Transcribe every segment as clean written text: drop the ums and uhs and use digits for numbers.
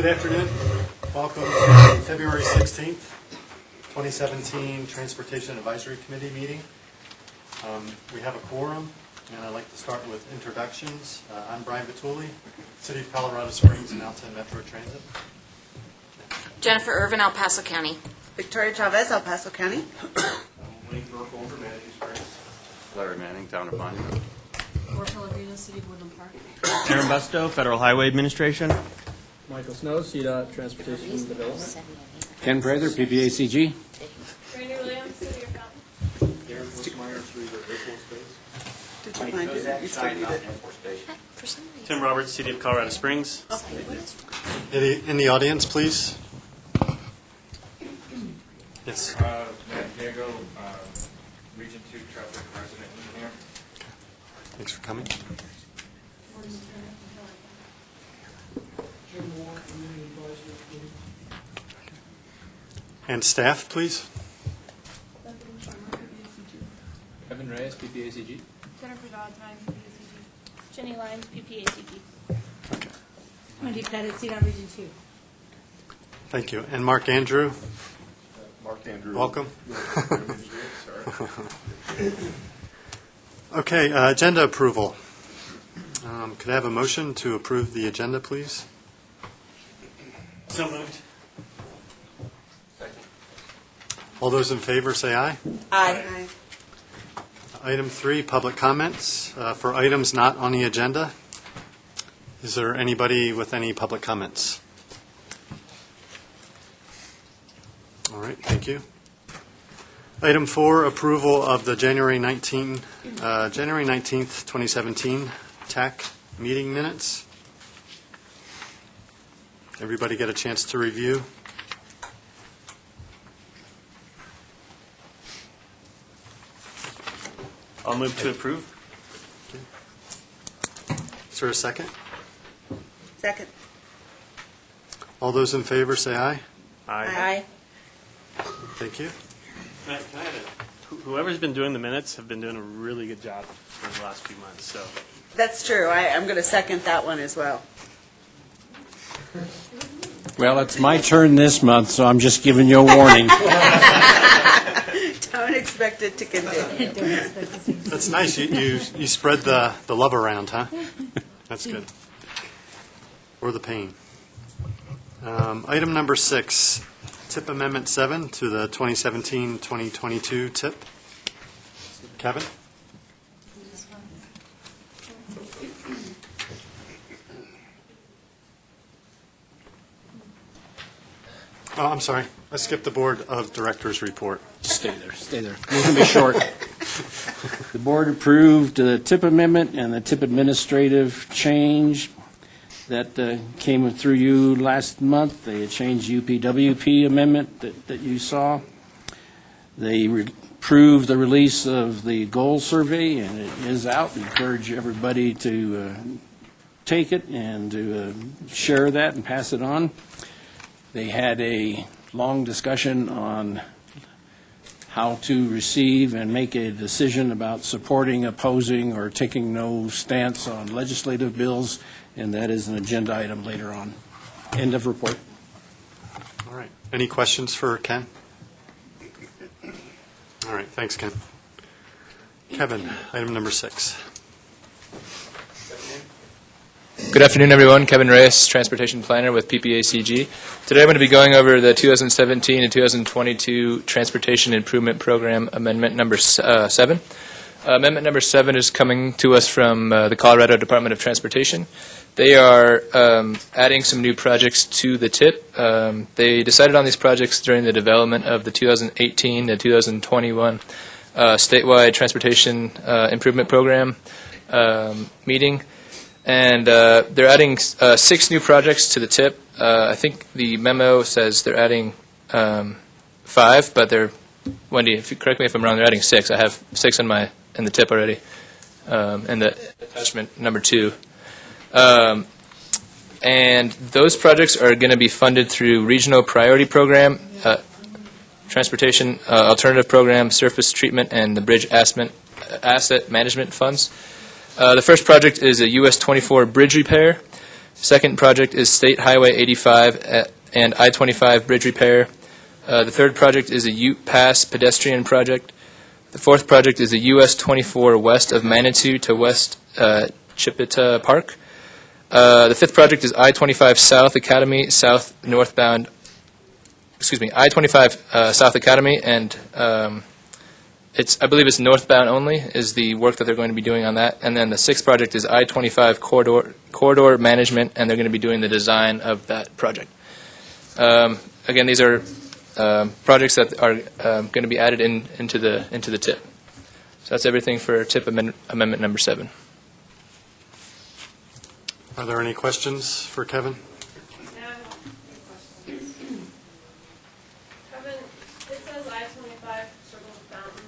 Good afternoon. Welcome to February 16th, 2017 Transportation Advisory Committee meeting. We have a quorum, and I'd like to start with introductions. I'm Brian Vitulli, City of Colorado Springs and Alton Metro Transit. Jennifer Irvin, El Paso County. Victoria Chavez, El Paso County. Wayne Burkholder, Manatee Springs. Larry Manning, Town of Monument. Or Pellegrino, City of Woodland Park. Aaron Busto, Federal Highway Administration. Michael Snow, CDOT Transportation and Development. Ken Prather, PPACG. Randy Williams, City of Fountain. Darren Bushmeyer, Air Force Base. Did you find it? You still need it. Tim Roberts, City of Colorado Springs. In the audience, please. Yes. Matt Diego, Region 2 Traffic Resident Engineer. Thanks for coming. And staff, please. Kevin Reyes, PPACG. Jennifer Valentine, PPACG. Jenny Lyons, PPACG. Okay. Wendy Pettit, CDOT Region 2. Thank you. And Mark Andrew. Mark Andrew. Welcome. Sorry. Okay, agenda approval. Could I have a motion to approve the agenda, please? So moved. All those in favor say aye. Aye. Item 3, public comments. For items not on the agenda, is there anybody with any public comments? All right, thank you. Item 4, approval of the January 19th, 2017 TAC meeting minutes. Everybody get a chance to review? I'll move to approve. Is there a second? Second. All those in favor say aye. Aye. Thank you. Can I add whoever's been doing the minutes have been doing a really good job for the last few months. So That's true. I'm going to second that one as well. Well, it's my turn this month, so I'm just giving you a warning. Don't expect it to continue. That's nice. You spread the love around, huh? That's good. Or the pain. Item number 6, TIP Amendment 7 to the 2017-2022 TIP. Kevin? Oh, I'm sorry. I skipped the Board of Directors report. Stay there. It's going to be short. The board approved the TIP amendment and the TIP administrative change that came through you last month. They changed UPWP amendment that you saw. They approved the release of the goal survey, and it is out. We encourage everybody to take it and to share that and pass it on. They had a long discussion on how to receive and make a decision about supporting, opposing, or taking no stance on legislative bills, and that is an agenda item later on. End of report. All right. Any questions for Ken? All right. Thanks, Ken. Kevin, item number 6. Good afternoon, everyone. Kevin Reyes, Transportation Planner with PPACG. Today I'm going to be going over the 2017 and 2022 Transportation Improvement Program Amendment number 7. Amendment number 7 is coming to us from the Colorado Department of Transportation. They are adding some new projects to the TIP. They decided on these projects during the development of the 2018 to 2021 statewide Transportation Improvement Program meeting. And they're adding 6 new projects to the TIP. I think the memo says they're adding 5, but they're, Wendy, if you correct me if I'm wrong, they're adding 6. I have 6 in the TIP already, in the attachment number 2. And those projects are going to be funded through Regional Priority Program, Transportation Alternative Program, Surface Treatment, and the Bridge Asset Management Funds. The first project is a US 24 bridge repair. Second project is State Highway 85 and I-25 bridge repair. The third project is a Ute Pass pedestrian project. The fourth project is a US 24 west of Manitou to West Chipeta Park. The fifth project is I-25 South Academy, I-25 South Academy, and I believe it's northbound only is the work that they're going to be doing on that. And then the sixth project is I-25 corridor management, and they're going to be doing the design of that project. Again, these are projects that are going to be added into the TIP. So that's everything for TIP amendment number 7. Are there any questions for Kevin? Kevin, it says I-25 circle the fountain.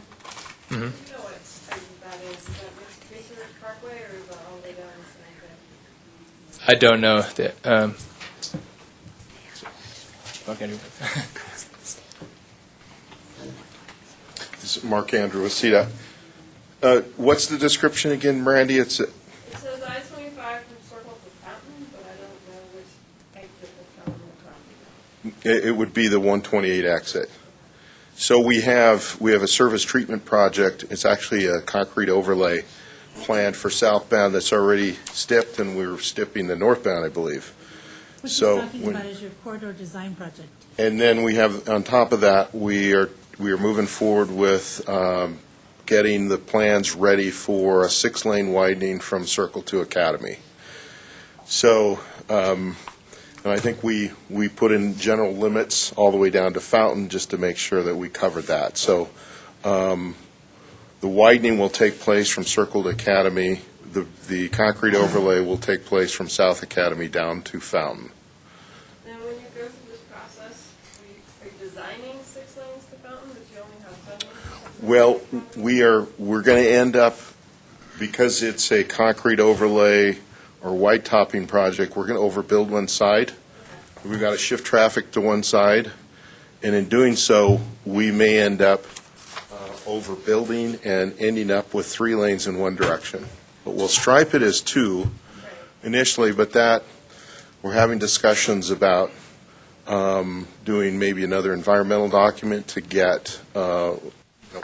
Mhm. Do you know what street that is? Is that Research Parkway or is that all the way down to Santa? I don't know. Okay. This is Mark Andrew with CDOT. What's the description again, Randy? It says I-25 from circle to fountain, but I don't know which exit the fountain will come. It would be the 128 exit. So we have a surface treatment project. It's actually a concrete overlay planned for southbound that's already stipped, and we're stipping the northbound, I believe. What So you're talking when- about is your corridor design project. And then we have, on top of that, we are moving forward with getting the plans ready for a 6-lane widening from Circle to Academy. So, and I think we put in general limits all the way down to Fountain just to make sure that we covered that. So the widening will take place from Circle to Academy. The concrete overlay will take place from South Academy down to Fountain. Now, when you go through this process, are you designing 6 lanes to fountain, but you only have 7 lanes? Well, we're going to end up, because it's a concrete overlay or white topping project, we're going to overbuild one side. We've got to shift traffic to one side, and in doing so, we may end up overbuilding and ending up with 3 lanes in one direction. But we'll stripe it as 2 initially, but that, we're having discussions about doing maybe another environmental document to get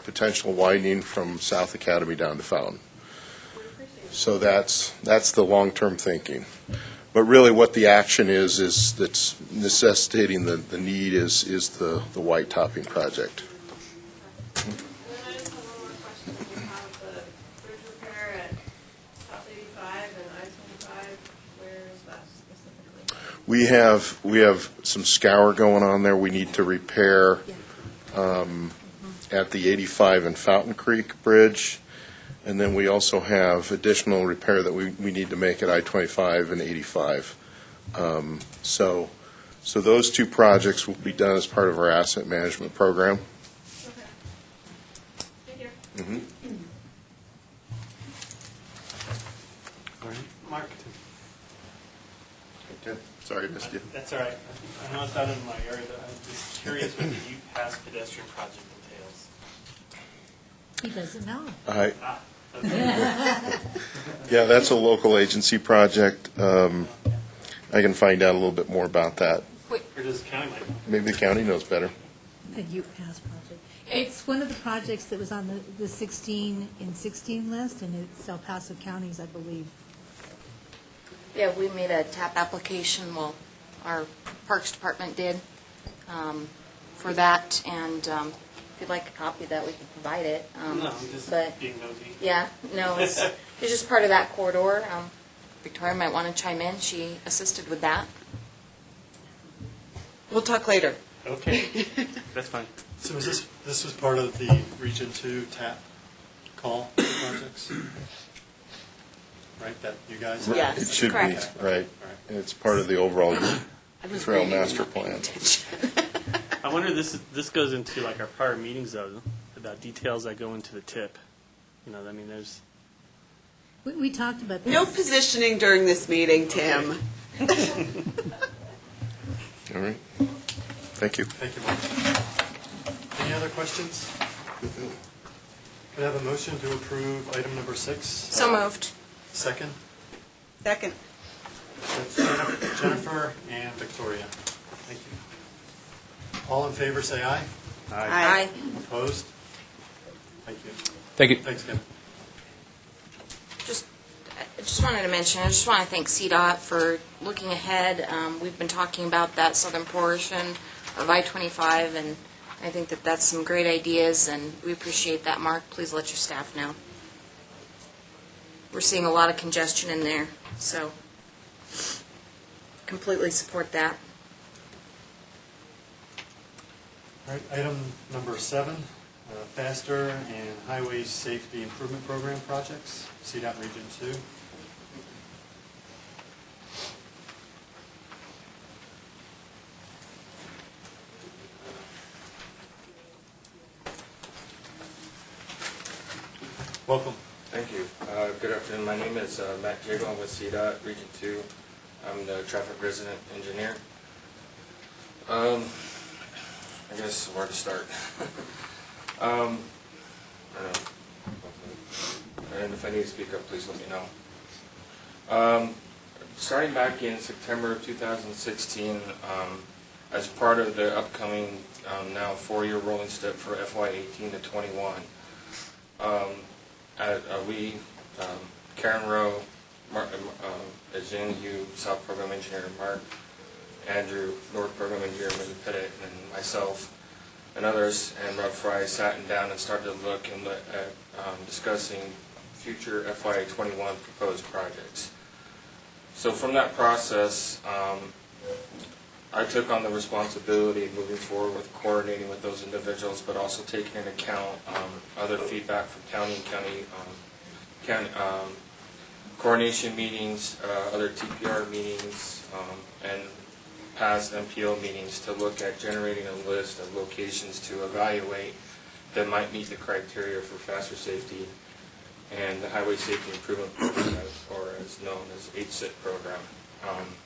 potential widening from South Academy down to Fountain. So that's the long-term thinking. But really what the action is that's necessitating the need is the white topping project. And then I just have one more question. You have the bridge repair at South 85 and I-25. Where is that specifically? We have some scour going on there we need to repair at the 85 and Fountain Creek Bridge. And then we also have additional repair that we need to make at I-25 and 85. So those 2 projects will be done as part of our asset management program. Okay. Thank you. Mhm. All right, Mark? Okay. Sorry, I missed you. That's all right. I know it's out of my area, but I'm just curious what the Ute Pass pedestrian project entails. He doesn't know. Ah, okay. Yeah, that's a local agency project. I can find out a little bit more about that. Or does the county might know? Maybe the county knows better. The Ute Pass project. It's one of the projects that was on the 16 in 16 list, and it's El Paso County's, I believe. Yeah, we made a TAP application, well, our Parks Department did, for that, and if you'd like a copy of that, we can provide it. No, I'm just But, being nosy. yeah, no, it's just part of that corridor. Victoria might want to chime in, she assisted with that. We'll talk later. Okay, that's fine. So is this was part of the Region 2 TAP call projects? Right, that you guys? Yes. It should be, correct. right. It's part of the overall I was trail reading, master not paying plan. attention. I wonder if this goes into like our prior meetings though, about details that go into the tip. You know, I mean, there's. We talked about this. No positioning during this meeting, Tim. All right. Thank you. Thank you, Mark. Any other questions? Can I have a motion to approve item number 6? So moved. Second? Second. That's Jennifer and Victoria. Thank you. All in favor, say aye. Aye. Opposed? Thank you. Thank you. Thanks, Kim. I just wanted to mention, I just want to thank CDOT for looking ahead. We've been talking about that southern portion of I-25, and I think that that's some great ideas, and we appreciate that, Mark. Please let your staff know. We're seeing a lot of congestion in there, so completely support that. All right, item number 7, Faster and Highway Safety Improvement Program projects, CDOT Region 2. Welcome. Thank you. Good afternoon. My name is Matt Jago. I'm with CDOT Region 2. I'm the traffic resident engineer. I guess where to start. I don't know. And if I need to speak up, please let me know. Starting back in September of 2016, as part of the upcoming now 4-year rolling step for FY18 to 21, we, Karen Rowe, Jen Yu, South Program Engineer Mark, Andrew, North Program Engineer Minnie Pettit, and myself, and others, and Rob Fry sat down and started to look and at discussing future FY21 proposed projects. So from that process, I took on the responsibility of moving forward with coordinating with those individuals, but also taking into account other feedback from county coordination meetings, other TPR meetings, and past MPO meetings to look at generating a list of locations to evaluate that might meet the criteria for faster safety and the Highway Safety Improvement Program, or as known as HSIP program,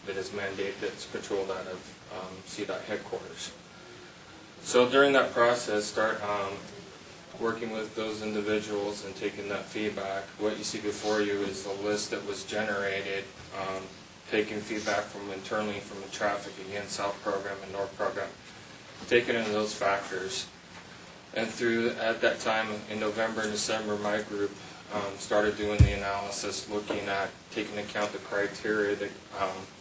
that is mandated, that's controlled out of CDOT headquarters. So during that process, start working with those individuals and taking that feedback. What you see before you is the list that was generated, taking feedback from internally from the traffic, again, South Program and North Program, taking into those factors. And at that time, in November and December, my group started doing the analysis, looking at taking into account the criteria that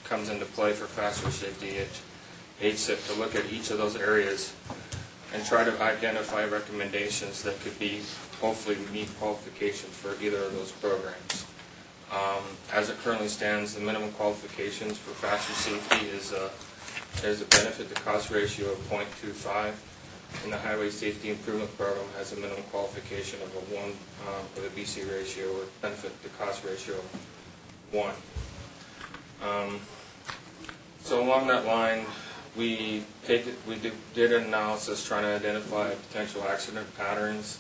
comes into play for faster safety at HSIP, to look at each of those areas and try to identify recommendations that could be, hopefully, meet qualifications for either of those programs. As it currently stands, the minimum qualifications for faster safety is a benefit to cost ratio of 0.25. And the Highway Safety Improvement Program has a minimum qualification of a 1 with a BC ratio or benefit to cost ratio of 1. So along that line, we did an analysis trying to identify potential accident patterns,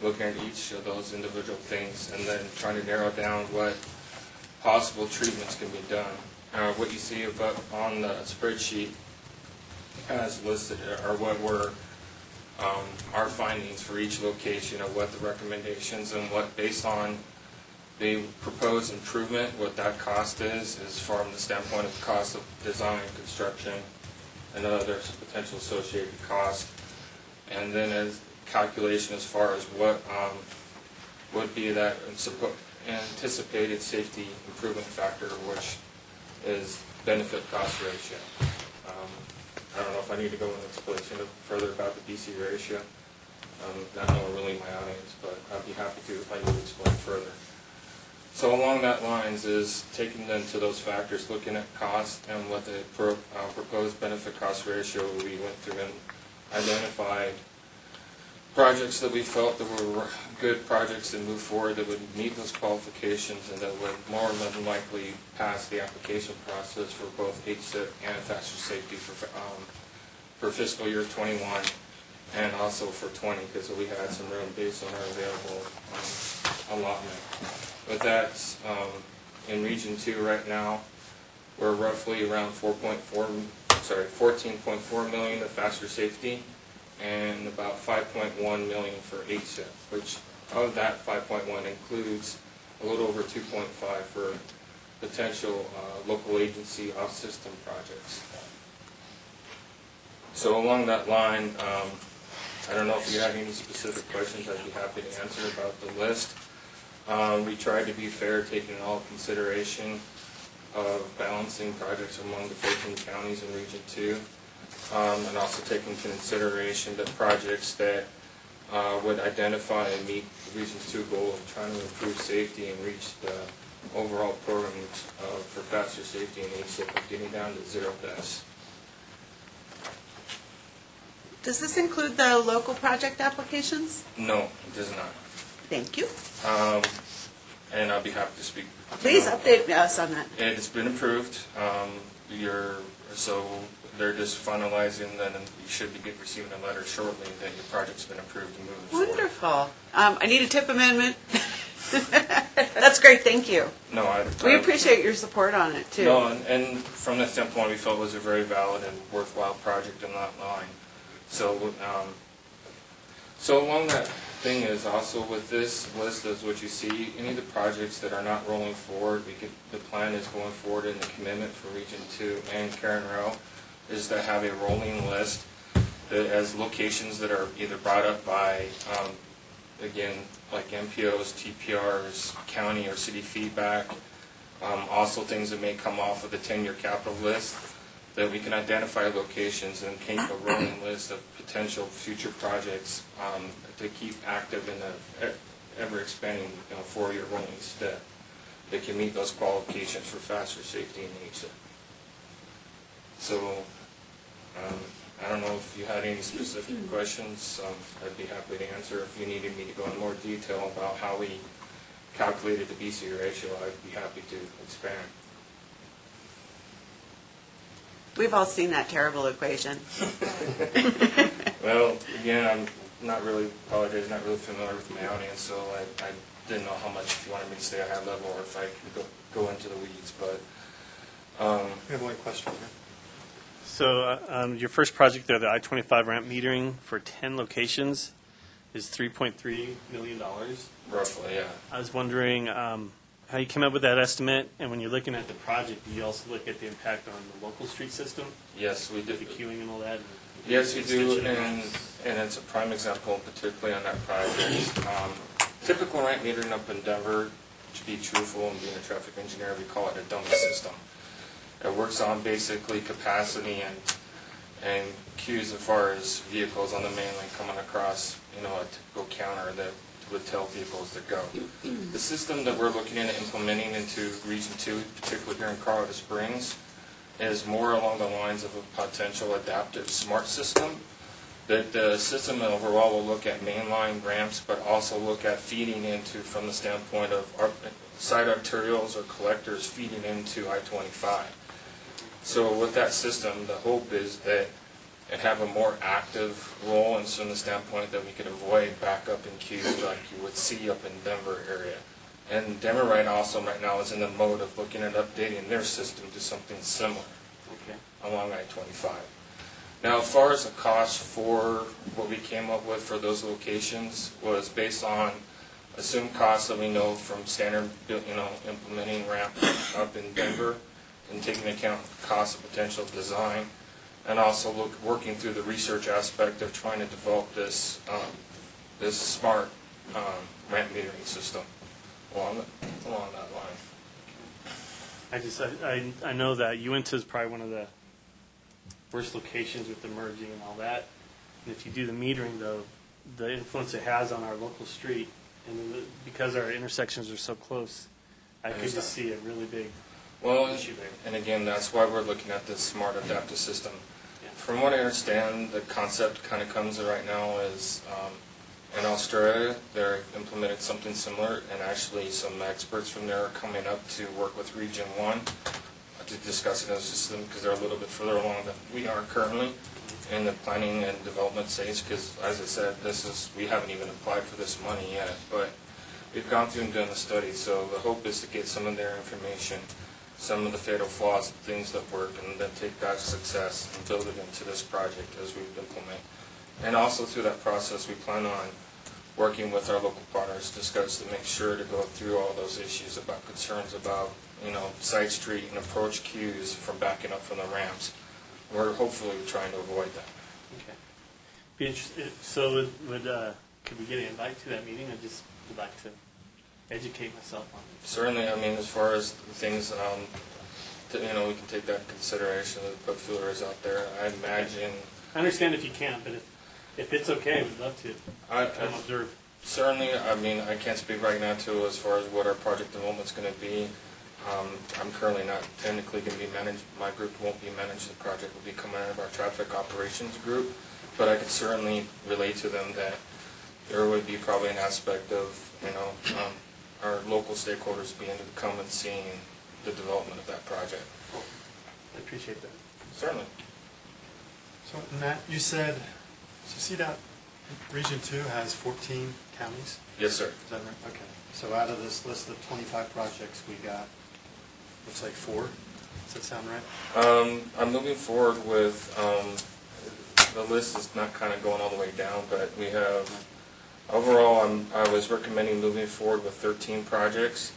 looking at each of those individual things, and then trying to narrow down what possible treatments can be done. What you see on the spreadsheet as listed are what were our findings for each location of what the recommendations and what, based on the proposed improvement, what that cost is from the standpoint of cost of design, construction, and other potential associated costs. And then as calculation as far as what would be that anticipated safety improvement factor, which is benefit cost ratio. I don't know if I need to go into explanation further about the BC ratio. Not knowing really my audience, but I'd be happy to if I need to explain further. So along that lines is taking them to those factors, looking at cost and what the proposed benefit cost ratio, we went through and identified projects that we felt that were good projects to move forward that would meet those qualifications and that would more than likely pass the application process for both HSIP and faster safety for fiscal year 21 and also for 20, because we had some room based on our available allotment. With that, in Region 2 right now, we're roughly around 14.4 million of faster safety and about 5.1 million for HSIP, which of that 5.1 includes a little over 2.5 for potential local agency off-system projects. So along that line, I don't know if you have any specific questions, I'd be happy to answer about the list. We tried to be fair, taking all consideration of balancing projects among the 14 counties in Region 2, and also taking consideration the projects that would identify and meet the Region's 2 goal of trying to improve safety and reach the overall program for faster safety and ASIP of getting down to 0 deaths. Does this include the local project applications? No, it does not. Thank you. And I'll be happy to speak. Please update us on that. It's been approved. So they're just finalizing, and you should be receiving a letter shortly that your project's been approved and moving forward. Wonderful. I need a tip amendment. That's great, thank you. No, We appreciate your support on it, too. No, and from that standpoint, we felt it was a very valid and worthwhile project in that line. So, so along that thing is also with this list is what you see, any of the projects that are not rolling forward, the plan is going forward in the commitment for Region 2 and Karen Rowe is to have a rolling list that as locations that are either brought up by, again, like MPOs, TPRs, county or city feedback, also things that may come off of the 10-year capital list, that we can identify locations and keep a rolling list of potential future projects to keep active in the ever-expanding 4-year rolling step that can meet those qualifications for faster safety and ASIP. So I don't know if you had any specific questions. I'd be happy to answer. If you needed me to go in more detail about how we calculated the BC ratio, I'd be happy to expand. We've all seen that terrible equation. Well, again, I'm not really familiar with my audience, so I didn't know how much, if you wanted me to stay at high level or if I could go into the weeds, but. We have one question here. So your first project there, the I-25 ramp metering for 10 locations is $3.3 million. Roughly, yeah. I was wondering how you came up with that estimate, and when you're looking at the project, do you also look at the impact on the local street system? Yes, we The did. queuing and all that? Yes, we do, and it's a prime example, particularly on that project. Typical ramp metering up in Denver, to be truthful and being a traffic engineer, we call it a dummy system. It works on basically capacity and queues as far as vehicles on the main line coming across, a typical counter that would tell vehicles to go. The system that we're looking at implementing into Region 2, particularly here in Colorado Springs, is more along the lines of a potential adaptive smart system. That the system overall will look at mainline ramps, but also look at feeding into, from the standpoint of side arterials or collectors feeding into I-25. So with that system, the hope is that it have a more active role, and so from the standpoint that we could avoid backup in queues like you would see up in Denver area. And Denver right now is in the mode of looking at updating their system to something similar along I-25. Now, as far as the cost for what we came up with for those locations was based on assumed costs that we know from standard, implementing ramp up in Denver, and taking into account the cost of potential design, and also working through the research aspect of trying to develop this smart ramp metering system along that line. I know that Uinta is probably one of the worst locations with the merging and all that. And if you do the metering, though, the influence it has on our local street, and because our intersections are so close, I could just see a really big issue there. And again, that's why we're looking at this smart adaptive system. From what I understand, the concept kind of comes right now is in Australia, they've implemented something similar, and actually some experts from there are coming up to work with Region 1 to discuss the system, because they're a little bit further along than we are currently in the planning and development stage, because as I said, we haven't even applied for this money yet, but we've gone through and done the study, so the hope is to get some of their information, some of the fatal flaws, things that work, and then take that success and build it into this project as we implement. And also through that process, we plan on working with our local partners to make sure to go through all those issues about concerns about side street and approach queues from backing up from the ramps. We're hopefully trying to avoid that. Okay. Be interested, so could we get an invite to that meeting? I just would like to educate myself on it. Certainly, I mean, as far as the things, we can take that into consideration, put feelers out there. I imagine. I understand if you can't, but if it's okay, we'd love to come observe. Certainly, I mean, I can't speak right now to as far as what our project development's going to be. I'm currently not technically going to be managed. My group won't be managed. The project will be coming out of our traffic operations group. But I can certainly relate to them that there would be probably an aspect of, our local stakeholders being able to come and seeing the development of that project. I appreciate that. Certainly. So Matt, you said, so CDOT Region 2 has 14 counties? Yes, sir. Is that right? Okay. So out of this list of 25 projects, we got, looks like 4. Does that sound right? I'm moving forward with, the list is not kind of going all the way down, but we have, overall, I was recommending moving forward with 13 projects.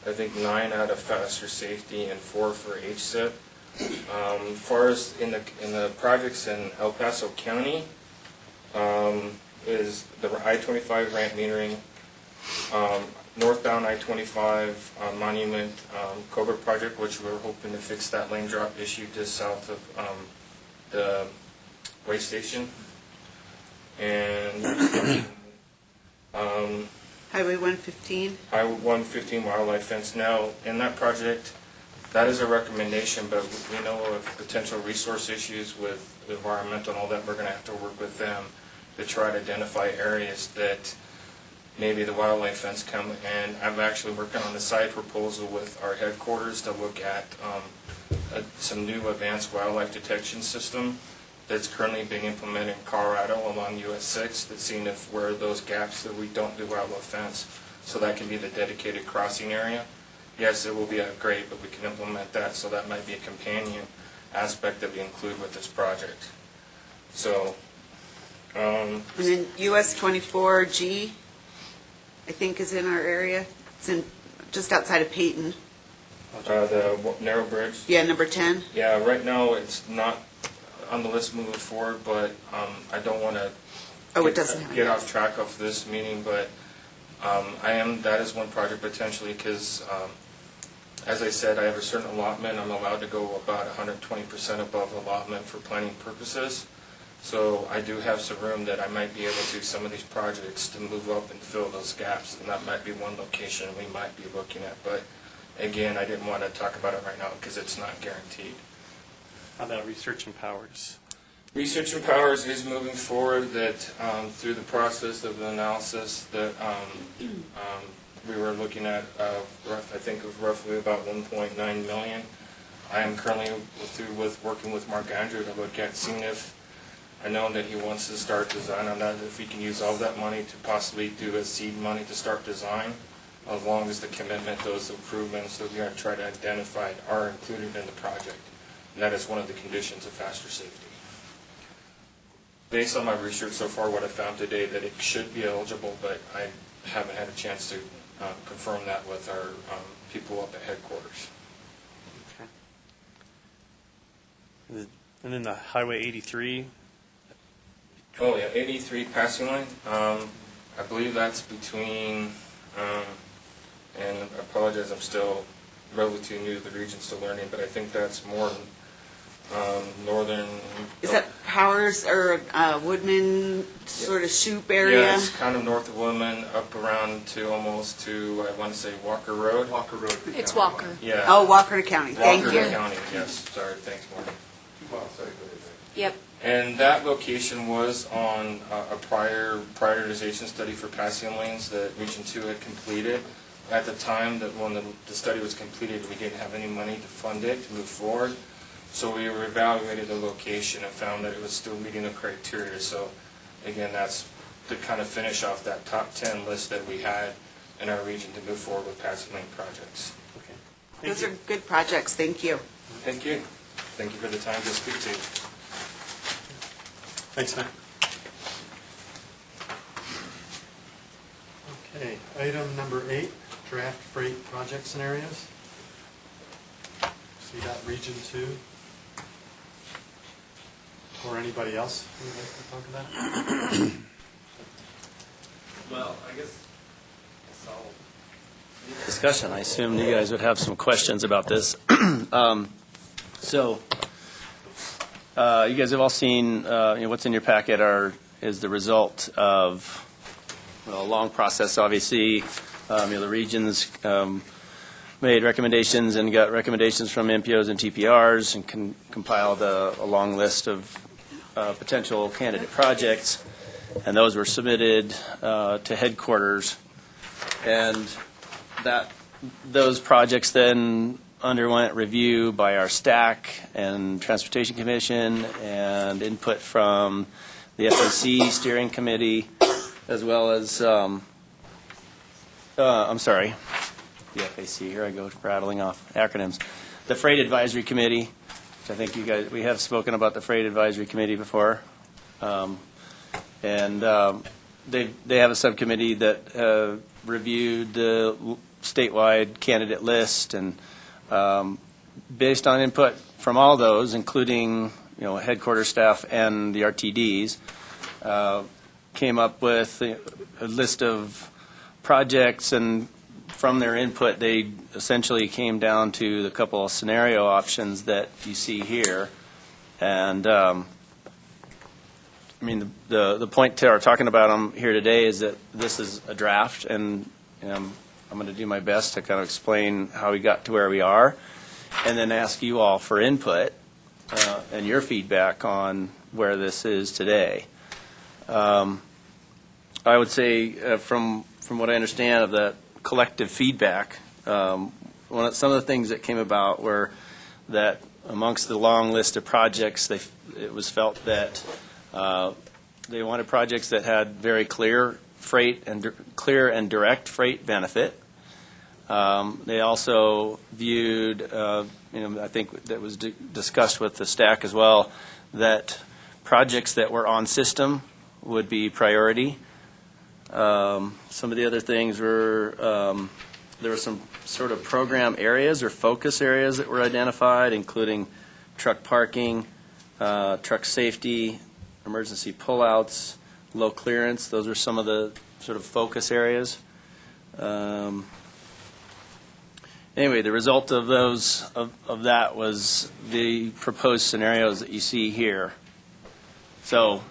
I think 9 out of faster safety and 4 for HSIP. As far as in the projects in El Paso County, is the I-25 ramp metering, northbound I-25 Monument Cobra project, which we're hoping to fix that lane drop issue just south of the way station, and Highway 115. Highway 115 wildlife fence. Now, in that project, that is a recommendation, but we know of potential resource issues with environmental and all that. We're going to have to work with them to try to identify areas that maybe the wildlife fence come. And I'm actually working on a side proposal with our headquarters to look at some new advanced wildlife detection system that's currently being implemented in Colorado along US 6 that's seeing if where those gaps that we don't do wildlife fence, so that can be the dedicated crossing area. Yes, it will be a grade, but we can implement that, so that might be a companion aspect that we include with this project. So, And then US 24G, I think, is in our area. It's in just outside of Peyton. the narrow bridge. Yeah, number 10. Yeah, right now it's not on the list moving forward, but I don't want to Oh, it doesn't have get it. off track of this meeting, but that is one project potentially, because as I said, I have a certain allotment. I'm allowed to go about 120% above allotment for planning purposes. So I do have some room that I might be able to, some of these projects, to move up and fill those gaps, and that might be one location we might be looking at. But again, I didn't want to talk about it right now because it's not guaranteed. How about Research and Powers? Research and Powers is moving forward, that through the process of the analysis that we were looking at, I think of roughly about 1.9 million. I am currently working with Mark Andrew to look at seeing if, I know that he wants to start design on that, if we can use all that money to possibly do a seed money to start design, as long as the commitment, those improvements that we are trying to identify are included in the project. And that is one of the conditions of faster safety. Based on my research so far, what I found today, that it should be eligible, but I haven't had a chance to confirm that with our people up at headquarters. Okay. And then the Highway 83. Oh yeah, 83 passing line. I believe that's between, and I apologize, I'm still relatively new to the region, still learning, but I think that's more northern. Is that Powers or Woodman sort of Shoup area? Yeah, it's kind of north of Woodman, up around to almost to, I want to say Walker Road. Walker Road. It's Walker. Yeah. Oh, Walker County. Thank Walker you. County, yes. Sorry, thanks, Marty. Yep. And that location was on a prior prioritization study for passing lanes that Region 2 had completed. At the time that when the study was completed, we didn't have any money to fund it to move forward. So we evaluated the location and found that it was still meeting the criteria. So again, that's to kind of finish off that top 10 list that we had in our region to move forward with passing lane projects. Okay. Thank Those you. are good projects. Thank you. Thank you. Thank you for the time to speak to you. Thanks, Matt. Okay, item number 8, draft freight project scenarios. CDOT Region 2? Or anybody else who would like to talk about it? Well, I guess discussion. I assumed you guys would have some questions about this. So, you guys have all seen, what's in your packet is the result of a long process, obviously. The regions made recommendations and got recommendations from MPOs and TPRs and compiled a long list of potential candidate projects. And those were submitted to headquarters. And those projects then underwent review by our STAC and Transportation Commission and input from the FAC Steering Committee, as well as, the FAC, here I go rattling off acronyms. The Freight Advisory Committee, which I think we have spoken about the Freight Advisory Committee before. And they have a subcommittee that reviewed the statewide candidate list, and based on input from all those, including headquarters staff and the RTDs, came up with a list of projects, and from their input, they essentially came down to the couple of scenario options that you see here. And the point to our talking about them here today is that this is a draft, and I'm going to do my best to kind of explain how we got to where we are, and then ask you all for input and your feedback on where this is today. I would say from what I understand of that collective feedback, some of the things that came about were that amongst the long list of projects, it was felt that they wanted projects that had very clear and direct freight benefit. They also viewed, I think that was discussed with the STAC as well, that projects that were on system would be priority. Some of the other things were there were some sort of program areas or focus areas that were identified, including truck parking, truck safety, emergency pullouts, low clearance. Those are some of the sort of focus areas. Anyway, the result of that was the proposed scenarios that you see here. So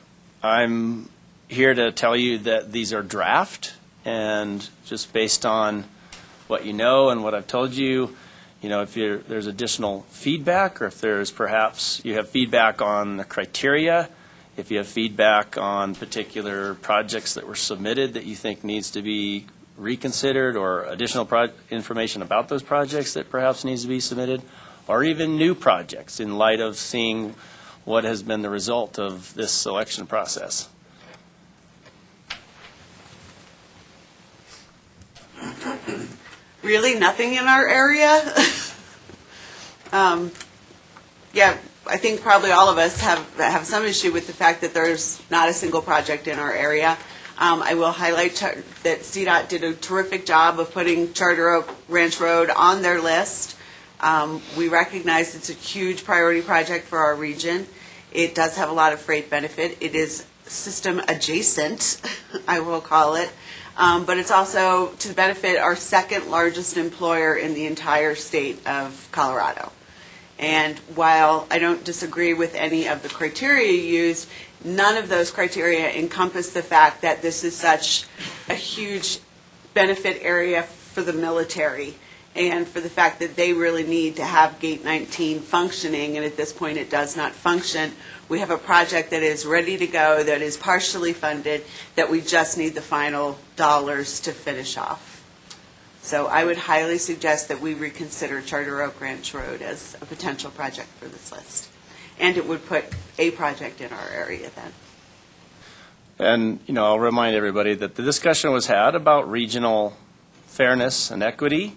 I'm here to tell you that these are draft, and just based on what you know and what I've told you, if there's additional feedback, or if there's perhaps you have feedback on the criteria, if you have feedback on particular projects that were submitted that you think needs to be reconsidered, or additional information about those projects that perhaps needs to be submitted, or even new projects in light of seeing what has been the result of this selection process. Really nothing in our area? Yeah, I think probably all of us have some issue with the fact that there's not a single project in our area. I will highlight that CDOT did a terrific job of putting Charter Oak Ranch Road on their list. We recognize it's a huge priority project for our region. It does have a lot of freight benefit. It is system adjacent, I will call it. But it's also to benefit our second largest employer in the entire state of Colorado. And while I don't disagree with any of the criteria used, none of those criteria encompass the fact that this is such a huge benefit area for the military, and for the fact that they really need to have Gate 19 functioning, and at this point it does not function. We have a project that is ready to go, that is partially funded, that we just need the final dollars to finish off. So I would highly suggest that we reconsider Charter Oak Ranch Road as a potential project for this list. And it would put a project in our area then. And, I'll remind everybody that the discussion was had about regional fairness and equity,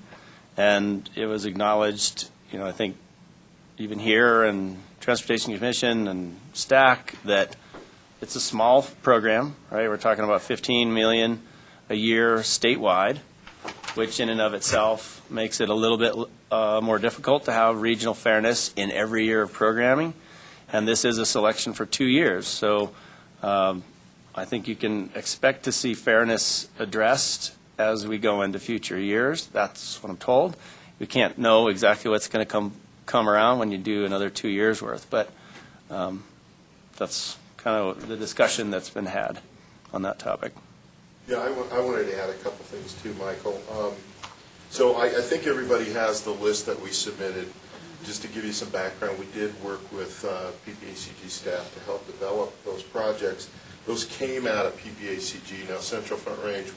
and it was acknowledged, I think even here and Transportation Commission and STAC, that it's a small program, right? We're talking about $15 million a year statewide. which in and of itself makes it a little bit more difficult to have regional fairness in every year of programming. And this is a selection for 2 years. So I think you can expect to see fairness addressed as we go into future years. That's what I'm told. We can't know exactly what's going to come around when you do another 2 years worth, but that's kind of the discussion that's been had on that topic. Yeah, I wanted to add a couple things too, Michael. So I think everybody has the list that we submitted. Just to give you some background, we did work with PPACG staff to help develop those projects. Those came out of PPACG. Now, Central Front Range,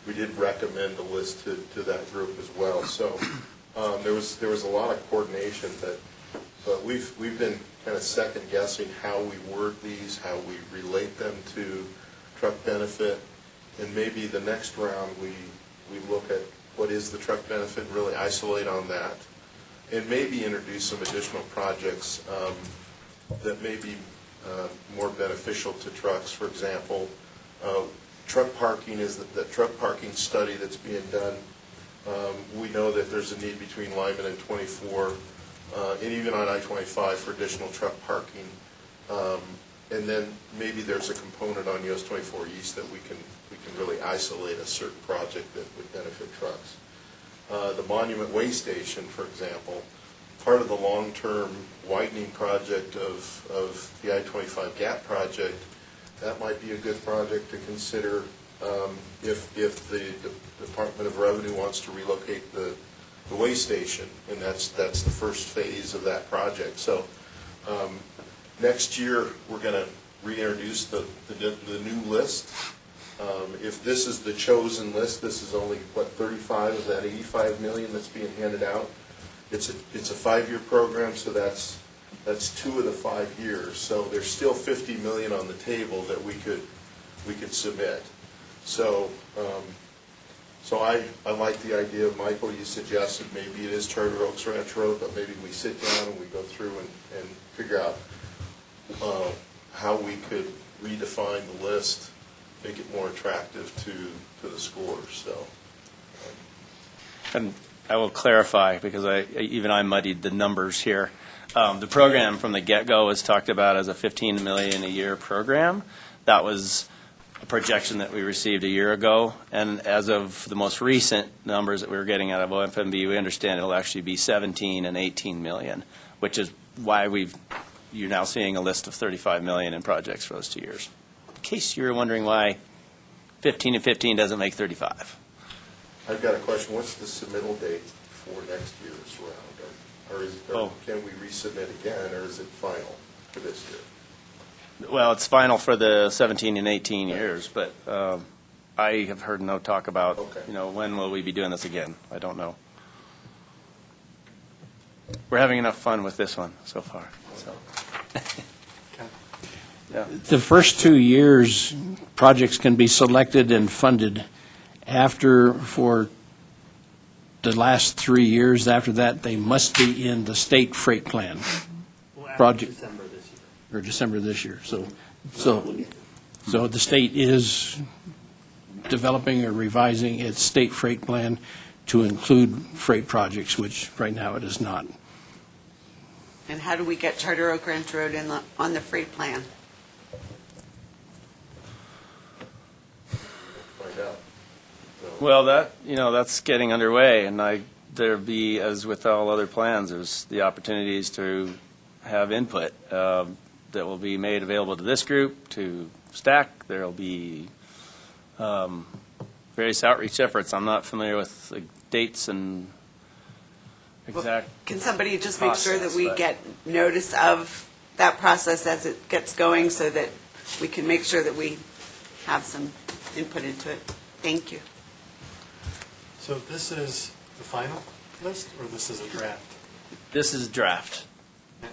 we did recommend the list to that group as well. So there was a lot of coordination, but we've been kind of second guessing how we word these, how we relate them to truck benefit, and maybe the next round we look at what is the truck benefit and really isolate on that, and maybe introduce some additional projects that may be more beneficial to trucks. For example, truck parking is the truck parking study that's being done. We know that there's a need between Lyman and 24, and even on I-25 for additional truck parking. And then maybe there's a component on US 24 East that we can really isolate a certain project that would benefit trucks. The Monument Way Station, for example, part of the long-term widening project of the I-25 gap project, that might be a good project to consider if the Department of Revenue wants to relocate the way station, and that's the first phase of that project. So next year we're going to reintroduce the new list. If this is the chosen list, this is only, what, 35 of that 85 million that's being handed out. It's a 5-year program, so that's 2 of the 5 years. So there's still 50 million on the table that we could submit. So I like the idea of, Michael, you suggested maybe it is Charter Oaks Ranch Road, but maybe we sit down and we go through and figure out how we could redefine the list, make it more attractive to the scores. So, And I will clarify, because even I muddied the numbers here. The program from the get-go was talked about as a $15 million a year program. That was a projection that we received a year ago, and as of the most recent numbers that we were getting out of OFMB, we understand it'll actually be 17 and 18 million, which is why you're now seeing a list of 35 million in projects for those 2 years. In case you're wondering why 15 and 15 doesn't make 35. I've got a question. What's the submittal date for next year's round? Or can we resubmit again, or is it final for this year? Well, it's final for the 17 and 18 years, but I have heard no talk about, when will we be doing this again? I don't know. We're having enough fun with this one so far. So. Yeah. The first 2 years, projects can be selected and funded. For the last 3 years after that, they must be in the state freight plan. Project. December this year. Or December this year. So the state is developing or revising its state freight plan to include freight projects, which right now it is not. And how do we get Charter Oak Ranch Road on the freight plan? Find out. Well, that's getting underway, and there'll be, as with all other plans, there's the opportunities to have input that will be made available to this group, to STAC. There'll be various outreach efforts. I'm not familiar with the dates and exact. Can somebody just make sure that we process, get notice of that process as it gets going so that we can make sure that we have some input into it? Thank you. So this is the final list, or this is a draft? This is draft.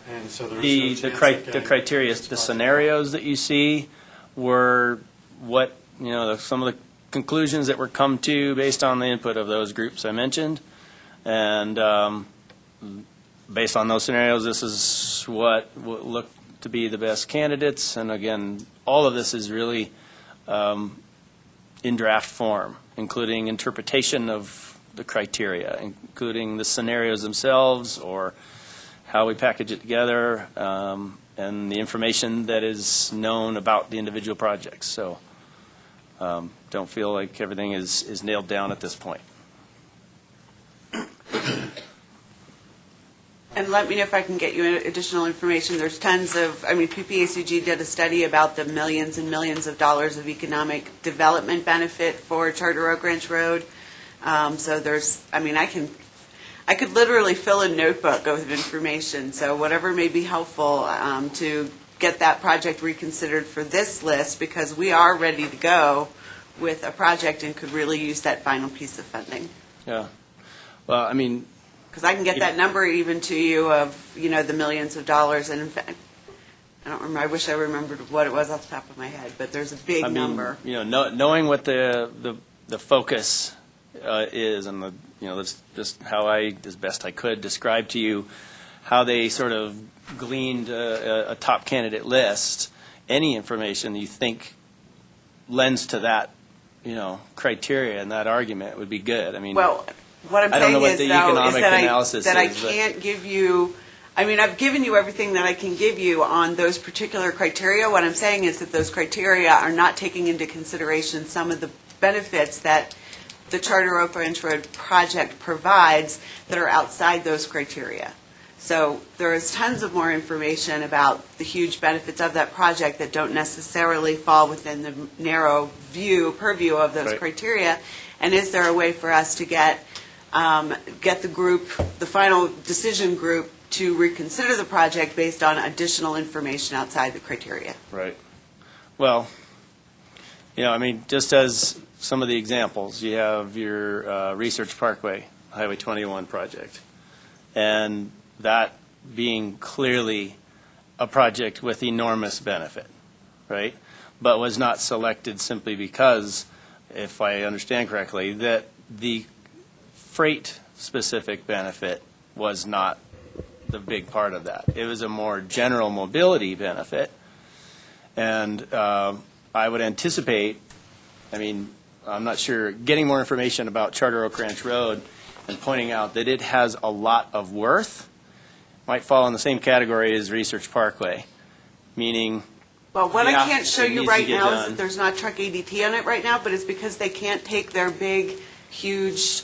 And so there's The no chance of criteria, getting this the project scenarios that you see were what, some of the conclusions that were come to based on the input of those groups I mentioned. And based on those scenarios, this is what looked to be the best candidates. And again, all of this is really in draft form. including interpretation of the criteria, including the scenarios themselves or how we package it together, and the information that is known about the individual projects. So don't feel like everything is nailed down at this point. And let me know if I can get you additional information. There's tons of, PPACG did a study about the millions and millions of dollars of economic development benefit for Charter Oak Ranch Road. So there's, I could literally fill a notebook with information. So whatever may be helpful to get that project reconsidered for this list, because we are ready to go with a project and could really use that final piece of funding. Yeah. Well, Because I can get that number even to you of, the millions of dollars. And in fact, I don't remember, I wish I remembered what it was off the top of my head, but there's a big number. Knowing what the focus is, and that's just how I, as best I could, describe to you how they sort of gleaned a top candidate list. Any information you think lends to that, criteria and that argument would be good. Well, what I'm I don't saying know what is, the though, is economic that analysis I is, but- can't give you, I've given you everything that I can give you on those particular criteria. What I'm saying is that those criteria are not taking into consideration some of the benefits that the Charter Oak Ranch Road project provides that are outside those criteria. So there is tons of more information about the huge benefits of that project that don't necessarily fall within the narrow purview of those Right. criteria. And is there a way for us to get the group, the final decision group, to reconsider the project based on additional information outside the criteria? Right. Well, just as some of the examples, you have your Research Parkway, Highway 21 project, and that being clearly a project with enormous benefit, right? But was not selected simply because, if I understand correctly, that the freight-specific benefit was not the big part of that. It was a more general mobility benefit, and I would anticipate, I'm not sure, getting more information about Charter Oak Ranch Road and pointing out that it has a lot of worth might fall in the same category as Research Parkway, meaning Well, what Yeah, I can't show it you needs to right get now is done. that there's not truck ADT on it right now, but it's because they can't take their big, huge,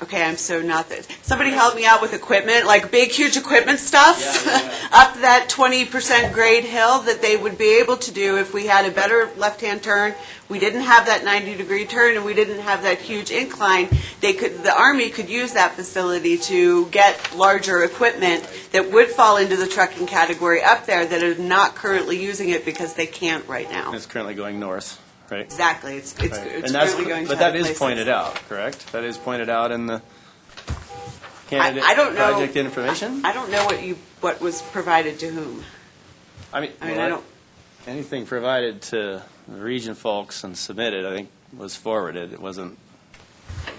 okay, I'm so not that, somebody help me out with equipment, like big, huge equipment stuff, up that 20% grade hill that they would be able to do if we had a better left-hand turn. We didn't have that 90-degree turn, and we didn't have that huge incline. The Army could use that facility to get larger equipment that would fall into the trucking category up there that are not currently using it because they can't right now. it's currently going north, right? Exactly, it's Right. And that's- currently going to But other that is places. pointed out, correct? That is pointed out in the candidate I don't know. project information? I don't know what was provided to whom. I don't. Anything provided to the region folks and submitted, I think, was forwarded. It wasn't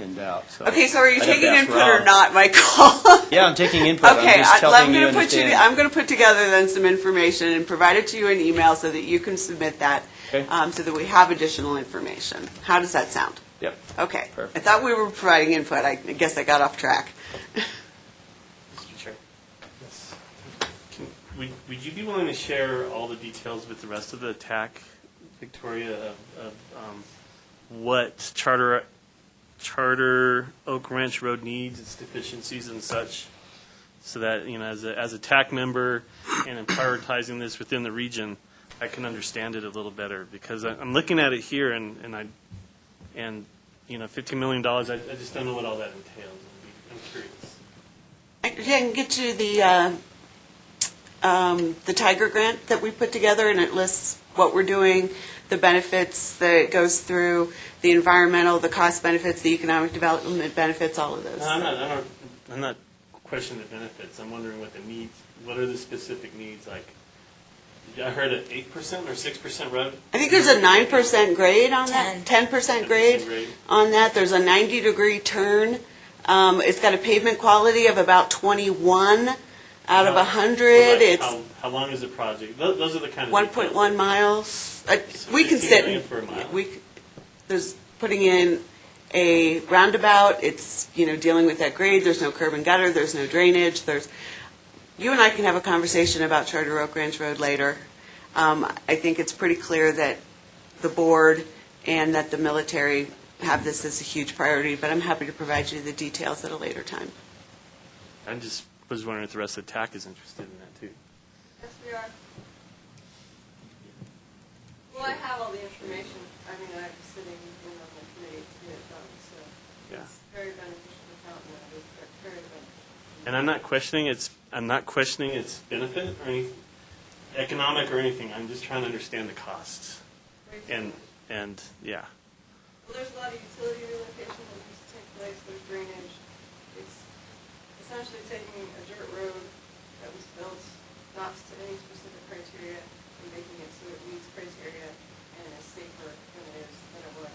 in doubt, so. Okay, so are you I'd have to taking ask input or Rob. not, Michael? Yeah, I'm taking input. Okay, I'm just helping you understand. I'm going to put together then some information and provide it to you in email so that you can submit that, Okay. so that we have additional information. How does that sound? Yep. Okay. Perfect. I thought we were providing input. I guess I got off track. Mr. Chair. Would you be willing to share all the details with the rest of the TAC, Victoria, of what Charter Oak Ranch Road needs, its deficiencies and such, so that, as a TAC member and in prioritizing this within the region, I can understand it a little better, because I'm looking at it here and $15 million, I just don't know what all that entails. I'm curious. I can get you the Tiger grant that we put together, and it lists what we're doing, the benefits that it goes through, the environmental, the cost benefits, the economic development benefits, all of those. No, I'm not questioning the benefits. I'm wondering what the needs, what are the specific needs, like, I heard an 8% or 6% road? I think there's a 9% grade on that, 10% grade on that. There's a 90-degree turn. It's got a pavement quality of about 21 out of 100. It's How long is the project? Those are the kind of. 1.1 miles. We So can 15 sit million and, for a mile? there's putting in a roundabout, it's, dealing with that grade, there's no curb and gutter, there's no drainage, you and I can have a conversation about Charter Oak Ranch Road later. I think it's pretty clear that the board and that the military have this as a huge priority, but I'm happy to provide you the details at a later time. I just was wondering if the rest of the TAC is interested in that too. Yes, we are. Well, I have all the information. I mean, I'm sitting in on the committee to get it done, so Yeah. it's very beneficial to count that. It's very beneficial. And I'm not questioning its benefit or any economic or anything. I'm just trying to understand the costs. And yeah. Well, there's a lot of utility relocation that needs to take place. There's drainage. It's essentially taking a dirt road that was built not to any specific criteria and making it so it meets criteria and is safer than it was.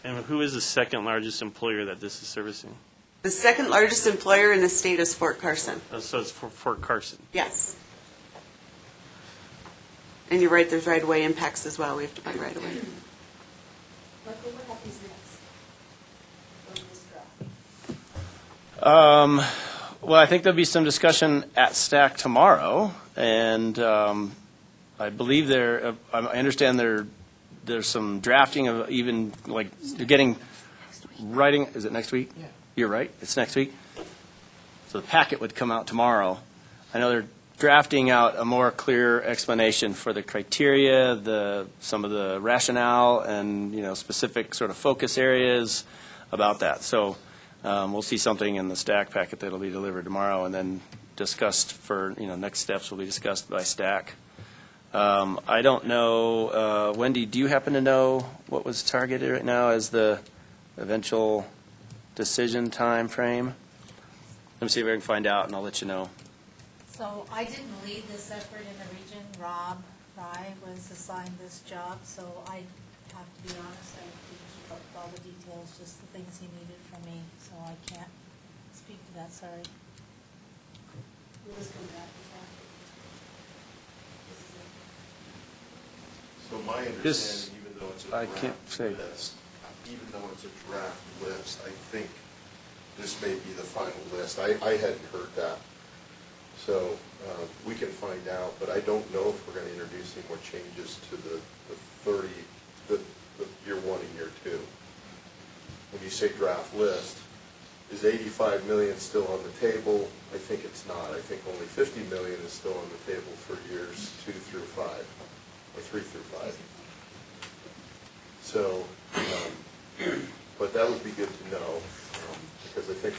And who is the second largest employer that this is servicing? The second largest employer in the state is Fort Carson. Oh, so it's for Fort Carson. Yes. And you're right, there's right-of-way impacts as well. We have to buy right-of-way. Michael, what happens next on this draft? Well, I think there'll be some discussion at STAC tomorrow, and I believe I understand there's some drafting of even, like, you're getting writing, is it next week? Yeah. You're right, it's next week. So the packet would come out tomorrow. I know they're drafting out a more clear explanation for the criteria, some of the rationale, and, specific sort of focus areas about that. So we'll see something in the STAC packet that'll be delivered tomorrow, and then discussed for, next steps will be discussed by STAC. I don't know, Wendy, do you happen to know what was targeted right now as the eventual decision time frame? Let me see if I can find out, and I'll let you know. So I didn't lead this effort in the region. Rob Fry was assigned this job, so I have to be honest, I didn't keep up with all the details, just the things he needed from me, so I can't speak to that, sorry. We'll just come back to that. So my This- understanding, even though it's a I draft can't say. list, even though it's a draft list, I think this may be the final list. I hadn't heard that. So we can find out, but I don't know if we're going to introduce any more changes to the year one and year two. When you say draft list, is 85 million still on the table? I think it's not. I think only 50 million is still on the table for years 2 through 5, or 3 through 5. So, but that would be good to know, because I think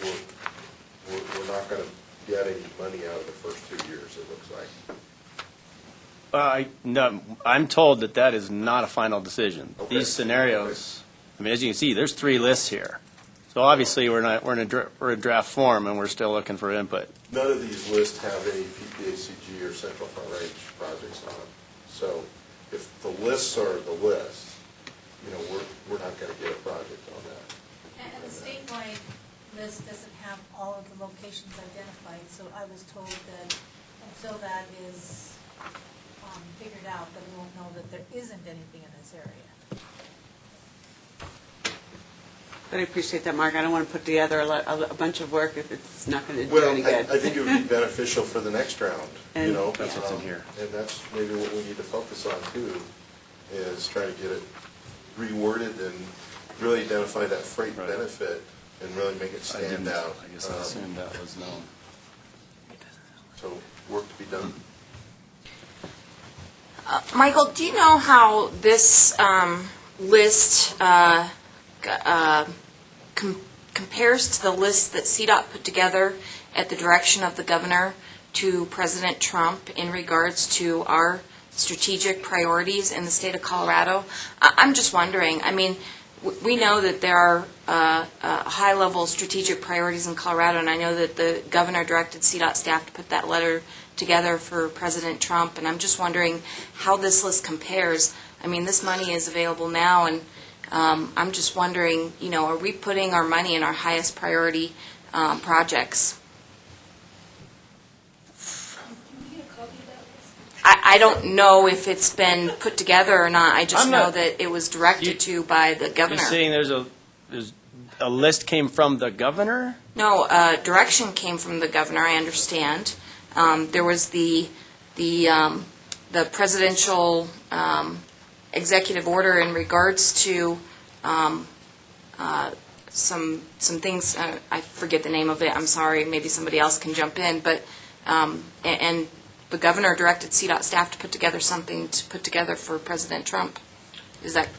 we're not going to get any money out of the first 2 years, it looks like. No, I'm told that is not a final decision. Okay. These scenarios, I mean, as you can see, there's 3 lists here. So obviously, we're in draft form, and we're still looking for input. None of these lists have any PPACG or Central Far Range projects on them. So if the lists are the lists, we're not going to get a project on that. And the statewide list doesn't have all of the locations identified, so I was told that until that is figured out, that we won't know that there isn't anything in this area. But I appreciate that, Mark. I don't want to put together a bunch of work if it's not going to do Well, any good. I think it would be beneficial for the next round, And- That's what's in here. And that's maybe what we need to focus on too, is try to get it reworded and really identify that freight Right. benefit and really make it stand out. I guess I assumed that was known. So work to be done. Michael, do you know how this list compares to the list that CDOT put together at the direction of the governor to President Trump in regards to our strategic priorities in the state of Colorado? I'm just wondering, I mean, we know that there are high-level strategic priorities in Colorado, and I know that the governor directed CDOT staff to put that letter together for President Trump, and I'm just wondering how this list compares. I mean, this money is available now, and I'm just wondering, are we putting our money in our highest priority projects? Can we get a copy of that list? I don't know if it's been put together or not. I just I'm know not- that it was directed to by the You're governor. saying there's a list came from the governor? No, direction came from the governor, I understand. There was the presidential executive order in regards to some things, I forget the name of it, I'm sorry, maybe somebody else can jump in, but, and the governor directed CDOT staff to put together something to put together for President Trump. Is that,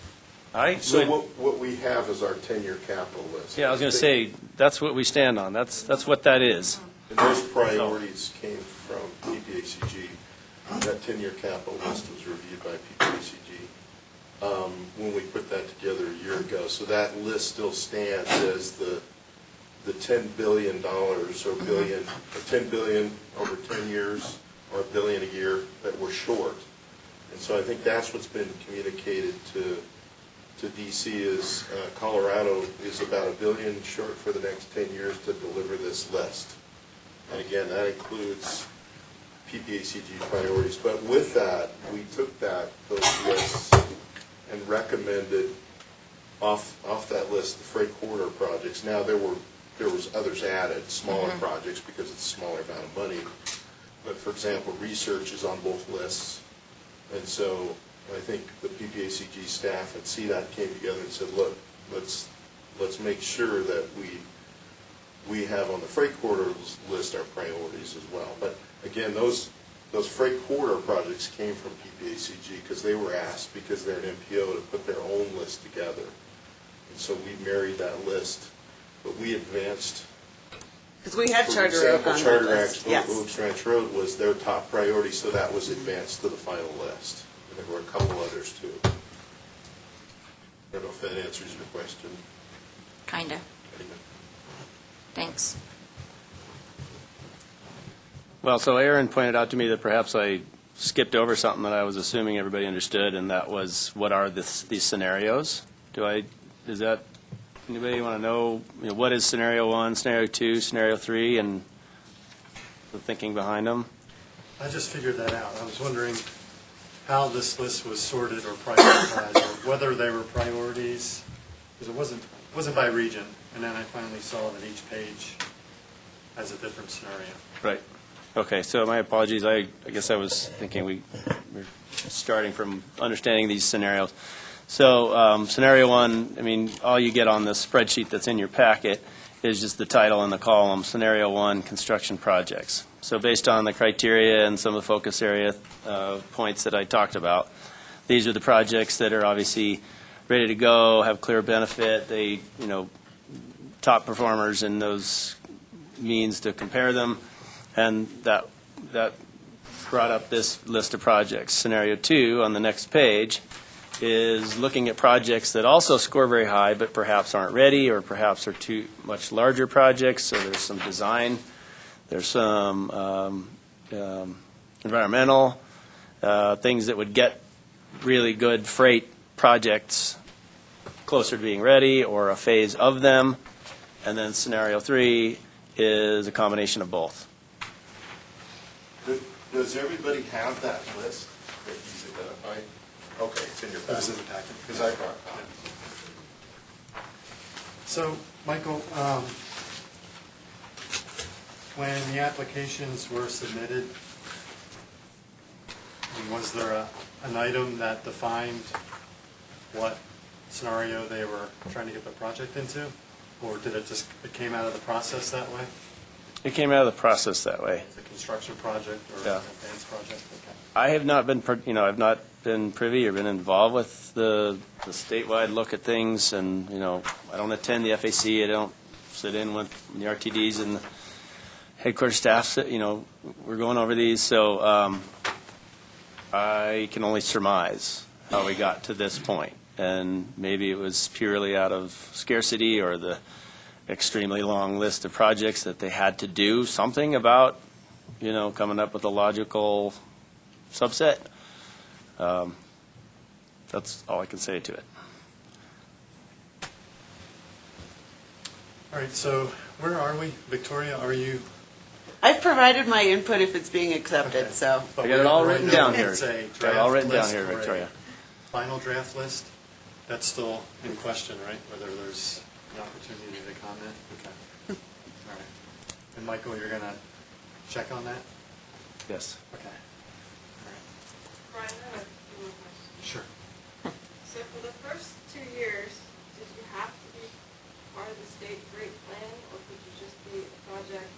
So what we have is our 10-year capital list. Yeah, I was going to say, that's what we stand on. That's what that is. And those priorities came from PPACG. That 10-year capital list was reviewed by PPACG when we put that together a year ago. So that list still stands as the $10 billion or billion, or $10 billion over 10 years, or $1 billion a year that we're short. And so I think that's what's been communicated to DC is Colorado is about $1 billion short for the next 10 years to deliver this list. And again, that includes PPACG priorities. But with that, we took those lists and recommended off that list the freight corridor projects. Now there was others added, smaller projects because it's a smaller amount of money. But for example, research is on both lists. And so I think the PPACG staff and CDOT came together and said, look, let's make sure that we have on the freight corridor list our priorities as well. But again, those freight corridor projects came from PPACG because they were asked, because they're an MPO, to put their own list together. And so we married that list, but we advanced. Because we had For Charter Oak example, on that Charter list, yes. Oaks Ranch Road was their top priority, so that was advanced to the final list. And there were a couple others too. I don't know if that answers your question. kinda, thanks. Well, so Aaron pointed out to me that perhaps I skipped over something that I was assuming everybody understood, and that was what are these scenarios? Does that, anybody want to know, what is scenario 1, scenario 2, scenario 3, and the thinking behind them? I just figured that out. I was wondering how this list was sorted or prioritized, or whether they were priorities, because it wasn't by region. And then I finally saw that each page has a different scenario. Right. Okay, so my apologies. I guess I was thinking we're starting from understanding these scenarios. So scenario 1, I mean, all you get on the spreadsheet that's in your packet is just the title and the column, scenario 1, construction projects. So based on the criteria and some of the focus area points that I talked about, these are the projects that are obviously ready to go, have clear benefit. They, top performers in those means to compare them. And that brought up this list of projects. Scenario 2 on the next page is looking at projects that also score very high, but perhaps aren't ready, or perhaps are too much larger projects. So there's some design, there's some environmental things that would get really good freight projects closer to being ready, or a phase of them. And then scenario 3 is a combination of both. Does everybody have that list that he's identified? Okay, it's in your It was in packet. the packet. Because I brought copies. So, Michael, when the applications were submitted, was there an item that defined what scenario they were trying to get the project into? Or did it came out of the process that way? It came out of the process that way. The construction project or Yeah. advanced project? Okay. I have not been, I've not been privy or been involved with the statewide look at things, and, I don't attend the FAC, I don't sit in with the RTDs and the headquarters staff, we're going over these, so I can only surmise how we got to this point. And maybe it was purely out of scarcity or the extremely long list of projects that they had to do something about, coming up with a logical subset. That's all I can say to it. All right, so where are we? Victoria, are you? I've provided my input if it's being accepted, so. But I got it all written right now, down here. It's a Got it all draft written down list here, or a Victoria. final draft list. That's still in question, right? Whether there's an opportunity to comment? Okay. All right. And Michael, you're going to check on that? Yes. Okay. All right. Brian, I have a few more questions. Sure. So for the first 2 years, did you have to be part of the state rate plan, or could you just be a project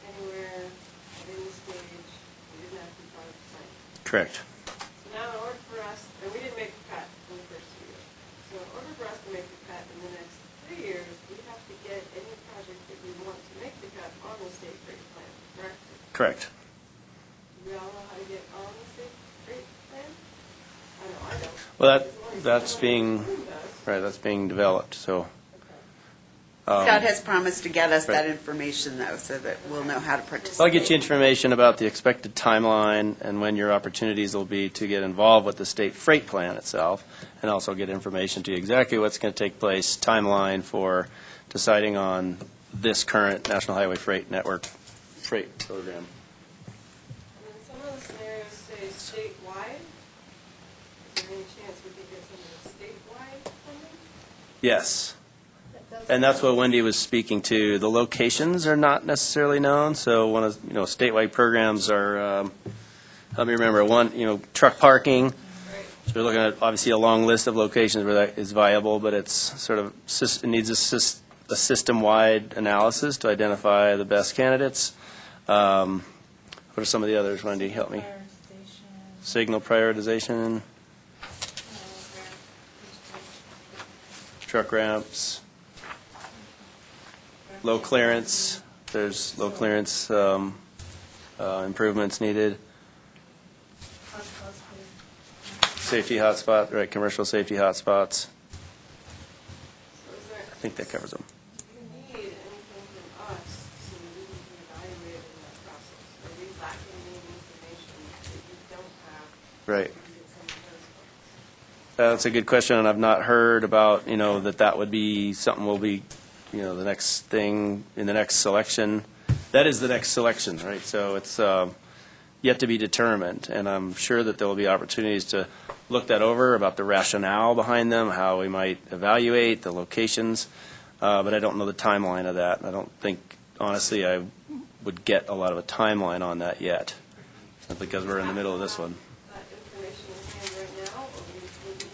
anywhere at any stage? You didn't have to be part of the plan. Correct. So now in order for us, and we didn't make the cut in the first 2 years, so in order for us to make the cut in the next 3 years, we have to get any project that we want to make the cut on the state rate plan, correct? Correct. Do we all know how to get on the state rate plan? I know I don't. Well, that's being, right, that's being developed, so. Scott has promised to get us Right. that information, though, so that we'll know how to participate. I'll get you information about the expected timeline and when your opportunities will be to get involved with the state freight plan itself, and also get information to you exactly what's going to take place, timeline for deciding on this current National Highway Freight Network freight program. And then some of the scenarios say statewide. Is there any chance we could get some of the statewide funding? Yes. And that's what Wendy was speaking to. The locations are not necessarily known, so one of, statewide programs are, let me remember, one, truck parking. So we're looking at, obviously, a long list of locations where that is viable, but it's sort of, it needs a system-wide analysis to identify the best candidates. What are some of the others, Wendy? Help me. Signal prioritization, truck ramps. Low clearance, there's low clearance improvements needed. Safety hotspot, right, commercial safety hotspots. So is there, I think that covers them. do you need anything from us so that we can be evaluated in that process? Are we lacking any information that you don't have? Right. to get some of those folks? That's a good question, and I've not heard about, that would be something we'll be, the next thing in the next selection. That is the next selection, right? So it's yet to be determined, and I'm sure that there will be opportunities to look that over about the rationale behind them, how we might evaluate the locations, but I don't know the timeline of that. I don't think, honestly, I would get a lot of a timeline on that yet, simply because we're in the middle of this one. That information in hand right now, or will we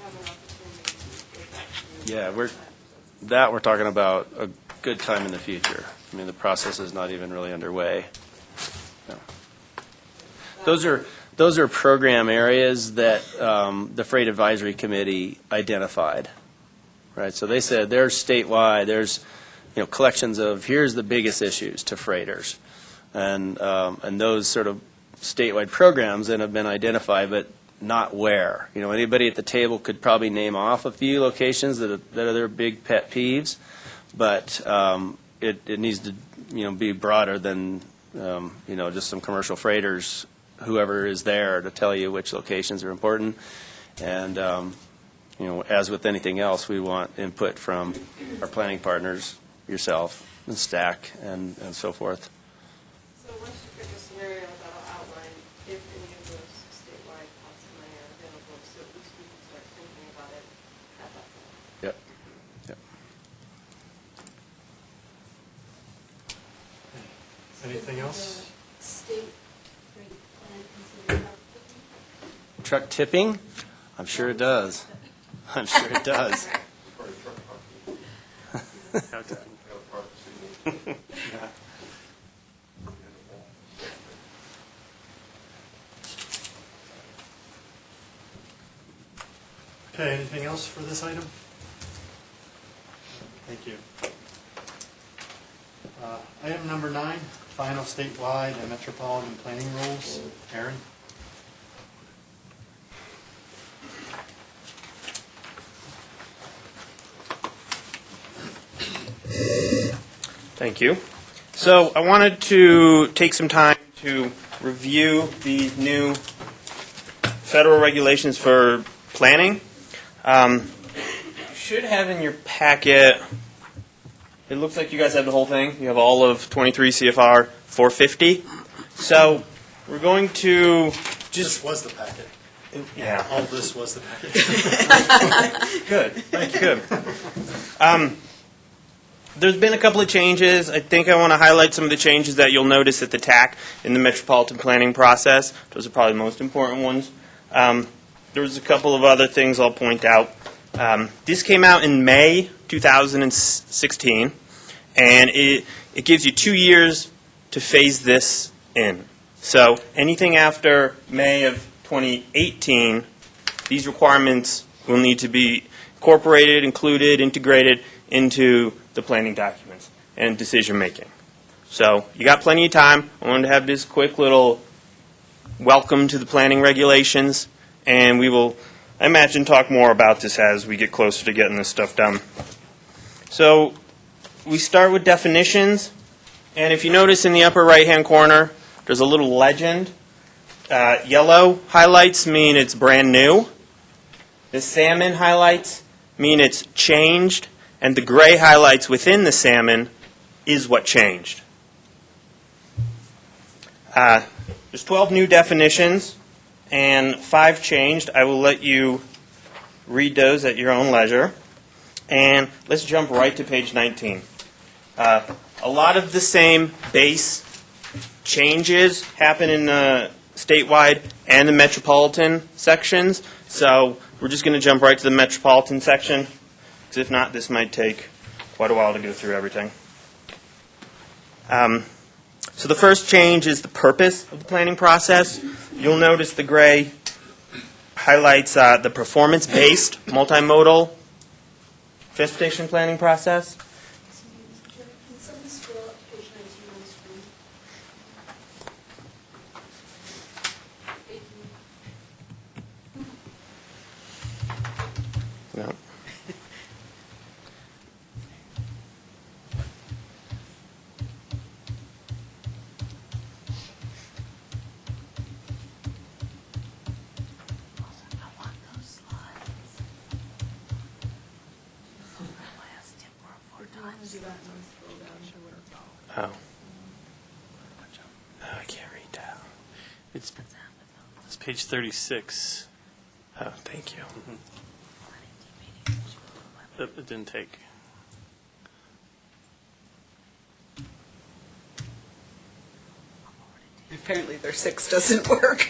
have an opportunity to get that to you? Yeah, we're talking about a good time in the future. I mean, the process is not even really underway. No. Those are program areas that the Freight Advisory Committee identified, right? So they said there's statewide, there's collections of here's the biggest issues to freighters, and those sort of statewide programs then have been identified, but not where. Anybody at the table could probably name off a few locations that are their big pet peeves, but it needs to be broader than just some commercial freighters, whoever is there to tell you which locations are important. And as with anything else, we want input from our planning partners, yourself, and STAC, and so forth. So once you pick a scenario, that'll outline if any of those statewide pots of money are available, so at least we can start thinking about it at that point. Yep. Yep. Anything else? State rate plan considered Truck tipping? I'm sure it does. I'm sure it does. Okay, anything else for this item? Thank you. Item number 9, final statewide and metropolitan planning rules. Aaron? Thank you. So I wanted to take some time to review the new federal regulations for planning. You should have in your packet it looks like you guys have the whole thing. You have all of 23 CFR 450. So we're going to This was the packet. yeah. All this was the packet. Good. Thank you. Good. There's been a couple of changes. I think I want to highlight some of the changes that you'll notice at the TAC in the metropolitan planning process. Those are probably the most important ones. There was a couple of other things I'll point out. This came out in May 2016, and it gives you 2 years to phase this in. So anything after May of 2018, these requirements will need to be incorporated, included, integrated into the planning documents and decision making. So you got plenty of time. I wanted to have this quick little welcome to the planning regulations, and we will, I imagine, talk more about this as we get closer to getting this stuff done. So we start with definitions, and if you notice in the upper right-hand corner, there's a little legend. Yellow highlights mean it's brand new. The salmon highlights mean it's changed, and the gray highlights within the salmon is what changed. There's 12 new definitions and 5 changed. I will let you read those at your own leisure. And let's jump right to page 19. A lot of the same base changes happen in the statewide and the metropolitan sections. So we're just going to jump right to the metropolitan section, because if not, this might take quite a while to go through everything. So the first change is the purpose of the planning process. You'll notice the gray highlights the performance-based multimodal transportation planning process. Can someone scroll up to page 19 on the screen? 18. No. I want those slides. I asked him for 4 times. Oh. No, I can't read that. It's page 36. Oh, thank you. It didn't take. Apparently their 6 doesn't work.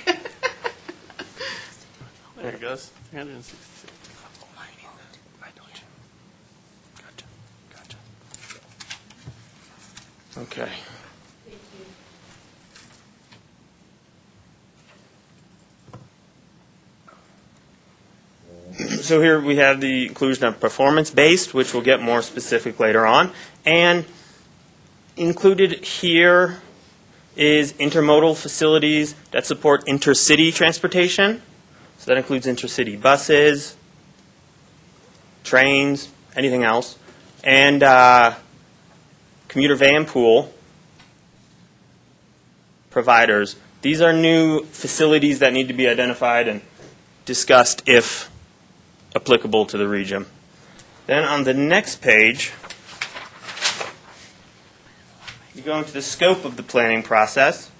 There it goes. 366. Gotcha. Okay. So here we have the inclusion of performance-based, which we'll get more specific later on. And included here is intermodal facilities that support intercity transportation. So that includes intercity buses, trains, anything else, and commuter van pool providers. These are new facilities that need to be identified and discussed if applicable to the region. Then on the next page, you go into the scope of the planning process.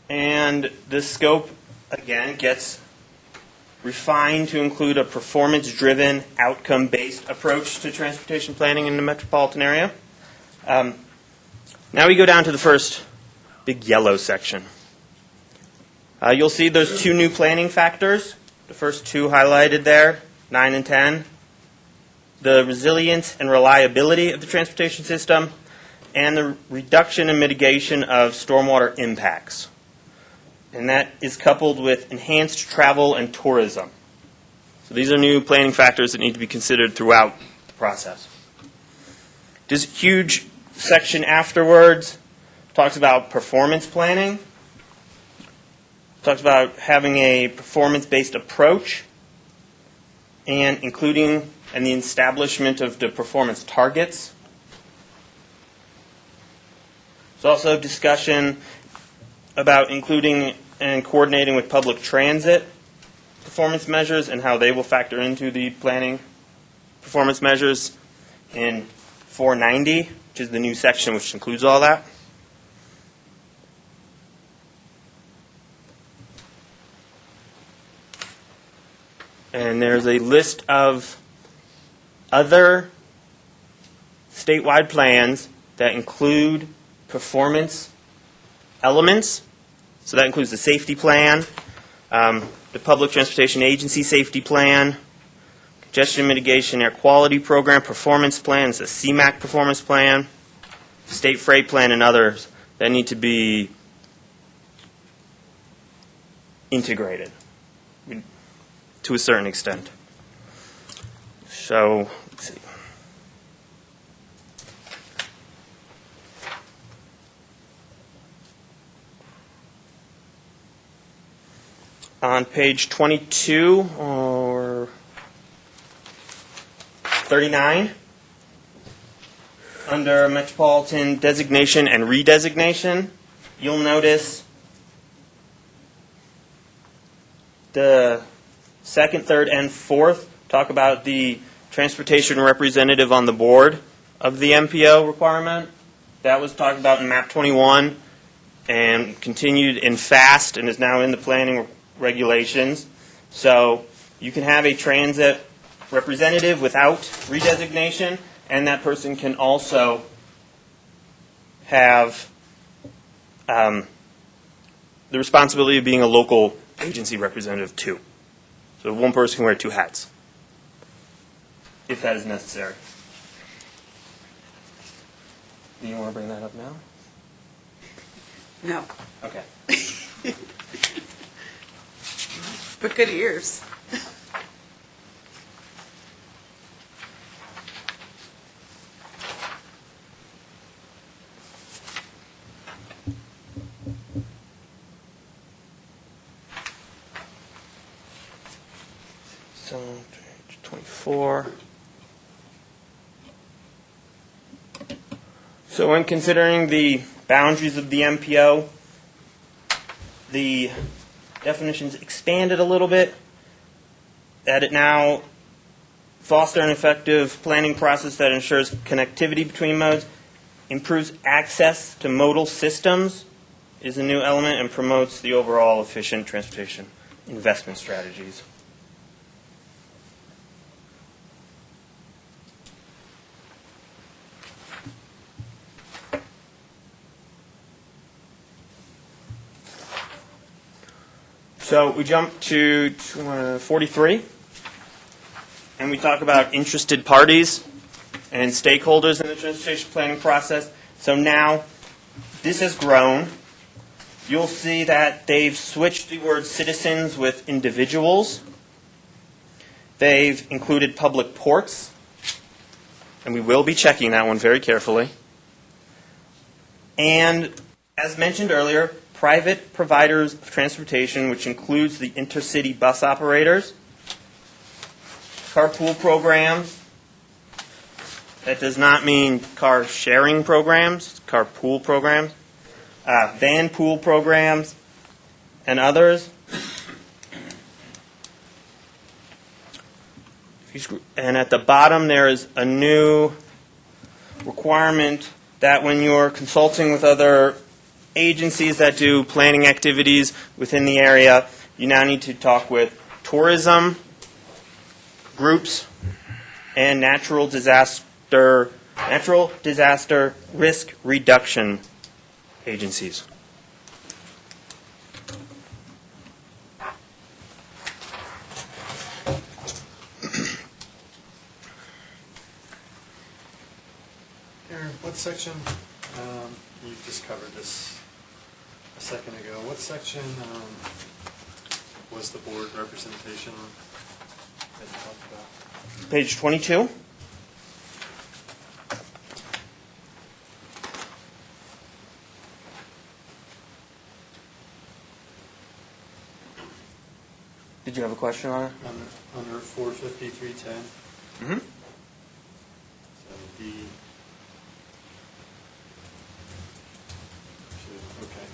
And the scope, again, gets refined to include a performance-driven, outcome-based approach to transportation planning in the metropolitan area. Now we go down to the first big yellow section. You'll see there's 2 new planning factors. The first 2 highlighted there, 9 and 10. The resilience and reliability of the transportation system, and the reduction and mitigation of stormwater impacts. And that is coupled with enhanced travel and tourism. So these are new planning factors that need to be considered throughout the process. This huge section afterwards talks about performance planning. Talks about having a performance-based approach and including and the establishment of the performance targets. There's also discussion about including and coordinating with public transit performance measures and how they will factor into the planning performance measures in 490, which is the new section which includes all that. And there's a list of other statewide plans that include performance elements. So that includes the safety plan, the Public Transportation Agency Safety Plan, Congestion Mitigation Air Quality Program Performance Plans, the CMAQ Performance Plan, State Freight Plan, and others that need to be integrated to a certain extent. So, let's see. On page 22 or 39, under metropolitan designation and redesignation, you'll notice the second, third, and fourth talk about the transportation representative on the board of the MPO requirement. That was talked about in map 21 and continued in FAST and is now in the planning regulations. So you can have a transit representative without redesignation, and that person can also have the responsibility of being a local agency representative too. So one person can wear two hats, if that is necessary. Do you want to bring that up now? No, Okay. but good ears. So, page 24. So when considering the boundaries of the MPO, the definitions expanded a little bit, that it now foster an effective planning process that ensures connectivity between modes, improves access to modal systems is a new element, and promotes the overall efficient transportation investment strategies. So we jump to 43, and we talk about interested parties and stakeholders in the transportation planning process. So now this has grown. You'll see that they've switched the word citizens with individuals. They've included public ports, and we will be checking that one very carefully. And as mentioned earlier, private providers of transportation, which includes the intercity bus operators, carpool programs. That does not mean car sharing programs, it's carpool programs, van pool programs, and others. And at the bottom there is a new requirement that when you're consulting with other agencies that do planning activities within the area, you now need to talk with tourism groups and natural disaster risk reduction agencies. Aaron, what section, you just covered this a second ago, what section was the board representation that you talked about? Page 22. Did you have a question on it? Under 45310? Mm-hmm. So D. Okay.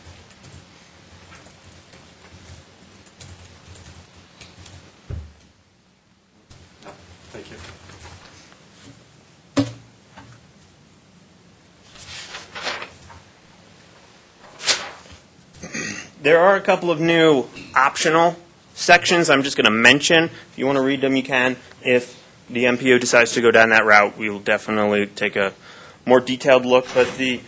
No, thank you. There are a couple of new optional sections I'm just going to mention. If you want to read them, you can. If the MPO decides to go down that route, we will definitely take a more detailed look. But the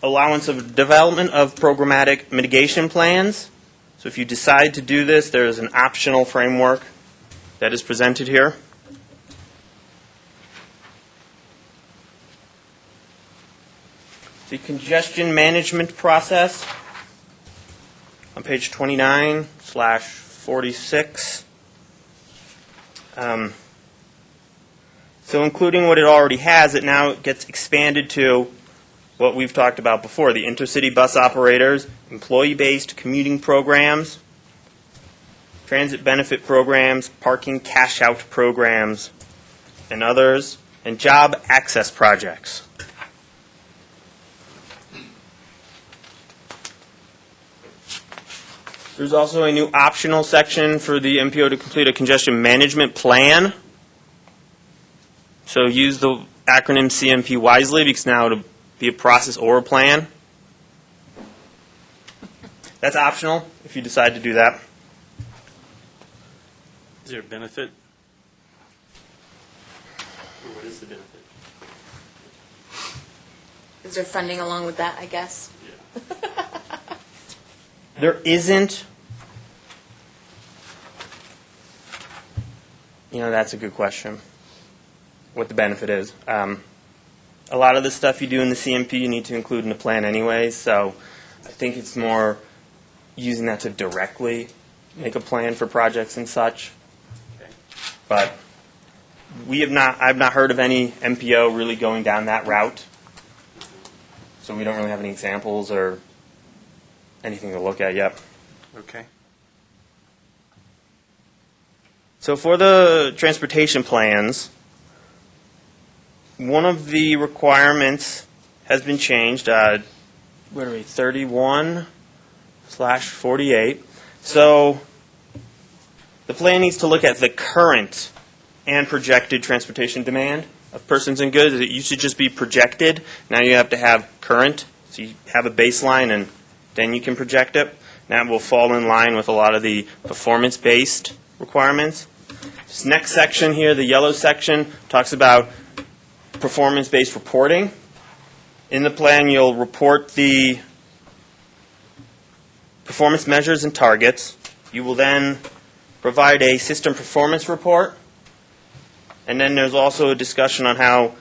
allowance of development of programmatic mitigation plans. So if you decide to do this, there is an optional framework that is presented here. The congestion management process on page 29/46. So including what it already has, it now gets expanded to what we've talked about before, the intercity bus operators, employee-based commuting programs, transit benefit programs, parking cash-out programs, and others, and job access projects. There's also a new optional section for the MPO to complete a congestion management plan. So use the acronym CMP wisely, because now it'll be a process or a plan. That's optional if you decide to do that. Is there a benefit? Or what is the benefit? Is there funding along with that, I guess? There isn't. That's a good question. What the benefit is. A lot of the stuff you do in the CMP you need to include in the plan anyway, so I think it's more using that to directly make a plan for projects and such. Okay. But I've not heard of any MPO really going down that route, so we don't really have any examples or anything to look at yet. Okay. So for the transportation plans, one of the requirements has been changed. What are we, 31/48. So the plan needs to look at the current and projected transportation demand of persons and goods. It used to just be projected. Now you have to have current. So you have a baseline and then you can project it. That will fall in line with a lot of the performance-based requirements. This next section here, the yellow section, talks about performance-based reporting. In the plan, you'll report the performance measures and targets. You will then provide a system performance report. And then there's also a discussion on how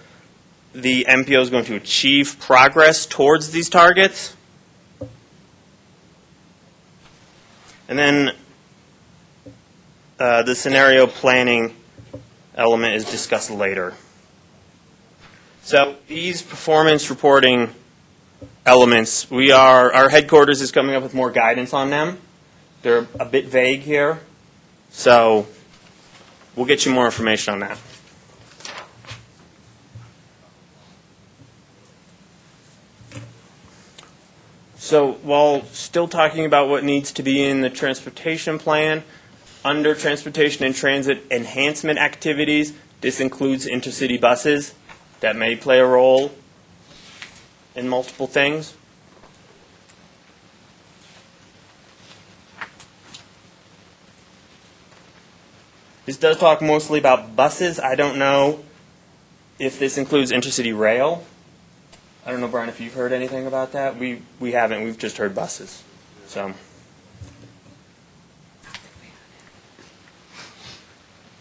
the MPO is going to achieve progress towards these targets. And then the scenario planning element is discussed later. So these performance reporting elements, our headquarters is coming up with more guidance on them. They're a bit vague here, so we'll get you more information on that. So while still talking about what needs to be in the transportation plan, under transportation and transit enhancement activities, this includes intercity buses that may play a role in multiple things. This does talk mostly about buses. I don't know if this includes intercity rail. I don't know, Brian, if you've heard anything about that. We haven't. We've just heard buses. So.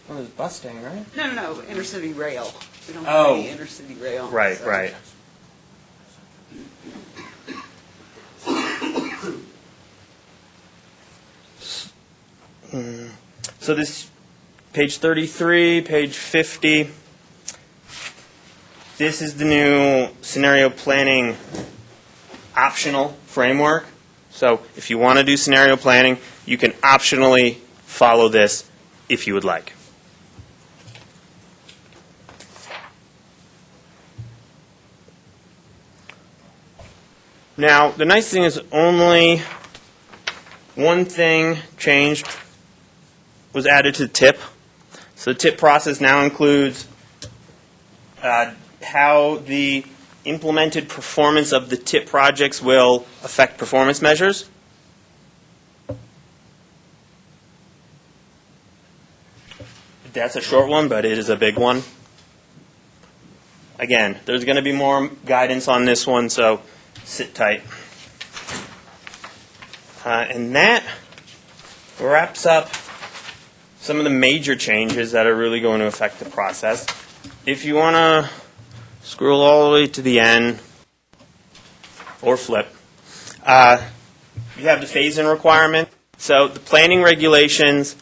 Well, there's Mustang, right? No, intercity rail. We don't Oh. have any intercity rail. Right, so. right. So this, page 33, page 50, this is the new scenario planning optional framework. So if you want to do scenario planning, you can optionally follow this if you would like. Now, the nice thing is only one thing changed, was added to the TIP. So the TIP process now includes how the implemented performance of the TIP projects will affect performance measures. That's a short one, but it is a big one. Again, there's going to be more guidance on this one, so sit tight. And that wraps up some of the major changes that are really going to affect the process. If you want to scroll all the way to the end, or flip, you have the phase-in requirement. So the planning regulations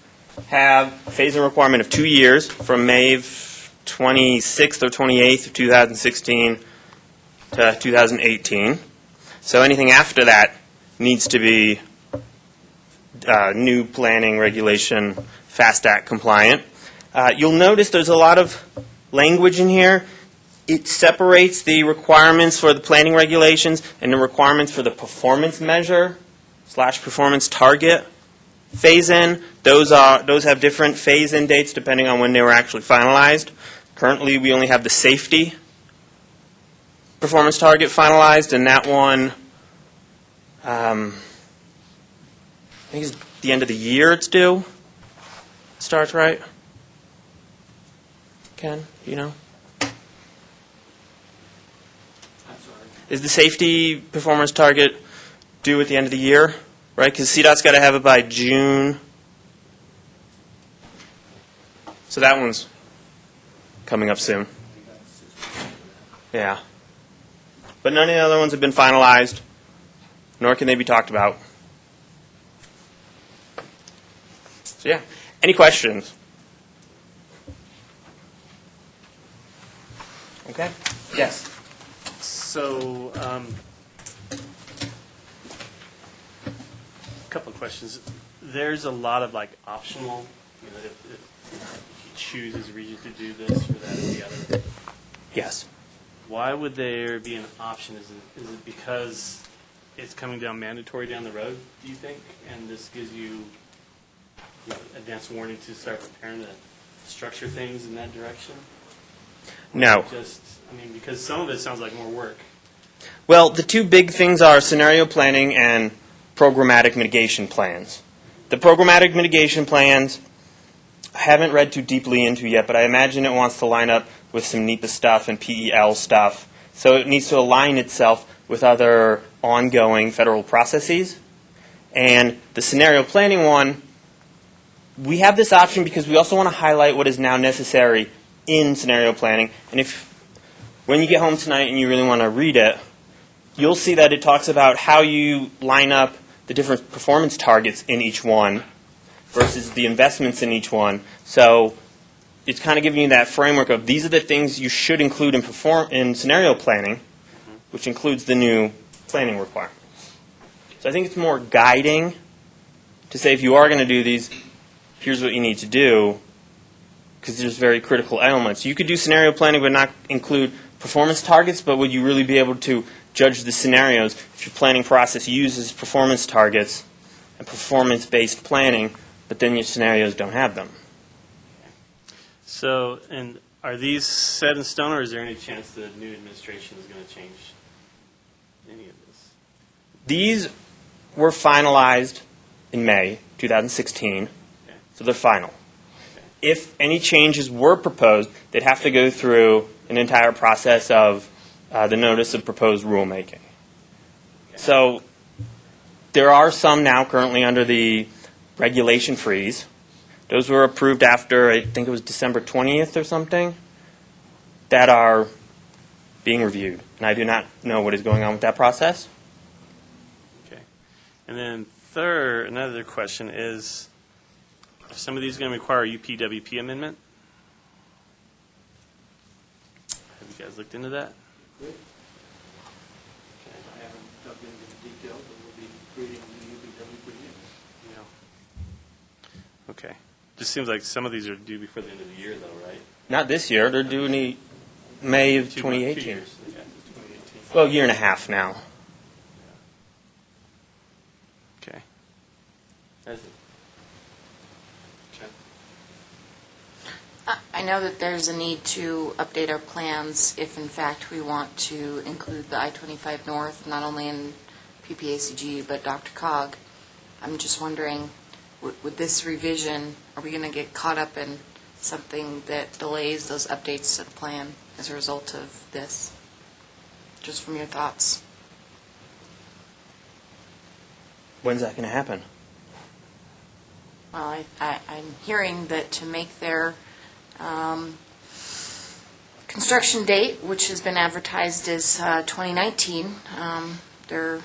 have a phase-in requirement of 2 years from May 26th or 28th of 2016 to 2018. So anything after that needs to be new planning regulation, FAST Act compliant. You'll notice there's a lot of language in here. It separates the requirements for the planning regulations and the requirements for the performance measure / performance target phase-in. Those have different phase-in dates depending on when they were actually finalized. Currently, we only have the safety performance target finalized, and that one, I think it's the end of the year it's due. It starts, right? Ken, you know? Is the safety performance target due at the end of the year? Right, because CDOT's got to have it by June. So that one's coming up soon. Yeah. But none of the other ones have been finalized, nor can they be talked about. So yeah, any questions? Okay, yes. So, a couple of questions. There's a lot of like optional, you know, if you choose as a region to do this or that or the other. Yes. Why would there be an option? Is it because it's coming down mandatory down the road, do you think? And this gives you advance warning to start preparing to structure things in that direction? No. Just, I mean, because some of it sounds like more work. Well, the two big things are scenario planning and programmatic mitigation plans. The programmatic mitigation plans I haven't read too deeply into yet, but I imagine it wants to line up with some NEPA stuff and PEL stuff. So it needs to align itself with other ongoing federal processes. And the scenario planning one, we have this option because we also want to highlight what is now necessary in scenario planning. And when you get home tonight and you really want to read it, you'll see that it talks about how you line up the different performance targets in each one versus the investments in each one. So it's kind of giving you that framework of these are the things you should include in scenario planning, which includes the new planning requirements. So I think it's more guiding to say if you are going to do these, here's what you need to do, because there's very critical elements. You could do scenario planning but not include performance targets, but would you really be able to judge the scenarios if your planning process uses performance targets and performance-based planning, but then your scenarios don't have them? So, and are these set in stone, or is there any chance the new administration is going to change any of this? These were finalized in May 2016, Okay. so they're final. Okay. If any changes were proposed, they'd have to go through an entire process of the notice of proposed rulemaking. Okay. So there are some now currently under the regulation freeze. Those were approved after, I think it was December 20th or something, that are being reviewed. And I do not know what is going on with that process. Okay. And then another question is, are some of these going to require a UPWP amendment? Have you guys looked into that? I haven't dug into the details, but we'll be creating the UPWP. No. Okay. Just seems like some of these are due before the end of the year, though, right? Not this year. They're due in May of 2 2018. years. Yeah, 2018. Well, a year and a half now. Okay. That's it. Okay. I know that there's a need to update our plans if, in fact, we want to include the I-25 North, not only in PPACG, but Dr. Cog. I'm just wondering, with this revision, are we going to get caught up in something that delays those updates to the plan as a result of this? Just from your thoughts. When's that going to happen? Well, I'm hearing that to make their construction date, which has been advertised as 2019, there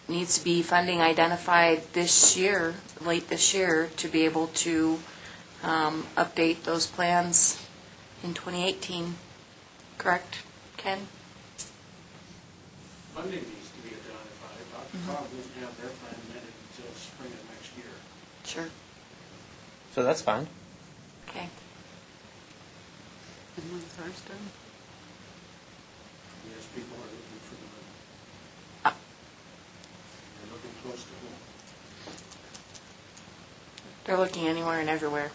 needs to be funding identified this year, late this year, to be able to update those plans in 2018. Correct, Ken? Funding needs to be identified, but probably won't have their plan amended until spring of next year. Sure. So that's fine. Okay. And when's ours done? Yes, people are looking for the money. Ah. They're looking close to home. They're looking anywhere and everywhere.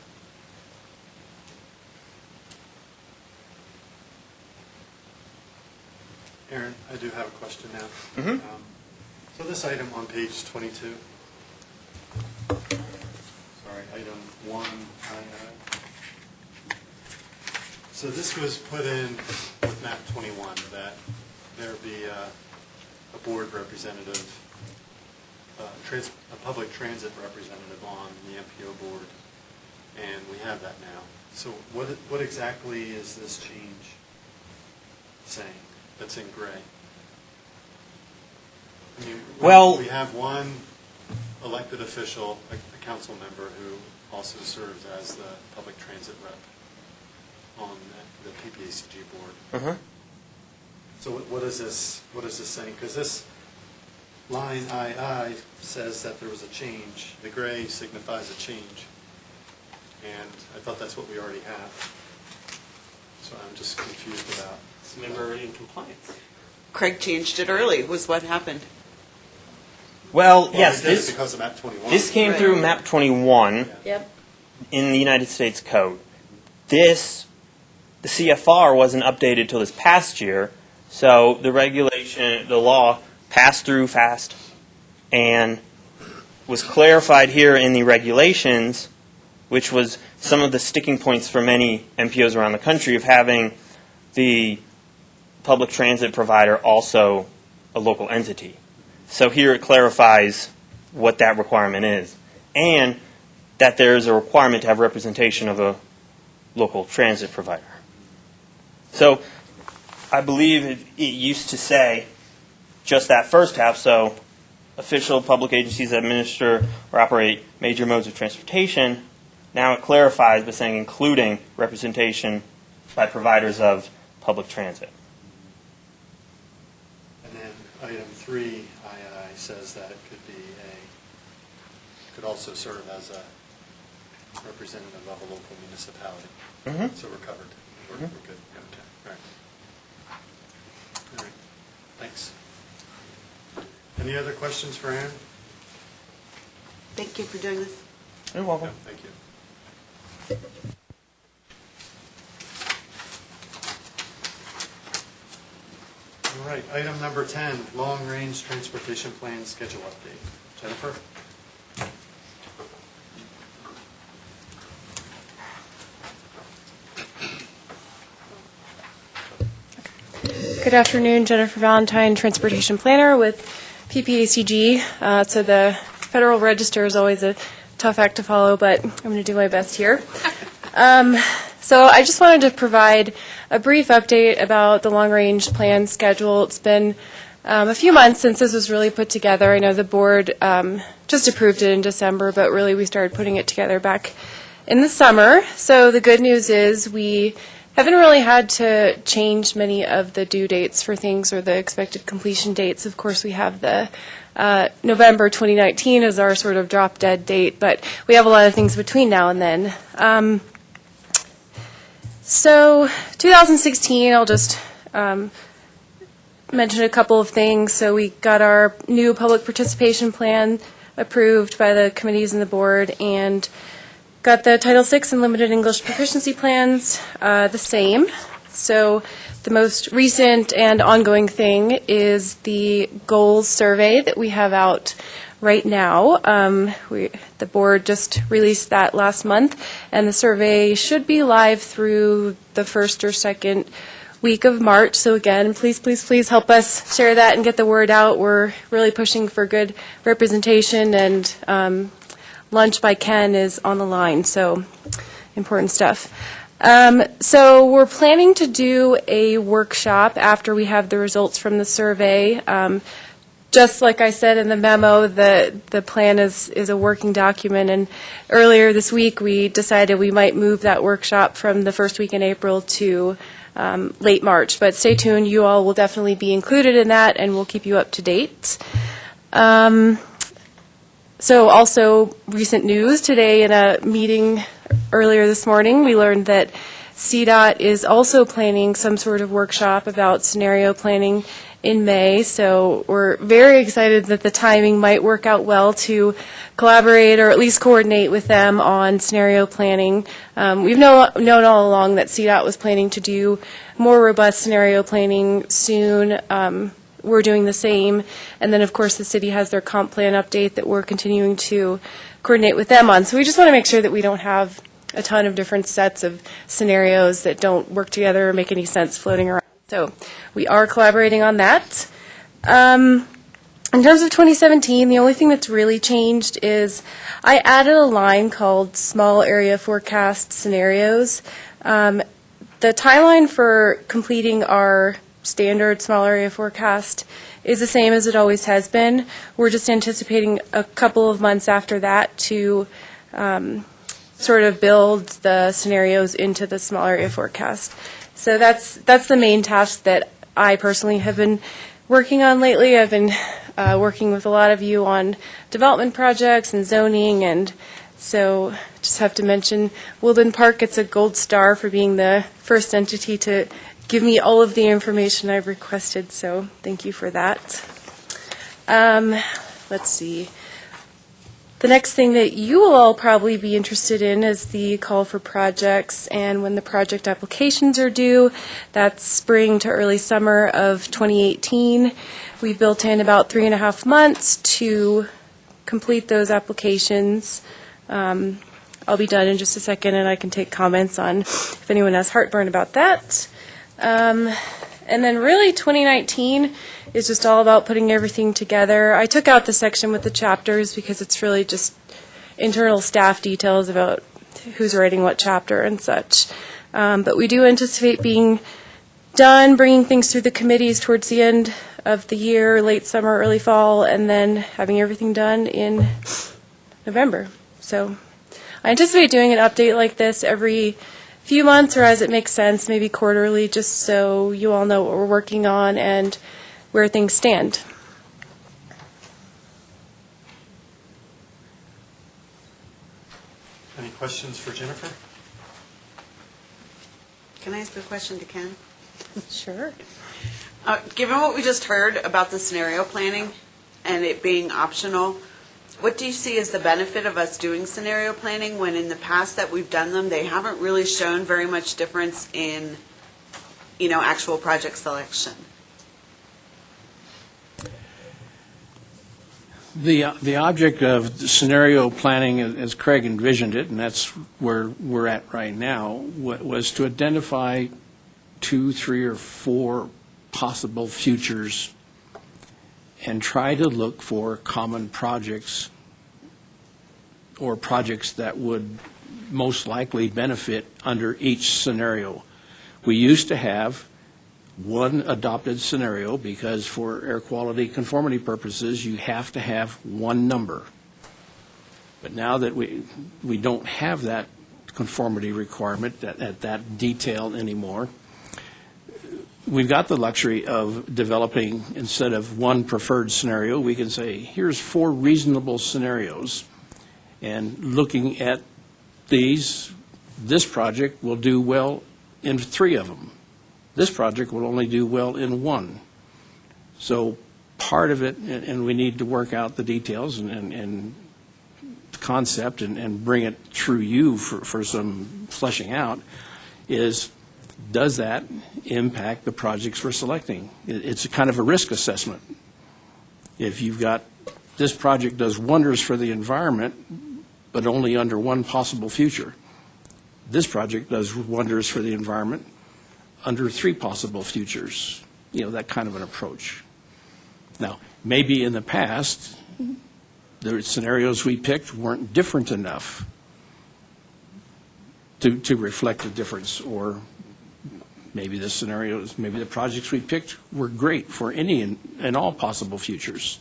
Aaron, I do have a question now. Mhm. So this item on page 22, sorry, item 1, so this was put in with map 21, that there be a board representative, a public transit representative on the MPO board, and we have that now. So what exactly is this change saying that's in gray? I mean, Well- we have one elected official, a council member, who also serves as the public transit rep on the PPACG board. Uh-huh. So what is this saying? Because this line II says that there was a change. The gray signifies a change. And I thought that's what we already have. So I'm just confused about. Maybe we're already in compliance. Craig changed it early, was what happened. Well, Well, yes, they did it this because of map 21. this came Right. through map 21 Yep. in the United States Code. This, the CFR wasn't updated till this past year, so the regulation, the law passed through fast and was clarified here in the regulations, which was some of the sticking points for many MPOs around the country of having the public transit provider also a local entity. So here it clarifies what that requirement is, and that there is a requirement to have representation of a local transit provider. So I believe it used to say just that first half, so official public agencies that administer or operate major modes of transportation. Now it clarifies by saying including representation by providers of public transit. And then item 3, II, says that it could also serve as a representative of a local municipality. Mhm. So we're covered. We're good. Okay. All right. All right. Thanks. Any other questions for Aaron? Thank you for doing this. You're welcome. No, thank you. All right, item number 10, long-range transportation plan schedule update. Jennifer? Good afternoon, Jennifer Valentine, Transportation Planner with PPACG. So the Federal Register is always a tough act to follow, but I'm going to do my best here. So I just wanted to provide a brief update about the long-range plan schedule. It's been a few months since this was really put together. I know the board just approved it in December, but really we started putting it together back in the summer. So the good news is we haven't really had to change many of the due dates for things or the expected completion dates. Of course, we have the November 2019 as our sort of drop-dead date, but we have a lot of things between now and then. So 2016, I'll just mention a couple of things. So we got our new public participation plan approved by the committees and the board, and got the Title VI and limited English proficiency plans the same. So the most recent and ongoing thing is the goals survey that we have out right now. The board just released that last month, and the survey should be live through the first or second week of March. So again, please, please, please help us share that and get the word out. We're really pushing for good representation, and lunch by Ken is on the line, so important stuff. So we're planning to do a workshop after we have the results from the survey. Just like I said in the memo, the plan is a working document, and earlier this week we decided we might move that workshop from the first week in April to late March. But stay tuned, you all will definitely be included in that, and we'll keep you up to date. So also recent news today in a meeting earlier this morning, we learned that CDOT is also planning some sort of workshop about scenario planning in May. So we're very excited that the timing might work out well to collaborate or at least coordinate with them on scenario planning. We've known all along that CDOT was planning to do more robust scenario planning soon. We're doing the same. And then, of course, the city has their comp plan update that we're continuing to coordinate with them on. So we just want to make sure that we don't have a ton of different sets of scenarios that don't work together or make any sense floating around. So we are collaborating on that. In terms of 2017, the only thing that's really changed is I added a line called Small Area Forecast Scenarios. The timeline for completing our standard small area forecast is the same as it always has been. We're just anticipating a couple of months after that to sort of build the scenarios into the small area forecast. So that's the main task that I personally have been working on lately. I've been working with a lot of you on development projects and zoning, and so just have to mention Woodland Park gets a gold star for being the first entity to give me all of the information I've requested, so thank you for that. Let's see. The next thing that you will all probably be interested in is the call for projects and when the project applications are due. That's spring to early summer of 2018. We built in about 3.5 months to complete those applications. I'll be done in just a second, and I can take comments on if anyone has heartburn about that. And then really 2019 is just all about putting everything together. I took out the section with the chapters because it's really just internal staff details about who's writing what chapter and such. But we do anticipate being done, bringing things through the committees towards the end of the year, late summer, early fall, and then having everything done in November. So I anticipate doing an update like this every few months, or as it makes sense, maybe quarterly, just so you all know what we're working on and where things stand. Any questions for Jennifer? Can I ask a question to Ken? Sure. Given what we just heard about the scenario planning and it being optional, what do you see as the benefit of us doing scenario planning when in the past that we've done them, they haven't really shown very much difference in, actual project selection? The object of scenario planning, as Craig envisioned it, and that's where we're at right now, was to identify 2, 3, or 4 possible futures and try to look for common projects or projects that would most likely benefit under each scenario. We used to have one adopted scenario because for air quality conformity purposes, you have to have one number. But now that we don't have that conformity requirement at that detail anymore, we've got the luxury of developing, instead of one preferred scenario, we can say, here's 4 reasonable scenarios. And looking at these, this project will do well in 3 of them. This project will only do well in 1. So part of it, and we need to work out the details and concept and bring it through you for some fleshing out, is does that impact the projects we're selecting? It's a kind of a risk assessment. If you've got this project does wonders for the environment, but only under one possible future. This project does wonders for the environment under three possible futures, that kind of an approach. Now, maybe in the past, the scenarios we picked weren't different enough to reflect a difference, or maybe the projects we picked were great for any and all possible futures.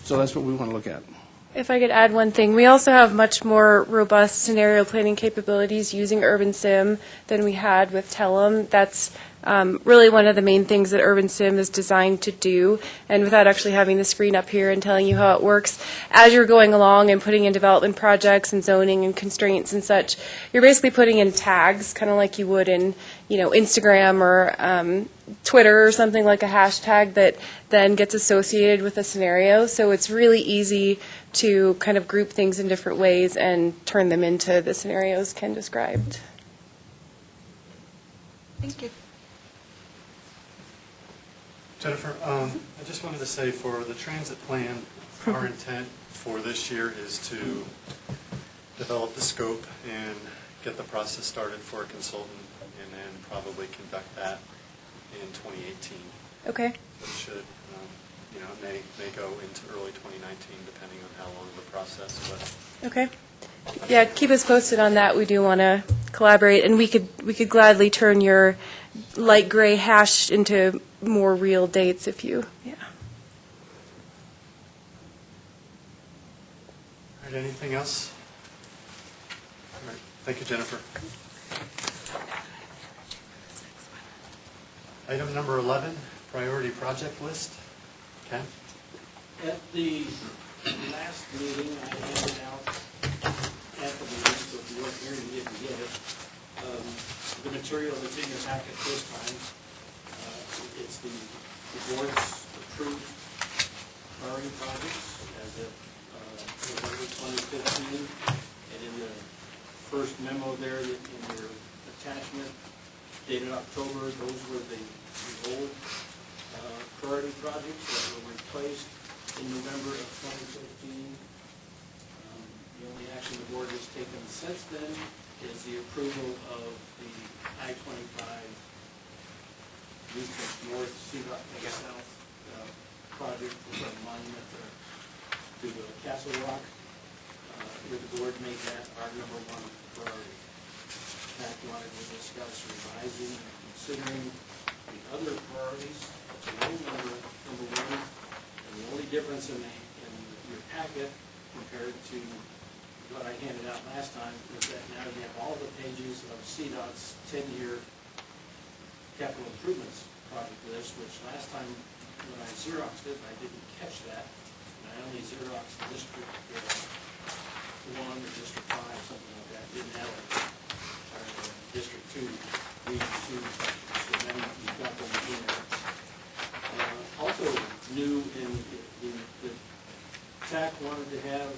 So that's what we want to look at. If I could add one thing, we also have much more robust scenario planning capabilities using Urban Sim than we had with Telum. That's really one of the main things that Urban Sim is designed to do. And without actually having the screen up here and telling you how it works, as you're going along and putting in development projects and zoning and constraints and such, you're basically putting in tags, kind of like you would in, Instagram or Twitter or something, like a hashtag that then gets associated with a scenario. So it's really easy to kind of group things in different ways and turn them into the scenarios Ken described. Thank you. Jennifer, I just wanted to say for the transit plan, our intent for this year is to develop the scope and get the process started for a consultant, and then probably conduct that in 2018. Okay. So it should, may go into early 2019, depending on how long the process. But Okay. Yeah, keep us posted on that. We do want to collaborate, and we could gladly turn your light gray hash into more real dates if you, yeah. all right, anything else? All right, thank you, Jennifer. Item number 11, priority project list. Ken? At the last meeting, I handed out at the meeting, so if you weren't here, you didn't get it, the material that's in your packet this time. It's the board's approved priority projects as of November 2015. And in the first memo there, in your attachment, dated October, those were the old priority projects that were replaced in November of 2015. The only action the board has taken since then is the approval of the I-25 North Seabrook South project from Monument to Castle Rock. Where the board made that our number one priority. In fact, wanted to discuss revising and considering the other priorities. The only number one, and the only difference in your packet compared to what I handed out last time is that now you have all the pages of CDOT's 10-year capital improvements project list, which last time when I Xeroxed it, I didn't catch that. And I only Xeroxed District 1 or District 5, something like that. Didn't have it. District 2, Region 2, so then you've got them in there. Also new in the TAC wanted to have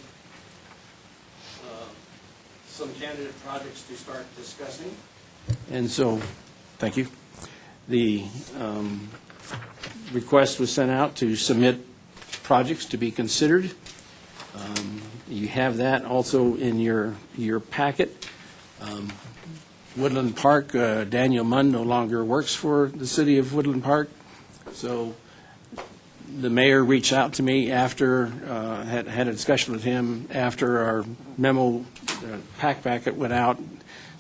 some candidate projects to start discussing. And so, thank you. The request was sent out to submit projects to be considered. You have that also in your packet. Woodland Park, Daniel Munn no longer works for the city of Woodland Park, so the mayor reached out to me after, had a discussion with him after our memo packet went out.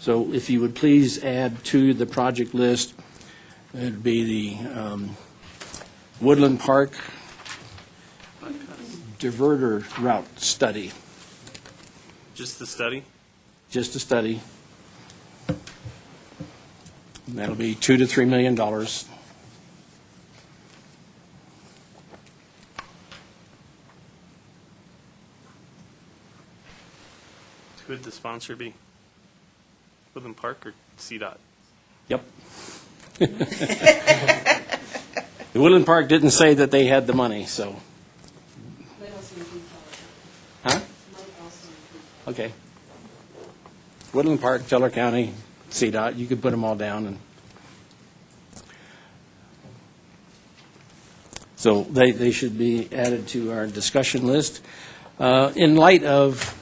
So if you would please add to the project list, it'd be the Woodland Park diverter route study. Just the study? Just a study. That'll be $2 to $3 million. Who would the sponsor be? Woodland Park or CDOT? Yep. The Woodland Park didn't say that they had the money, so. Huh? Okay. Woodland Park, Teller County, CDOT, you could put them all down. And So they should be added to our discussion list. In light of,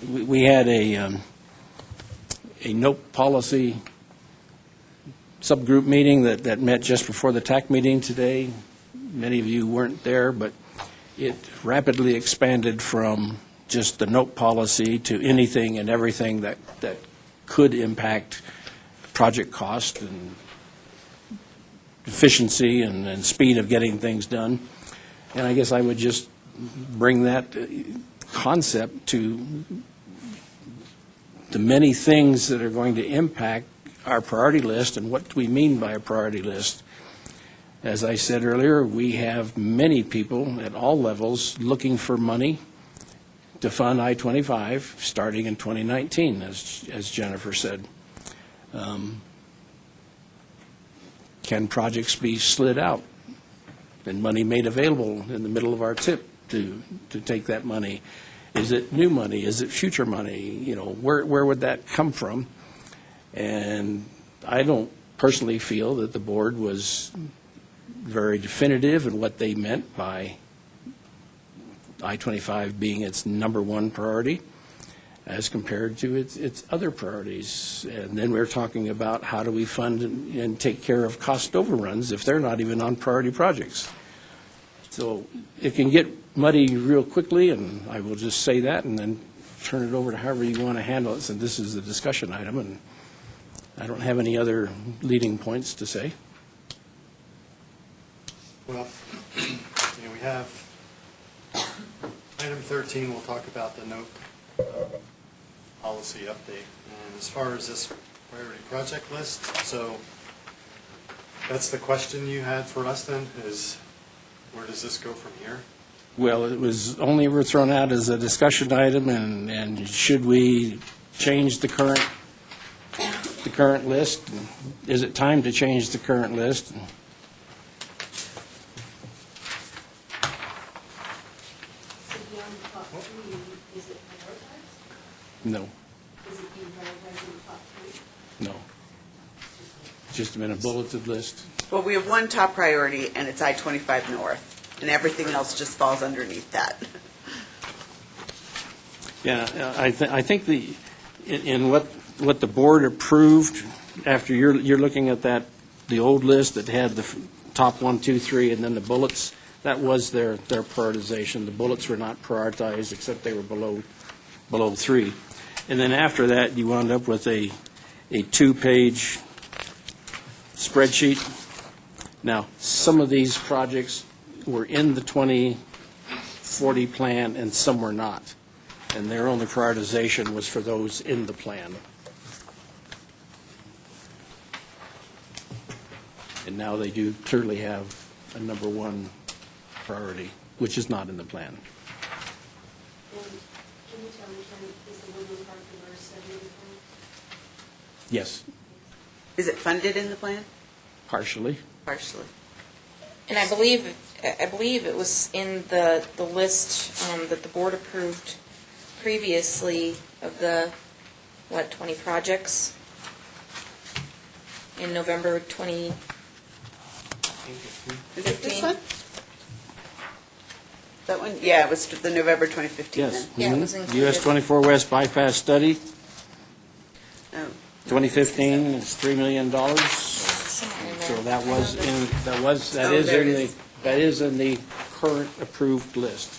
we had a NOPE policy subgroup meeting that met just before the TAC meeting today. Many of you weren't there, but it rapidly expanded from just the NOPE policy to anything and everything that could impact project cost and efficiency and speed of getting things done. And I guess I would just bring that concept to the many things that are going to impact our priority list and what do we mean by a priority list. As I said earlier, we have many people at all levels looking for money to fund I-25 starting in 2019, as Jennifer said. Can projects be slid out and money made available in the middle of our TIP to take that money? Is it new money? Is it future money? You know, where would that come from? And I don't personally feel that the board was very definitive in what they meant by I-25 being its number one priority as compared to its other priorities. And then we're talking about how do we fund and take care of cost overruns if they're not even on priority projects. So it can get muddy real quickly, and I will just say that and then turn it over to however you want to handle it, since this is a discussion item, and I don't have any other leading points to say. Well, we have item 13, we'll talk about the NOPE policy update. And as far as this priority project list, so that's the question you had for us then, is where does this go from here? Well, it was only ever thrown out as a discussion item, and should we change the current list? Is it time to change the current list? Is it prioritized? No, Is it being prioritized in the top three? no. Just been a bulleted list. Well, we have one top priority, and it's I-25 North, and everything else just falls underneath that. Yeah, I think in what the board approved, after you're looking at the old list that had the top 1, 2, 3, and then the bullets, that was their prioritization. The bullets were not prioritized, except they were below 3. And then after that, you wound up with a 2-page spreadsheet. Now, some of these projects were in the 2040 plan and some were not. And their only prioritization was for those in the plan. And now they do clearly have a number one priority, which is not in the plan. And can you tell me, Ken, is the Woodland Park Reverse study in the plan? Yes, Is it funded in the plan? partially. Partially. And I believe it was in the list that the board approved previously of the, 20 projects in November 2015? Is it this one? That one? Yeah, it was the November 2015 Yes. then. Yeah, it was included. US 24 West bypass study, Oh. 2015 is $3 million. Somewhere in there. So that is in the current approved list.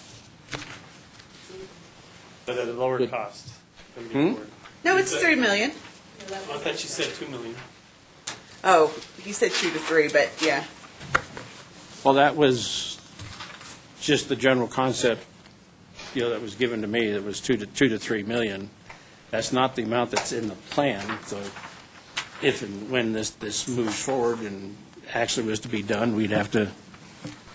But at a lower Good. cost than before. No, it's 3 million. I thought she said 2 million. Oh, he said 2 to 3, but yeah. Well, that was just the general concept, that was given to me, that was 2 to 3 million. That's not the amount that's in the plan, so if and when this moves forward and actually was to be done, we'd have to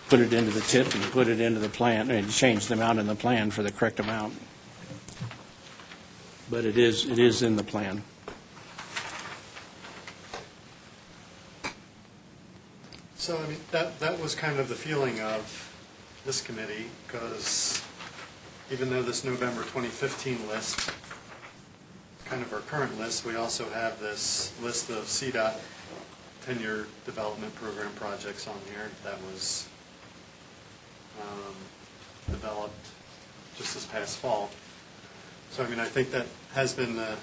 put it into the tip and put it into the plan, and change the amount in the plan for the correct amount. But it is in the plan. So, I mean, that was kind of the feeling of this committee, because even though this November 2015 list, kind of our current list, we also have this list of CDOT 10-year development program projects on here that was developed just this past fall. So, I mean, I think that has been the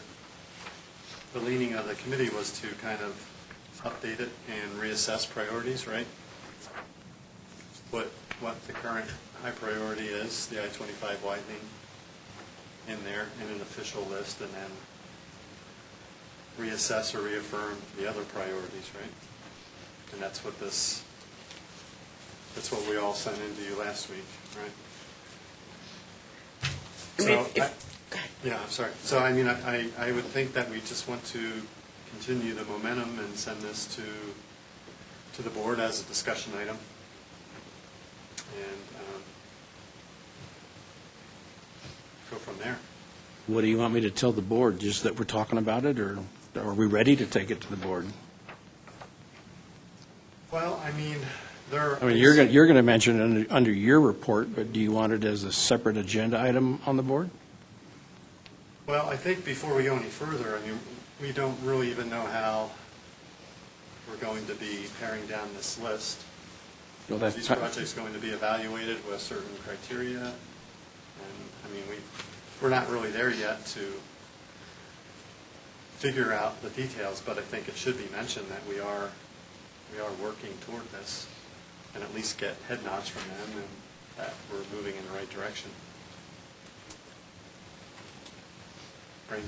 leaning of the committee was to kind of update it and reassess priorities, right? What the current high priority is, the I-25 widening in there in an official list, and then reassess or reaffirm the other priorities, right? And that's what we all sent into you last week, right? So, yeah, I'm sorry. So, I mean, I would think that we just want to continue the momentum and send this to the board as a discussion item. And go from there. What do you want me to tell the board? Just that we're talking about it, or are we ready to take it to the board? Well, I mean, you're going to mention it under your report, but do you want it as a separate agenda item on the board? Well, I think before we go any further, I mean, we don't really even know how we're going to be paring down this list. Well, Are these projects going to be evaluated with certain criteria? And, I mean, we're not really there yet to figure out the details, but I think it should be mentioned that we are working toward this and at least get head nods from them and that we're moving in the right direction. Brandy?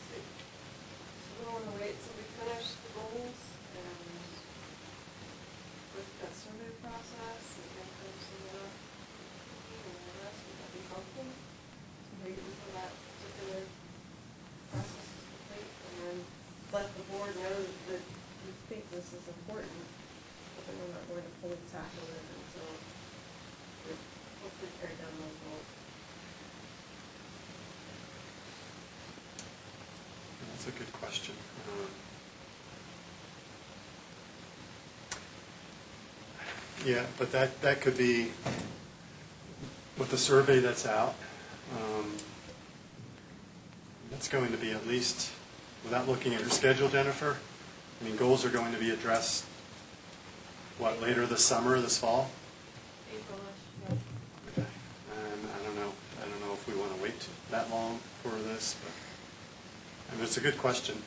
So we want to wait till we finish the goals and with that survey process and then some of the rest, would that be helpful? To wait until that particular process is complete and then let the board know that we think this is important, but then we're not going to fully tackle it until we hopefully carry down those goals. That's a good question. Yeah, but that could be with the survey that's out. That's going to be at least, without looking at your schedule, Jennifer, I mean, goals are going to be addressed, what, later this summer or this fall? April-ish, yeah. Okay. And I don't know if we want to wait that long for this, but I mean, it's a good question.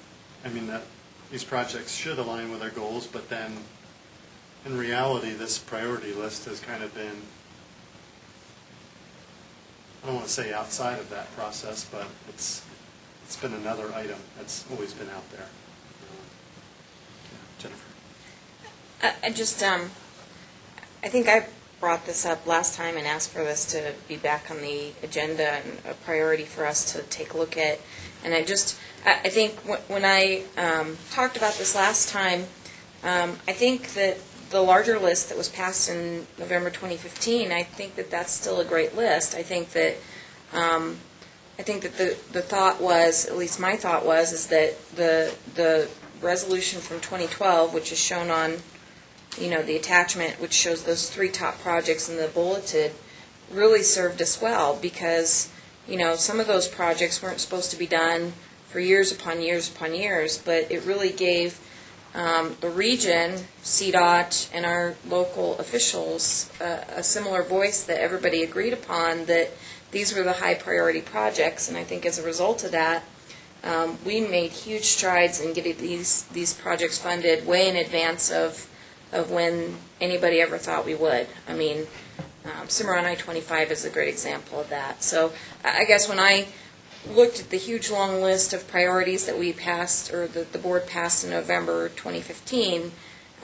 I mean, that these projects should align with our goals, but then in reality, this priority list has kind of been, I don't want to say outside of that process, but it's been another item that's always been out there. Jennifer? I think I brought this up last time and asked for this to be back on the agenda and a priority for us to take a look at. And I think when I talked about this last time, I think that the larger list that was passed in November 2015, I think that that's still a great list. I think that the thought was, at least my thought was, is that the resolution from 2012, which is shown on, the attachment, which shows those 3 top projects in the bulleted, really served us well because, some of those projects weren't supposed to be done for years upon years upon years, but it really gave the region, CDOT, and our local officials a similar voice that everybody agreed upon that these were the high priority projects, and I think as a result of that, we made huge strides in getting these projects funded way in advance of when anybody ever thought we would. I mean, Cimarron I-25 is a great example of that. So I guess when I looked at the huge long list of priorities that we passed, or the board passed in November 2015,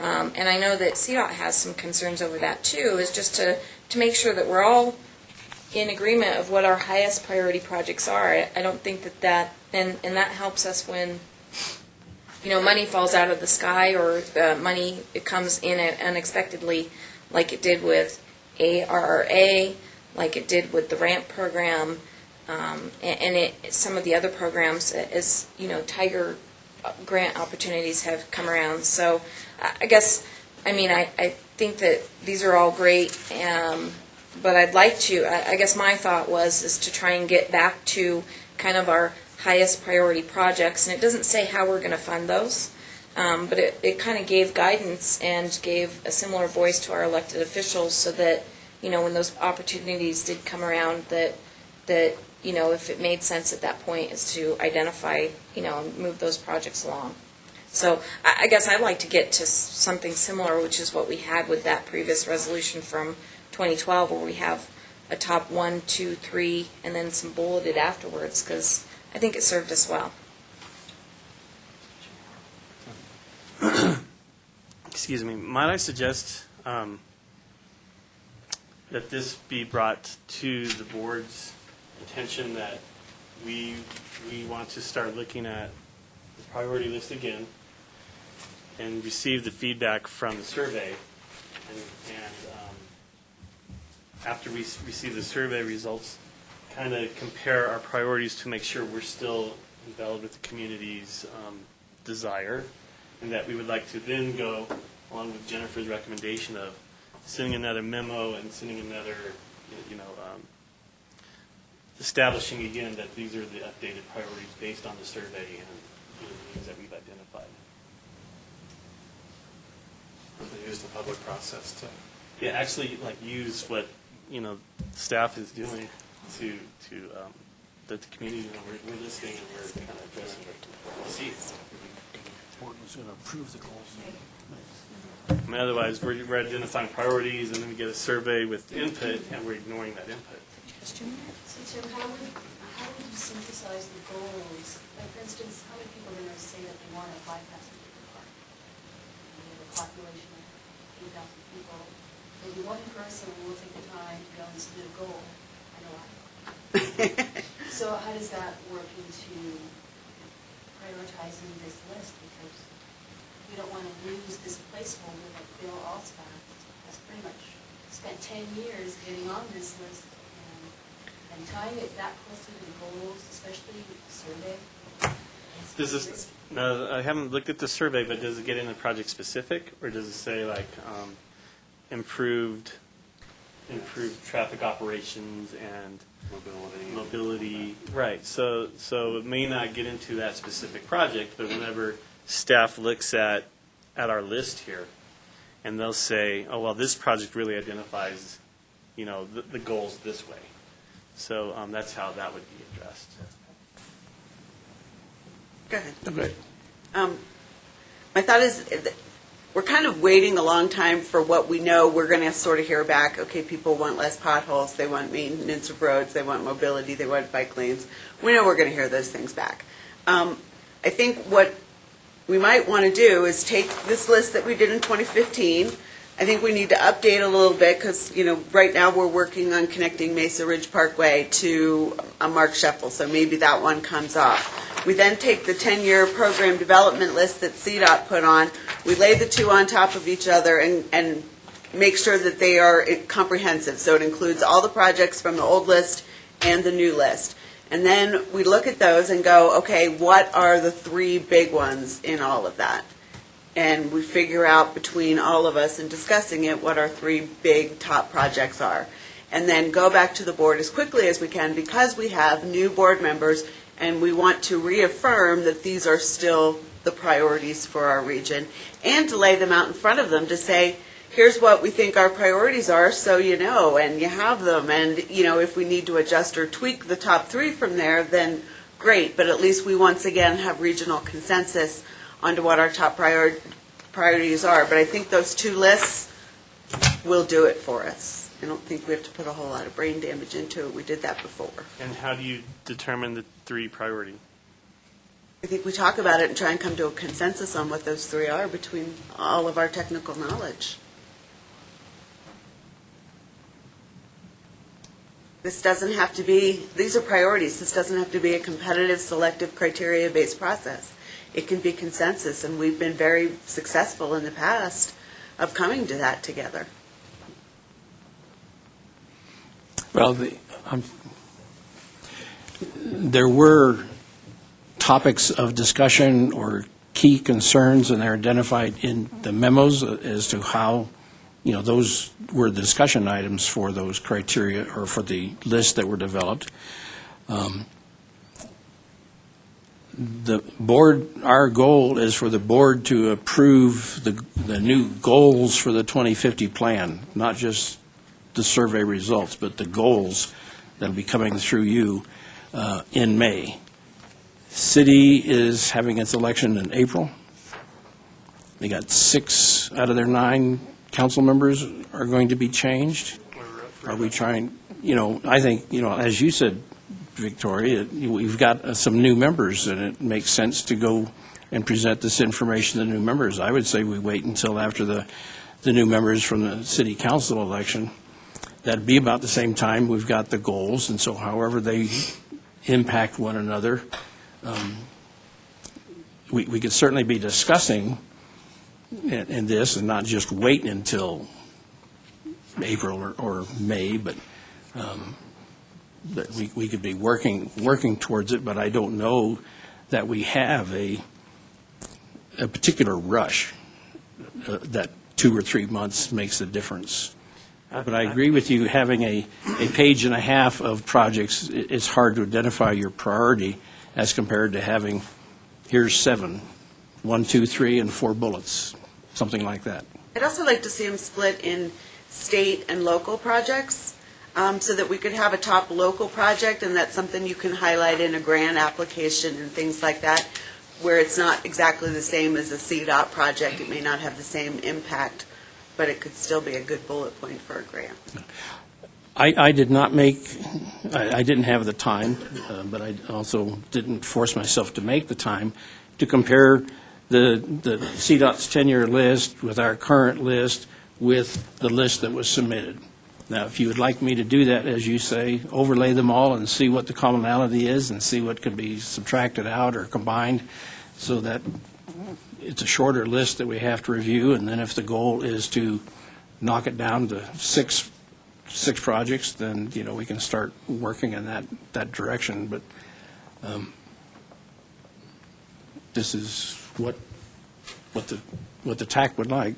and I know that CDOT has some concerns over that too, is just to make sure that we're all in agreement of what our highest priority projects are. I don't think that and that helps us when money falls out of the sky or money it comes in unexpectedly, like it did with ARRA, like it did with the RAMP program, and some of the other programs, as Tiger grant opportunities have come around. So I guess, I think that these are all great, but I'd like to, I guess my thought is to try and get back to kind of our highest priority projects, and it doesn't say how we're going to fund those. But it kind of gave guidance and gave a similar voice to our elected officials so that, when those opportunities did come around, that if it made sense at that point is to identify, and move those projects along. So I guess I'd like to get to something similar, which is what we had with that previous resolution from 2012, where we have a top 1, 2, 3, and then some bulleted afterwards, because I think it served us well. Excuse me, might I suggest that this be brought to the board's attention, that we want to start looking at the priority list again and receive the feedback from the survey, and after we receive the survey results, kind of compare our priorities to make sure we're still involved with the community's desire, and that we would like to then go along with Jennifer's recommendation of sending another memo and sending another, establishing again that these are the updated priorities based on the survey and the things that we've identified. Use the public process to. Yeah, actually, use what staff is doing to that the community, we're listening and we're kind of addressing what we see. Board was going to approve the goals. I mean, otherwise, we're identifying priorities, and then we get a survey with input, and we're ignoring that input. So Tim, how would you synthesize the goals? Like, for instance, how many people are going to say that they want a 5-passenger car? We have a population of 8,000 people. Maybe one person will take the time to go and submit a goal. I know I will. So how does that work into prioritizing this list? Because we don't want to lose this placeholder like Bill Alsbach has pretty much spent 10 years getting on this list and tying it that close to the goals, especially survey. No, I haven't looked at the survey, but does it get into project specific, or does it say improved traffic operations and mobility? Right. So it may not get into that specific project, but whenever staff looks at our list here, and they'll say, oh, well, this project really identifies, the goals this way. So that's how that would be addressed. Go ahead. Okay. My thought is that we're kind of waiting a long time for what we know we're going to sort of hear back. Okay, people want less potholes, they want maintenance of roads, they want mobility, they want bike lanes. We know we're going to hear those things back. I think what we might want to do is take this list that we did in 2015. I think we need to update a little bit because, right now we're working on connecting Mesa Ridge Parkway to a Mark Scheffel, so maybe that one comes off. We then take the 10-year program development list that CDOT put on. We lay the two on top of each other and make sure that they are comprehensive. So it includes all the projects from the old list and the new list. And then we look at those and go, okay, what are the 3 big ones in all of that? And we figure out between all of us in discussing it what our 3 big top projects are. And then go back to the board as quickly as we can because we have new board members and we want to reaffirm that these are still the priorities for our region and to lay them out in front of them to say, here's what we think our priorities are so you know and you have them. And, if we need to adjust or tweak the top 3 from there, then great. But at least we once again have regional consensus onto what our top priorities are. But I think those 2 lists will do it for us. I don't think we have to put a whole lot of brain damage into it. We did that before. And how do you determine the 3 priority? I think we talk about it and try and come to a consensus on what those 3 are between all of our technical knowledge. This doesn't have to be, these are priorities. This doesn't have to be a competitive, selective, criteria-based process. It can be consensus, and we've been very successful in the past of coming to that together. Well, there were topics of discussion or key concerns, and they're identified in the memos as to how, those were the discussion items for those criteria or for the list that were developed. the board, our goal is for the board to approve the new goals for the 2050 plan, not just the survey results, but the goals that'll be coming through you in May. City is having its election in April. They got 6 out of their 9 council members are going to be changed. Are we trying, I think, as you said, Victoria, we've got some new members, and it makes sense to go and present this information to the new members. I would say we wait until after the new members from the city council election. That'd be about the same time we've got the goals, and so however they impact one another, we could certainly be discussing in this and not just waiting until April or May, but that we could be working towards it, but I don't know that we have a particular rush that 2 or 3 months makes a difference. But I agree with you, having a page and a half of projects, it's hard to identify your priority as compared to having, here's 7, 1, 2, 3, and 4 bullets, something like that. I'd also like to see them split in state and local projects, so that we could have a top local project, and that's something you can highlight in a grant application and things like that, where it's not exactly the same as a CDOT project. It may not have the same impact, but it could still be a good bullet point for a grant. I did not make, I didn't have the time, but I also didn't force myself to make the time to compare the CDOT's 10-year list with our current list with the list that was submitted. Now, if you would like me to do that, as you say, overlay them all and see what the commonality is and see what can be subtracted out or combined so that it's a shorter list that we have to review, and then if the goal is to knock it down to six projects, then, we can start working in that direction. But this is what the TAC would like.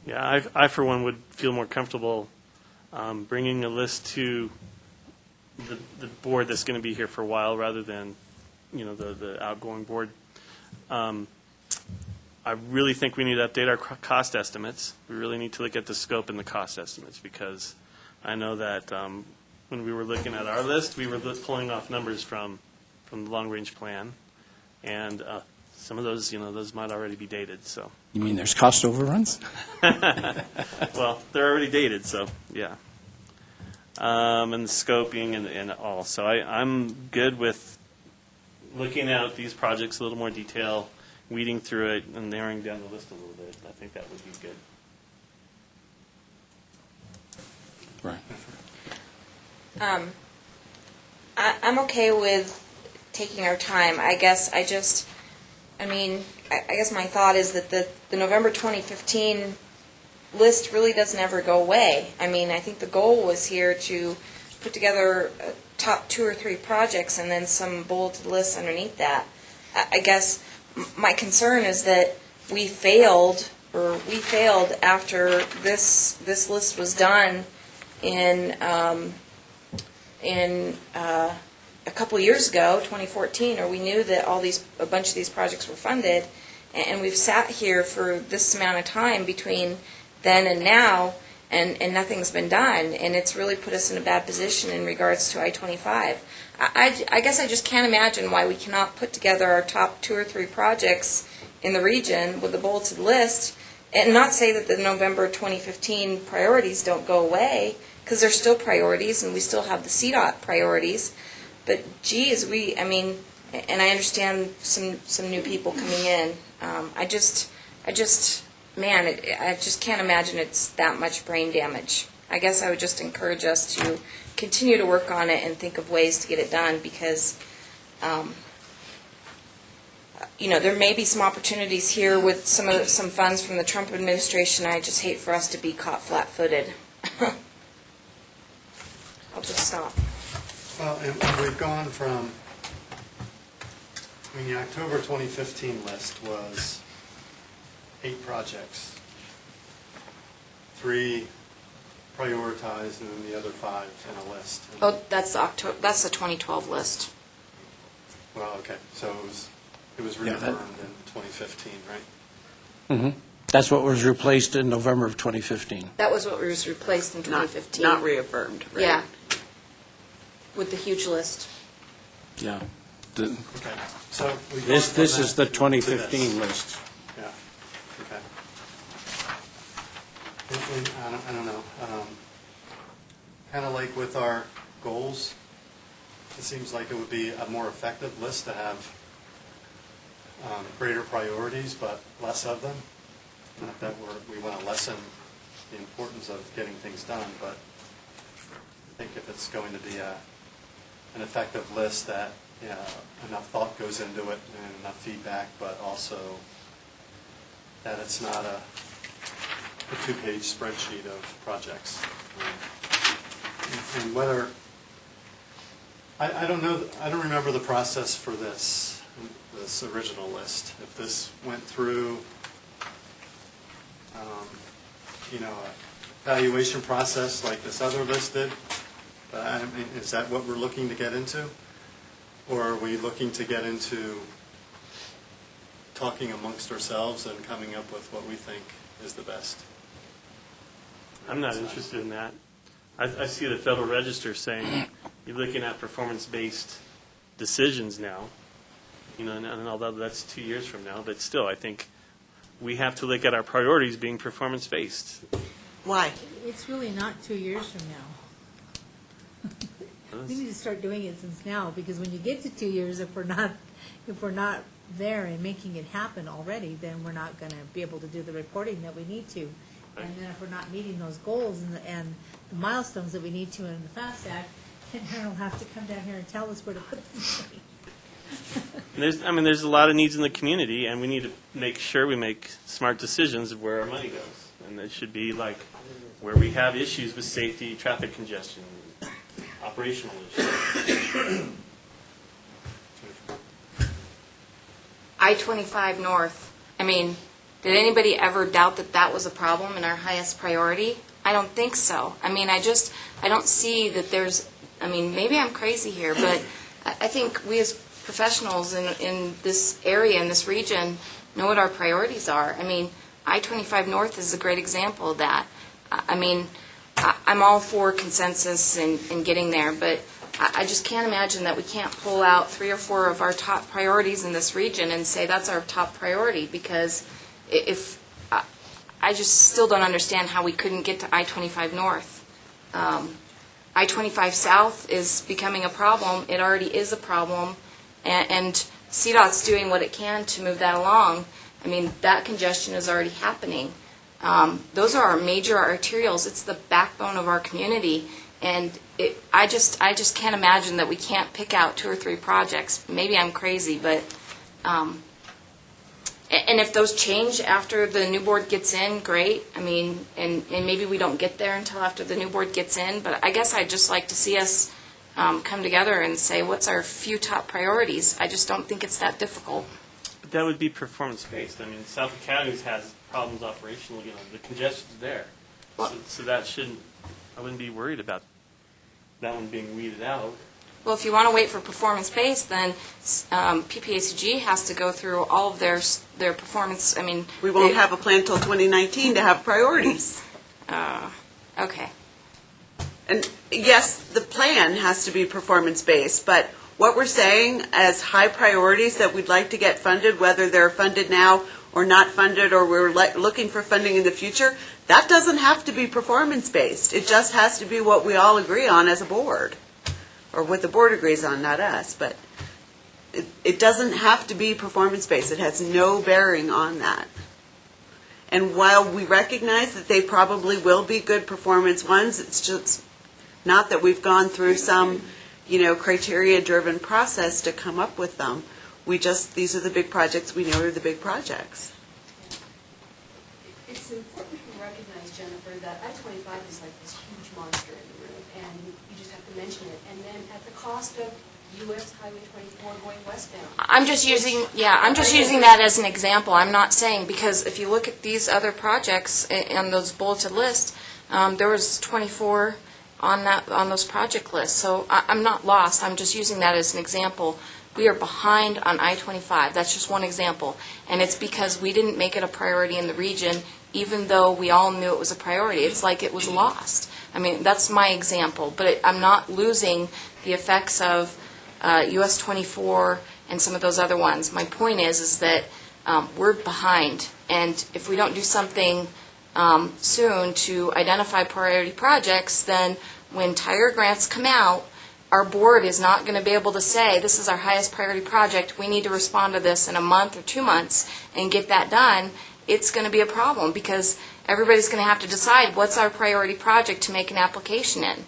Yeah, I for one would feel more comfortable bringing a list to the board that's going to be here for a while rather than, the outgoing board. I really think we need to update our cost estimates. We really need to look at the scope and the cost estimates, because I know that when we were looking at our list, we were pulling off numbers from the long-range plan, and some of those, those might already be dated, so. You mean there's cost overruns? Well, they're already dated, so, yeah. And the scoping and all. So I'm good with looking at these projects in a little more detail, weeding through it, and narrowing down the list a little bit. I think that would be good. Right. I'm okay with taking our time. I guess my thought is that the November 2015 list really doesn't ever go away. I think the goal was here to put together a top 2 or 3 projects and then some bulleted lists underneath that. I guess my concern is that we failed after this list was done in a couple of years ago, 2014, or we knew that a bunch of these projects were funded, and we've sat here for this amount of time between then and now, and nothing's been done, and it's really put us in a bad position in regards to I-25. I guess I just can't imagine why we cannot put together our top 2 or 3 projects in the region with a bulleted list, and not say that the November 2015 priorities don't go away, because they're still priorities, and we still have the CDOT priorities. But geez, and I understand some new people coming in. I just can't imagine it's that much brain damage. I guess I would just encourage us to continue to work on it and think of ways to get it done, because, there may be some opportunities here with some funds from the Trump administration. I just hate for us to be caught flat-footed. I'll just stop. Well, and we've gone from, the October 2015 list was 8 projects, 3 prioritized and then the other 5 in a list. And- Oh, that's the 2012 list. Well, okay, so it was Yeah, that- reaffirmed in 2015, right? Mhm. That's what was replaced in November of 2015. That was what was replaced in Not 2015. not reaffirmed, right? Yeah. With the huge list. Yeah. The- Okay, so we. This gone from is the that to 2015 this. list. Yeah, okay. And I don't know, kind of like with our goals, it seems like it would be a more effective list to have greater priorities, but less of them. Not that we want to lessen the importance of getting things done, but I think if it's going to be an effective list that enough thought goes into it and enough feedback, but also that it's not a 2-page spreadsheet of projects. And whether, I don't know, I don't remember the process for this original list. If this went through, evaluation process like this other list did, I mean, is that what we're looking to get into? Or are we looking to get into talking amongst ourselves and coming up with what we think is the best? I'm not interested in that. I see the Federal Register saying you're looking at performance-based decisions now, and although that's 2 years from now, but still, I think we have to look at our priorities being performance-based. Why? It's really not 2 years from now. We need to start doing it since now, because when you get to 2 years, if we're not there and making it happen already, then we're not going to be able to do the reporting that we need to. And then if we're not meeting those goals and the milestones that we need to in the FAST Act, then Aaron will have to come down here and tell us where to put this money. There's a lot of needs in the community, and we need to make sure we make smart decisions of where our money goes. And it should be like where we have issues with safety, traffic congestion, operational issues. I-25 North, did anybody ever doubt that that was a problem and our highest priority? I don't think so. I don't see that there's, maybe I'm crazy here, but I think we as professionals in this area, in this region, know what our priorities are. I-25 North is a great example of that. I'm all for consensus in getting there, but I just can't imagine that we can't pull out 3 or 4 of our top priorities in this region and say that's our top priority, because if I just still don't understand how we couldn't get to I-25 North. I-25 South is becoming a problem. It already is a problem, and CDOT's doing what it can to move that along. That congestion is already happening. Those are our major arterials. It's the backbone of our community, and I just can't imagine that we can't pick out 2 or 3 projects. Maybe I'm crazy, but and if those change after the new board gets in, great. And maybe we don't get there until after the new board gets in, but I guess I'd just like to see us come together and say, what's our few top priorities? I just don't think it's that difficult. But that would be performance-based. South Academy has problems operationally. The congestion's there. So that shouldn't, I wouldn't be worried about that one being weeded out. Well, if you want to wait for performance-based, then PPACG has to go through all of their performance, We won't have a plan till 2019 to have priorities. Okay. And yes, the plan has to be performance-based, but what we're saying as high priorities that we'd like to get funded, whether they're funded now or not funded, or we're looking for funding in the future, that doesn't have to be performance-based. It just has to be what we all agree on as a board, or what the board agrees on, not us. But it doesn't have to be performance-based. It has no bearing on that. And while we recognize that they probably will be good performance ones, it's just not that we've gone through some, criteria-driven process to come up with them. These are the big projects we know are the big projects. It's important to recognize, Jennifer, that I-25 is like this huge monster in the room, and you just have to mention it. And then at the cost of U.S. Highway 24 going westbound. I'm just using that as an example. I'm not saying, because if you look at these other projects on those bulleted lists, there was 24 on those project lists. So I'm not lost. I'm just using that as an example. We are behind on I-25. That's just one example. And it's because we didn't make it a priority in the region, even though we all knew it was a priority. It's like it was lost. I mean, that's my example. But I'm not losing the effects of US 24 and some of those other ones. My point is that we're behind. And if we don't do something soon to identify priority projects, then when tire grants come out, our board is not going to be able to say, this is our highest priority project, we need to respond to this in a month or 2 months and get that done. It's going to be a problem because everybody's going to have to decide what's our priority project to make an application in.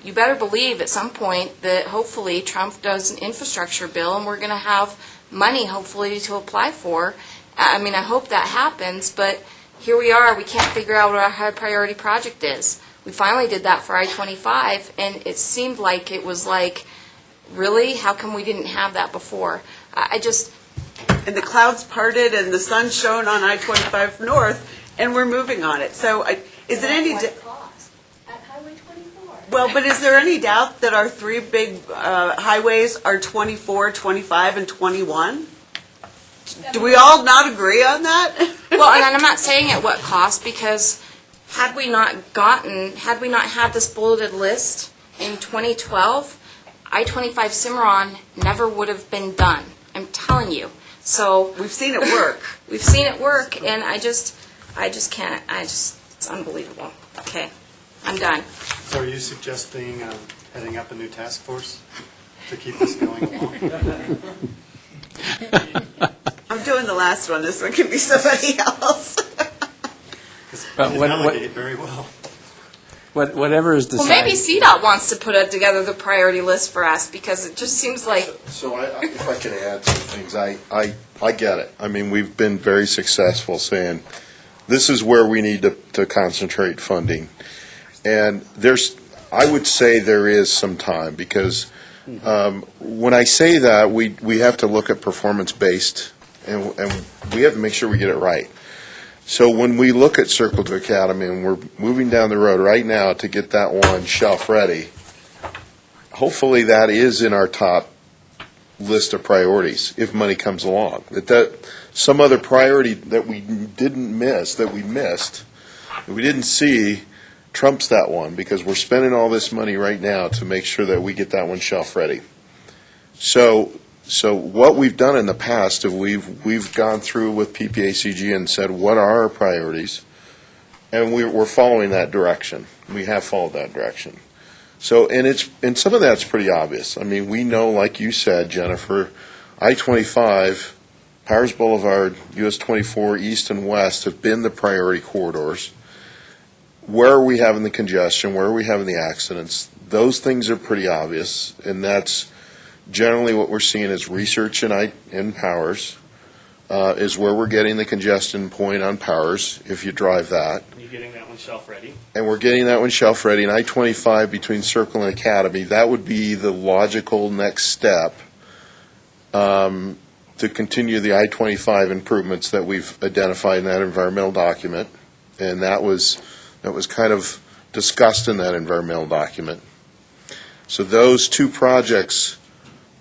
You better believe at some point that hopefully Trump does an infrastructure bill and we're going to have money hopefully to apply for. I mean, I hope that happens, but here we are, we can't figure out what our high priority project is. We finally did that for I-25, and it seemed like it was like, really? How come we didn't have that before? I just... And the clouds parted and the sun shone on I-25 North, and we're moving on it. So is it any... cost at Highway 24. Well, but is there any doubt that our three big highways are 24, 25, and 21? Do we all not agree on that? Well, and I'm not saying at what cost, because had we not had this bulleted list in 2012, I-25 Cimarron never would have been done. I'm telling you. So we've seen it work. We've seen it work, and I just can't. It's unbelievable. Okay, I'm done. So are you suggesting heading up a new task force to keep this going along? I'm doing the last one. This one can be somebody else. You delegate very well. Whatever is Well, decided. maybe CDOT wants to put together the priority list for us, because it just seems like... So if I can add some things, I get it. I mean, we've been very successful saying, this is where we need to concentrate funding. And I would say there is some time, because when I say that, we have to look at performance-based, and we have to make sure we get it right. So when we look at Circle to Academy, and we're moving down the road right now to get that one shelf-ready, hopefully that is in our top list of priorities, if money comes along. That some other priority that we didn't miss, that we missed, that we didn't see, trumps that one, because we're spending all this money right now to make sure that we get that one shelf-ready. So what we've done in the past is we've gone through with PPACG and said, what are our priorities? And we're following that direction. We have followed that direction. So, and some of that's pretty obvious. I mean, we know, like you said, Jennifer, I-25, Powers Boulevard, US 24, East and West have been the priority corridors. Where are we having the congestion? Where are we having the accidents? Those things are pretty obvious, and that's generally what we're seeing is research in Powers is where we're getting the congestion point on Powers, if you drive that. You're getting that one shelf ready. And we're getting that one shelf ready. And I-25 between Circle and Academy, that would be the logical next step to continue the I-25 improvements that we've identified in that environmental document. And that was kind of discussed in that environmental document. So those two projects,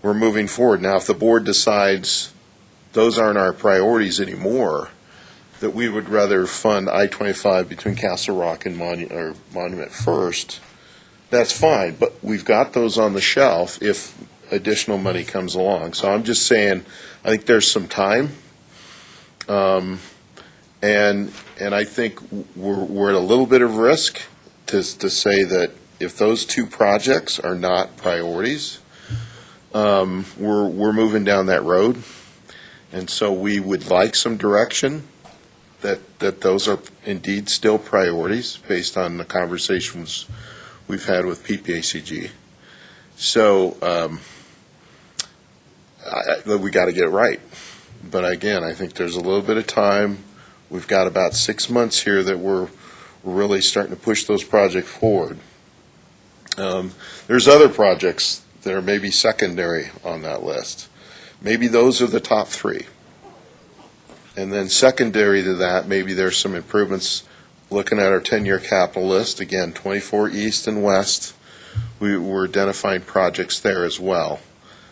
we're moving forward. Now, if the board decides those aren't our priorities anymore, that we would rather fund I-25 between Castle Rock and Monument first, that's fine. But we've got those on the shelf if additional money comes along. So I'm just saying, I think there's some time. And I think we're at a little bit of risk to say that if those two projects are not priorities, we're moving down that road, and so we would like some direction that those are indeed still priorities based on the conversations we've had with PPACG. So we got to get it right. But again, I think there's a little bit of time. We've got about 6 months here that we're really starting to push those projects forward. There's other projects that are maybe secondary on that list. Maybe those are the top three. And then secondary to that, maybe there's some improvements looking at our 10-year capital list, again, 24 east and west, we're identifying projects there as well.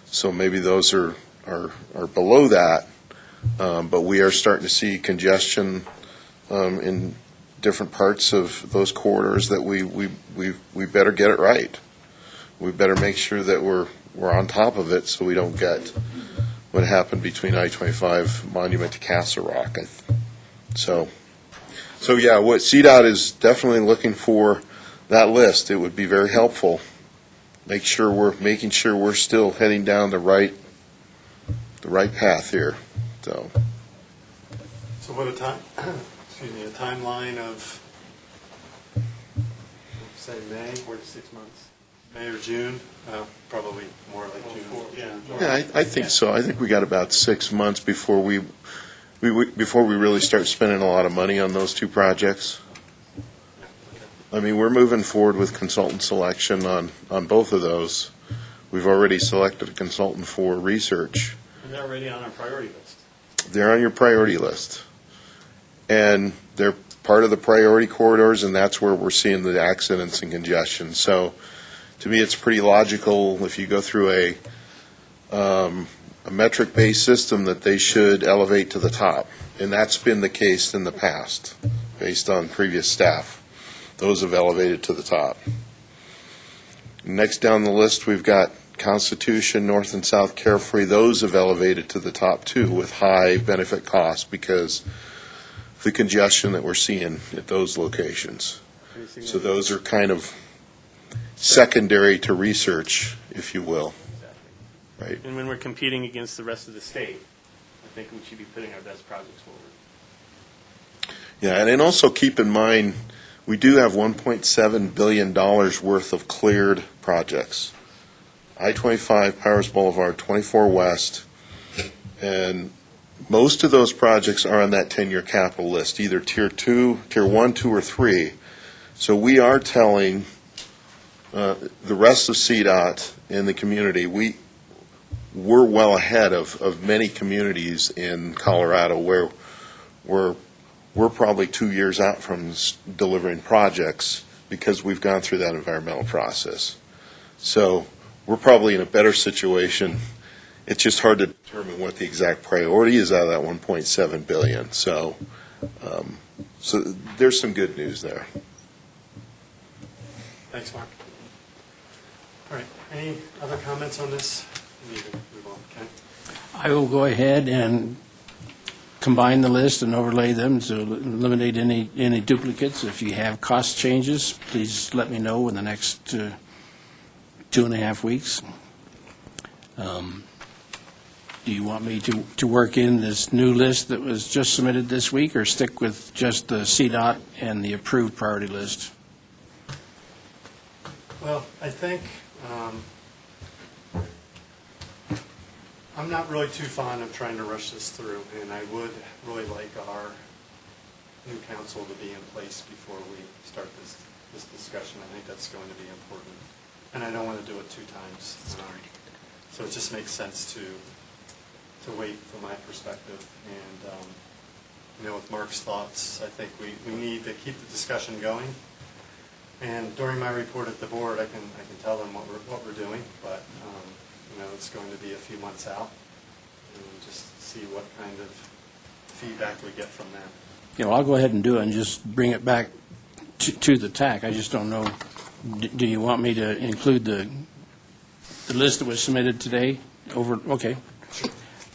So maybe those are below that, but we are starting to see congestion in different parts of those corridors that we better get it right. We better make sure that we're on top of it so we don't get what happened between I-25 Monument to Castle Rock. So yeah, what CDOT is definitely looking for that list. It would be very helpful. Making sure we're still heading down the right path here. So what a timeline of, say, May? 4 to 6 months. May or June? Probably more like June. yeah, I think so. I think we got about 6 months before we really start spending a lot of money on those two projects. I mean, we're moving forward with consultant selection on both of those. We've already selected a consultant for research. And they're already on our priority list. They're on your priority list. And they're part of the priority corridors, and that's where we're seeing the accidents and congestion. So to me, it's pretty logical if you go through a metric-based system that they should elevate to the top. And that's been the case in the past, based on previous staff. Those have elevated to the top. Next down the list, we've got Constitution, North and South Carefree. Those have elevated to the top, too, with high benefit costs because of the congestion that we're seeing at those locations. So those are kind of secondary to research, if you will. Right. And when we're competing against the rest of the state, I think we should be putting our best projects forward. Yeah, and then also keep in mind, we do have $1.7 billion worth of cleared projects. I-25, Powers Boulevard, 24 West, and most of those projects are on that 10-year capital list, either Tier 1, 2, or 3. So we are telling the rest of CDOT and the community, we're well ahead of many communities in Colorado where we're probably 2 years out from delivering projects because we've gone through that environmental process. So we're probably in a better situation. It's just hard to determine what the exact priority is out of that $1.7 billion. So there's some good news there. Thanks, Mark. All right, any other comments on this? We need to move on. Okay. I will go ahead and combine the list and overlay them to eliminate any duplicates. If you have cost changes, please let me know in the next 2.5 weeks. Do you want me to work in this new list that was just submitted this week, or stick with just the CDOT and the approved priority list? Well, I think I'm not really too fond of trying to rush this through, and I would really like our new council to be in place before we start this discussion. I think that's going to be important, and I don't want to do it 2 times. So it just makes sense to wait from my perspective. And with Mark's thoughts, I think we need to keep the discussion going. And during my report at the board, I can tell them what we're doing, but it's going to be a few months out, and we'll just see what kind of feedback we get from them. I'll go ahead and do it and just bring it back to the TAC. I just don't know. Do you want me to include the list that was submitted today? Okay.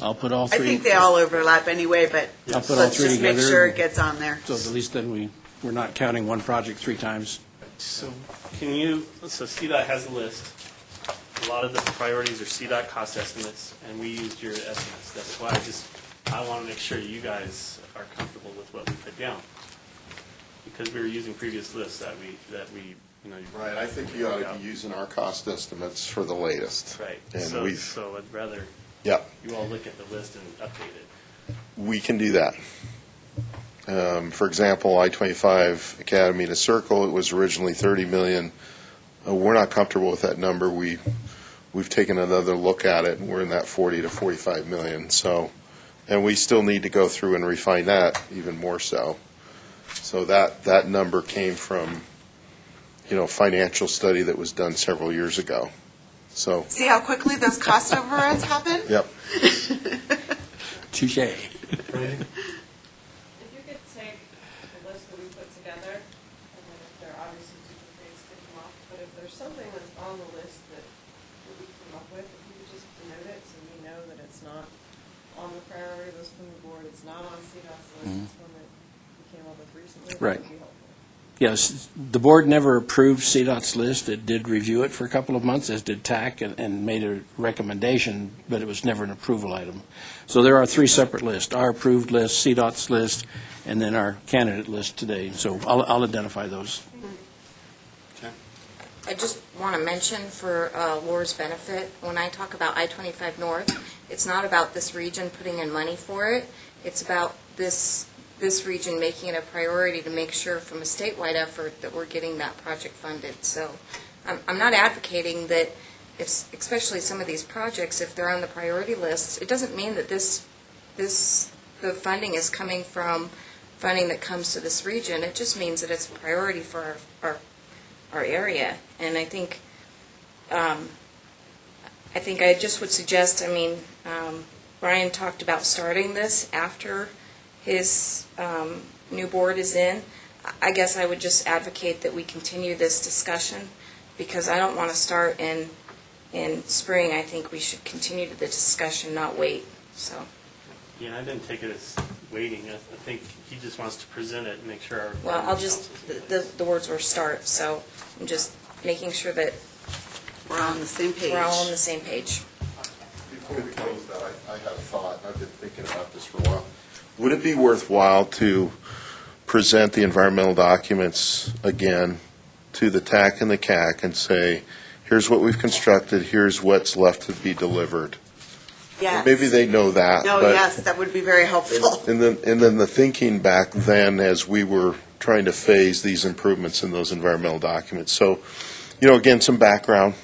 I'll put all 3. I think they all overlap anyway, but I'll put all let's 3 just make together. sure it gets on there. So at least then we're not counting one project 3 times. So CDOT has a list. A lot of the priorities are CDOT cost estimates, and we used your estimates. That's why I want to make sure you guys are comfortable with what we put down, because we were using previous lists that we Right, I think you ought to be using our cost estimates for the latest. Right. And so I'd rather you all look at the list and update it. We can do that. For example, I-25 Academy to Circle, it was originally $30 million. We're not comfortable with that number. We've taken another look at it, and we're in that $40 to $45 million. So, and we still need to go through and refine that even more so. So that number came from, financial study that was done several years ago. So, See how quickly those cost overruns happen? yep. Touche. If you could take the list that we put together, and then if there are obviously duplicates, take them off, but if there's something that's on the list that we came up with, if you could just denote it so we know that it's not on the priority list from the board, it's not on CDOT's list, it's one that we came up with recently, that Right. would be helpful. Yes, the board never approved CDOT's list. It did review it for a couple of months, as did TAC, and made a recommendation, but it was never an approval item. So there are 3 separate lists: our approved list, CDOT's list, and then our candidate list today. So I'll identify those. I just want to mention for Laura's benefit, when I talk about I-25 North, it's not about this region putting in money for it. It's about this region making it a priority to make sure from a statewide effort that we're getting that project funded. So I'm not advocating that, especially some of these projects, if they're on the priority lists, it doesn't mean that the funding is coming from funding that comes to this region. It just means that it's a priority for our area. And I think I just would suggest, Brian talked about starting this after his new board is in. I guess I would just advocate that we continue this discussion, because I don't want to start in spring. I think we should continue the discussion, not wait. So. Yeah, I didn't take it as waiting. I think he just wants to present it and make sure our. Well, I'll just, the words were start, so I'm just making sure that We're all on the same page. we're all on the same page. Before we close that, I had a thought. I've been thinking about this for a while. Would it be worthwhile to present the environmental documents again to the TAC and the CAC and say, here's what we've constructed, here's what's left to be delivered? Yes. Maybe they know that. No, but- yes, that would be very helpful. And then the thinking back then, as we were trying to phase these improvements in those environmental documents. So, again, some background,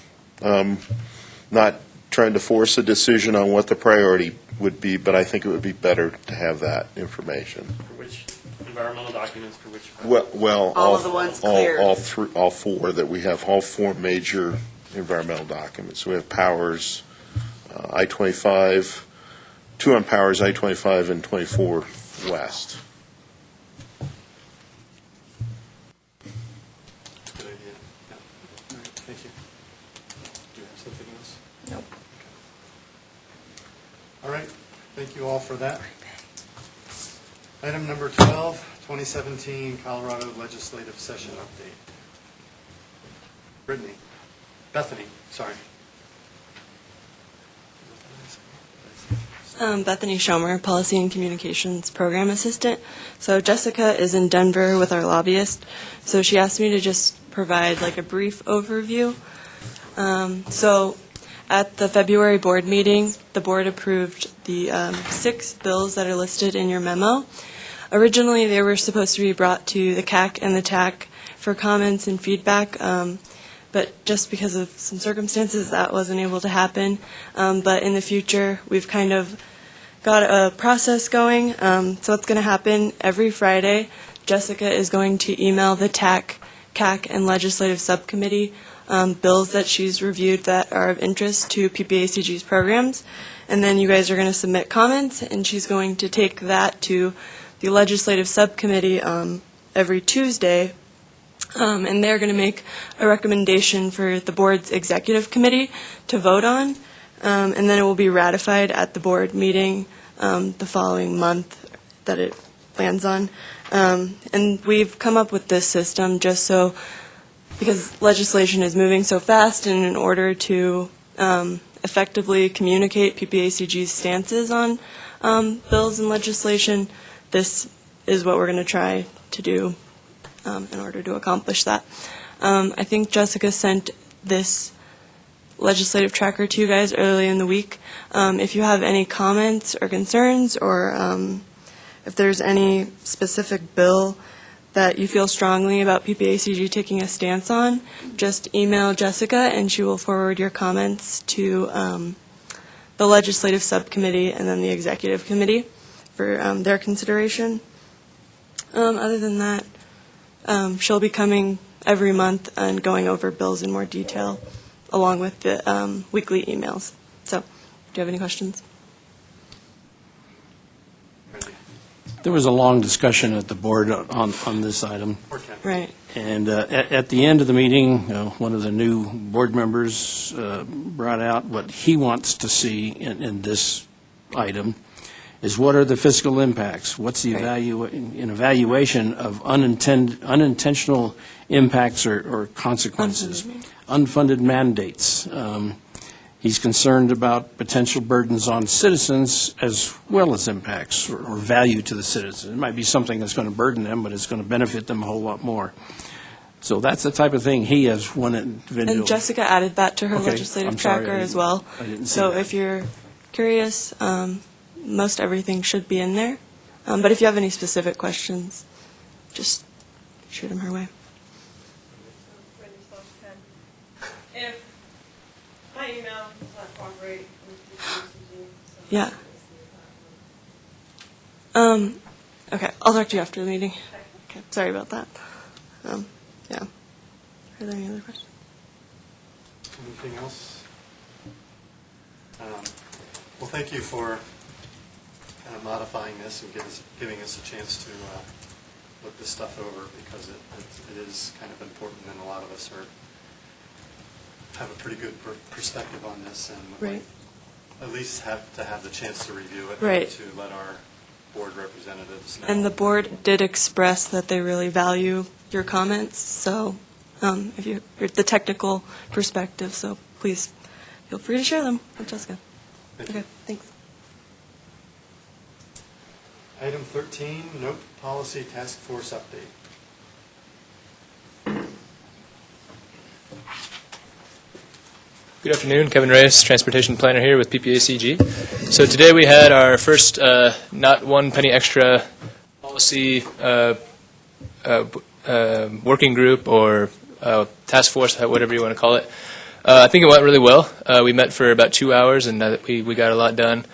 not trying to force a decision on what the priority would be, but I think it would be better to have that information. For which environmental documents, for which. Well, All of the ones cleared. all 4 that we have, all 4 major environmental documents. We have Powers, I-25, 2 on Powers, I-25, and 24 West. Good idea. Yeah. All right, thank you. Do you have something else? Nope. All right, thank you all for that. Item number 12, 2017 Colorado Legislative Session Update. Bethany, sorry. Bethany Schomer, Policy and Communications Program Assistant. So Jessica is in Denver with our lobbyist, so she asked me to just provide like a brief overview. So at the February board meeting, the board approved the 6 bills that are listed in your memo. Originally, they were supposed to be brought to the CAC and the TAC for comments and feedback, but just because of some circumstances, that wasn't able to happen. But in the future, we've kind of got a process going. So what's going to happen every Friday, Jessica is going to email the TAC, CAC, and Legislative Subcommittee bills that she's reviewed that are of interest to PPACG's programs. And then you guys are going to submit comments, and she's going to take that to the Legislative Subcommittee every Tuesday. And they're going to make a recommendation for the board's executive committee to vote on, and then it will be ratified at the board meeting the following month that it lands on. And we've come up with this system just so, because legislation is moving so fast, and in order to effectively communicate PPACG's stances on bills and legislation, this is what we're going to try to do in order to accomplish that. I think Jessica sent this legislative tracker to you guys early in the week. If you have any comments or concerns, or if there's any specific bill that you feel strongly about PPACG taking a stance on, just email Jessica and she will forward your comments to the legislative subcommittee and then the executive committee for their consideration. Other than that, she'll be coming every month and going over bills in more detail, along with the weekly emails. So, do you have any questions? There was a long discussion at the board on this item. Right. And at the end of the meeting, one of the new board members brought out what he wants to see in this item is what are the fiscal impacts? What's the evaluation of unintentional impacts or consequences? Unfunded mandates. He's concerned about potential burdens on citizens as well as impacts or value to the citizens. It might be something that's going to burden them, but it's going to benefit them a whole lot more. So that's the type of thing he has one individual. And Jessica added that to her legislative I'm sorry, tracker as well. I didn't see So that. if you're curious, most everything should be in there. But if you have any specific questions, just shoot them her way. If my email does not cooperate with PPACG, Yeah. Okay, I'll talk to you after the meeting. Okay, sorry about that. Yeah. Are there any other questions? Anything else? Well, thank you for kind of modifying this and giving us a chance to look this stuff over, because it is kind of important, and a lot of us have a pretty good perspective on this, and would Right. like at least have to have the chance to review it, Right. and to let our board representatives know. And the board did express that they really value your comments, so if you're the technical perspective, so please feel free to share them with Jessica. Thank you. Okay, thanks. Item 13, NOPE Policy Task Force Update. Good afternoon, Kevin Reyes, Transportation Planner here with PPACG. So today we had our first not one penny extra policy working group or task force, whatever you want to call it. I think it went really well. We met for about 2 hours and we got a lot done.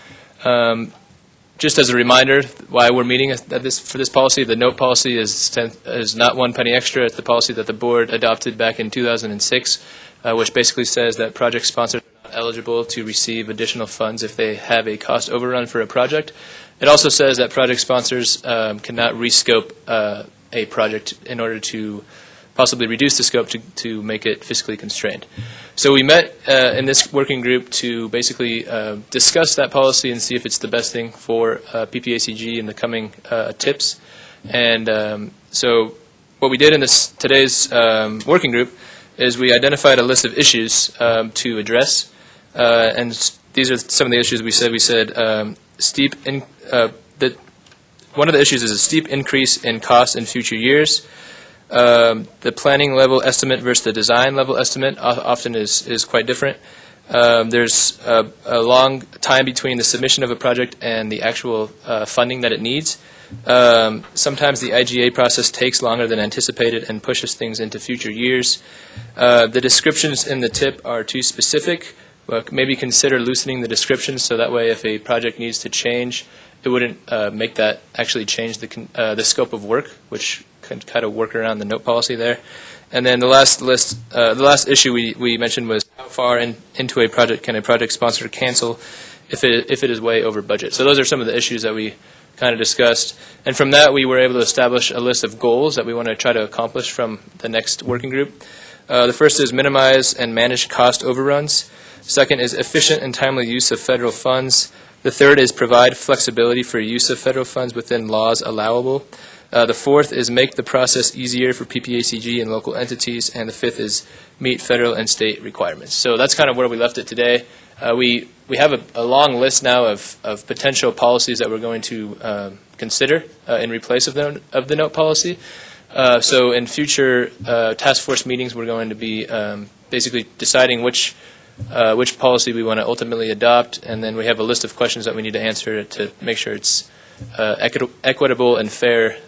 Just as a reminder, why we're meeting for this policy, the NOPE policy is not one penny extra. It's the policy that the board adopted back in 2006. Which basically says that project sponsors are not eligible to receive additional funds if they have a cost overrun for a project. It also says that project sponsors cannot rescope a project in order to possibly reduce the scope to make it fiscally constrained. So we met in this working group to basically discuss that policy and see if it's the best thing for PPACG in the coming tips. And so what we did in today's working group is we identified a list of issues to address, and these are some of the issues we said. We said one of the issues is a steep increase in cost in future years. The planning level estimate versus the design level estimate often is quite different. There's a long time between the submission of a project and the actual funding that it needs. Sometimes the IGA process takes longer than anticipated and pushes things into future years. The descriptions in the tip are too specific. Maybe consider loosening the descriptions so that way if a project needs to change, it wouldn't make that actually change the scope of work, which can kind of work around the NOPE policy there. And then the last issue we mentioned was how far into a project can a project sponsor cancel if it is way over budget. So those are some of the issues that we kind of discussed. And from that, we were able to establish a list of goals that we want to try to accomplish from the next working group. The first is minimize and manage cost overruns. Second is efficient and timely use of federal funds. The third is provide flexibility for use of federal funds within laws allowable. The fourth is make the process easier for PPACG and local entities. And the fifth is meet federal and state requirements. So that's kind of where we left it today. We have a long list now of potential policies that we're going to consider in replace of the NOTE policy. So in future task force meetings, we're going to be basically deciding which policy we want to ultimately adopt, and then we have a list of questions that we need to answer to make sure it's equitable and fair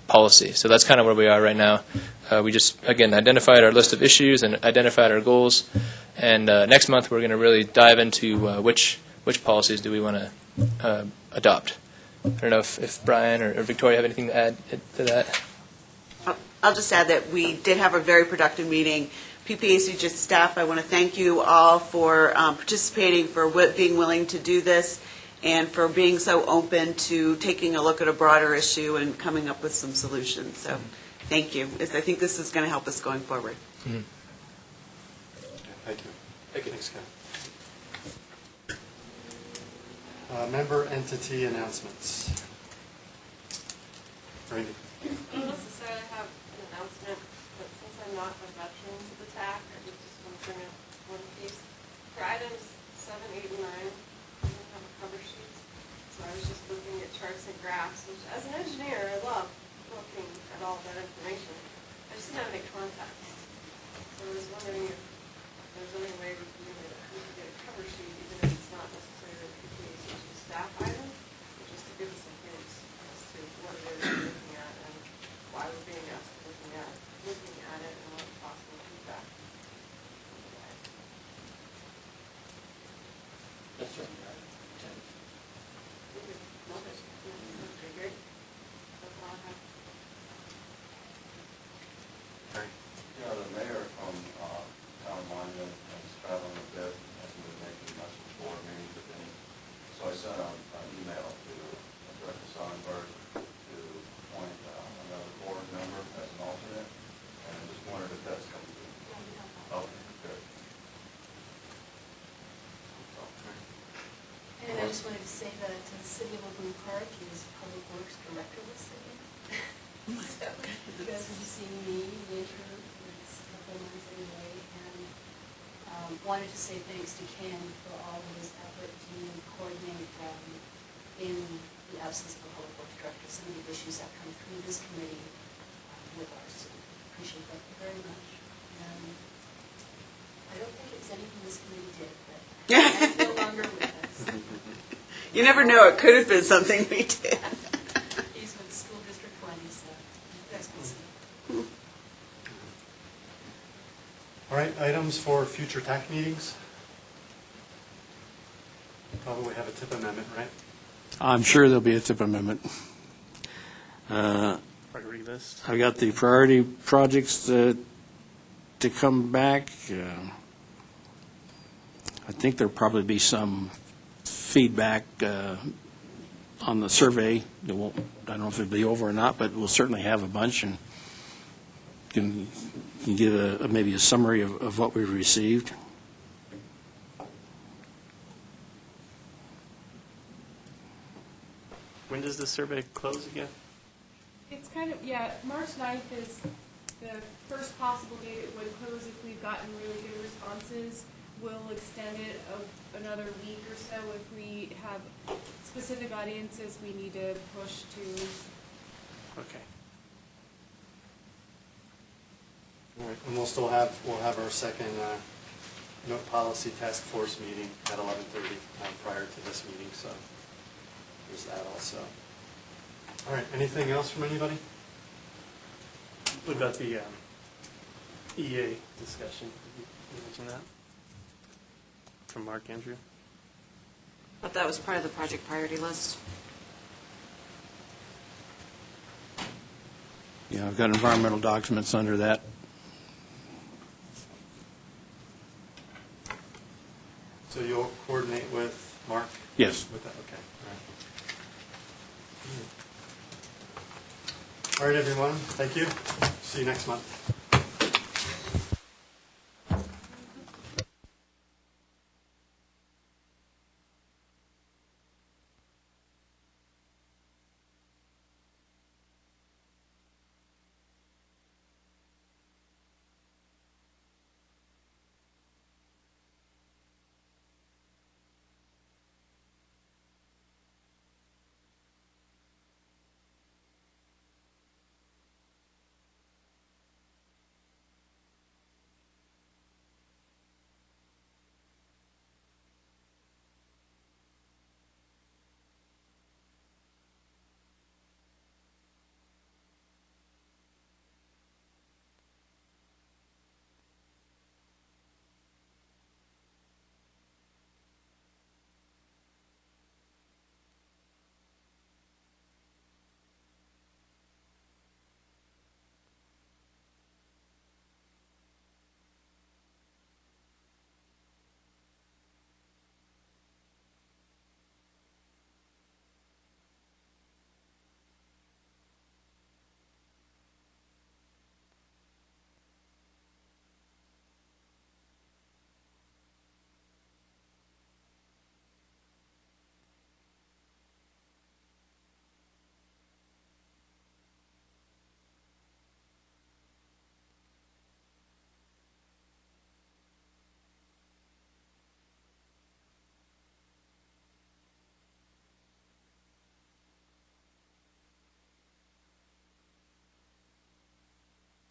policy. So that's kind of where we are right now. We just, again, identified our list of issues and identified our goals. And next month, we're going to really dive into which policies do we want to adopt. I don't know if Brian or Victoria have anything to add to that. I'll just add that we did have a very productive meeting. PPACG staff, I want to thank you all for participating, for being willing to do this, and for being so open to taking a look at a broader issue and coming up with some solutions. So thank you. I think this is going to help us going forward. Thank you. Thanks, Ken. Member entity announcements. Randy. I don't necessarily have an announcement, but since I'm not a veteran to the TAC, I just want to bring up one piece. For items 7, 8, and 9, we don't have a cover sheet. So I was just looking at charts and graphs, which as an engineer, I love looking at all that information. I just didn't have any context. So I was wondering if there's any way we can get a cover sheet, even if it's not necessarily a PPACG staff item, but just to give us some hints as to what it is we're looking at and why we're being asked to looking at it and what possible feedback. Yes, sir. Okay, great. That's all I have. Yeah, the mayor from town of Monument is traveling a bit, hasn't been making much of board meetings, if any. So I sent an email to Director Sonnenberg to appoint another board member as an alternate, and I just wondered if that's coming through. Okay, good. And I just wanted to say that the city of Lagoon Park is Public Works Director with city. So you guys will be seeing me later, it's a couple months anyway, and wanted to say thanks to Ken for all of his effort to coordinate in the absence of a Public Works Director, some of the issues that come through this committee with ours. So appreciate that very much. I don't think it's anything this committee did, but Ken's no longer with us. You never know, it could have been something we did. He's with School District 20, so you guys can see. All right, items for future TAC meetings. Probably have a tip amendment, right? I'm sure there'll be a tip amendment. Priority list. I've got the priority projects to come back. I think there'll probably be some feedback on the survey. I don't know if it'll be over or not, but we'll certainly have a bunch and can give maybe a summary of what we've received. When does the survey close again? It's kind of, March 9th is the first possible date it would close if we've gotten really good responses. We'll extend it another week or so if we have specific audiences we need to push to. Okay. All right, and we'll have our second note policy task force meeting at 11:30 prior to this meeting, so there's that also. All right, anything else from anybody? What about the EA discussion? Did you mention that? From Mark Andrew? But that was part of the project priority list. Yeah, I've got environmental documents under that. So you'll coordinate with Mark? Yes. With that, okay. All right, everyone, thank you. See you next month.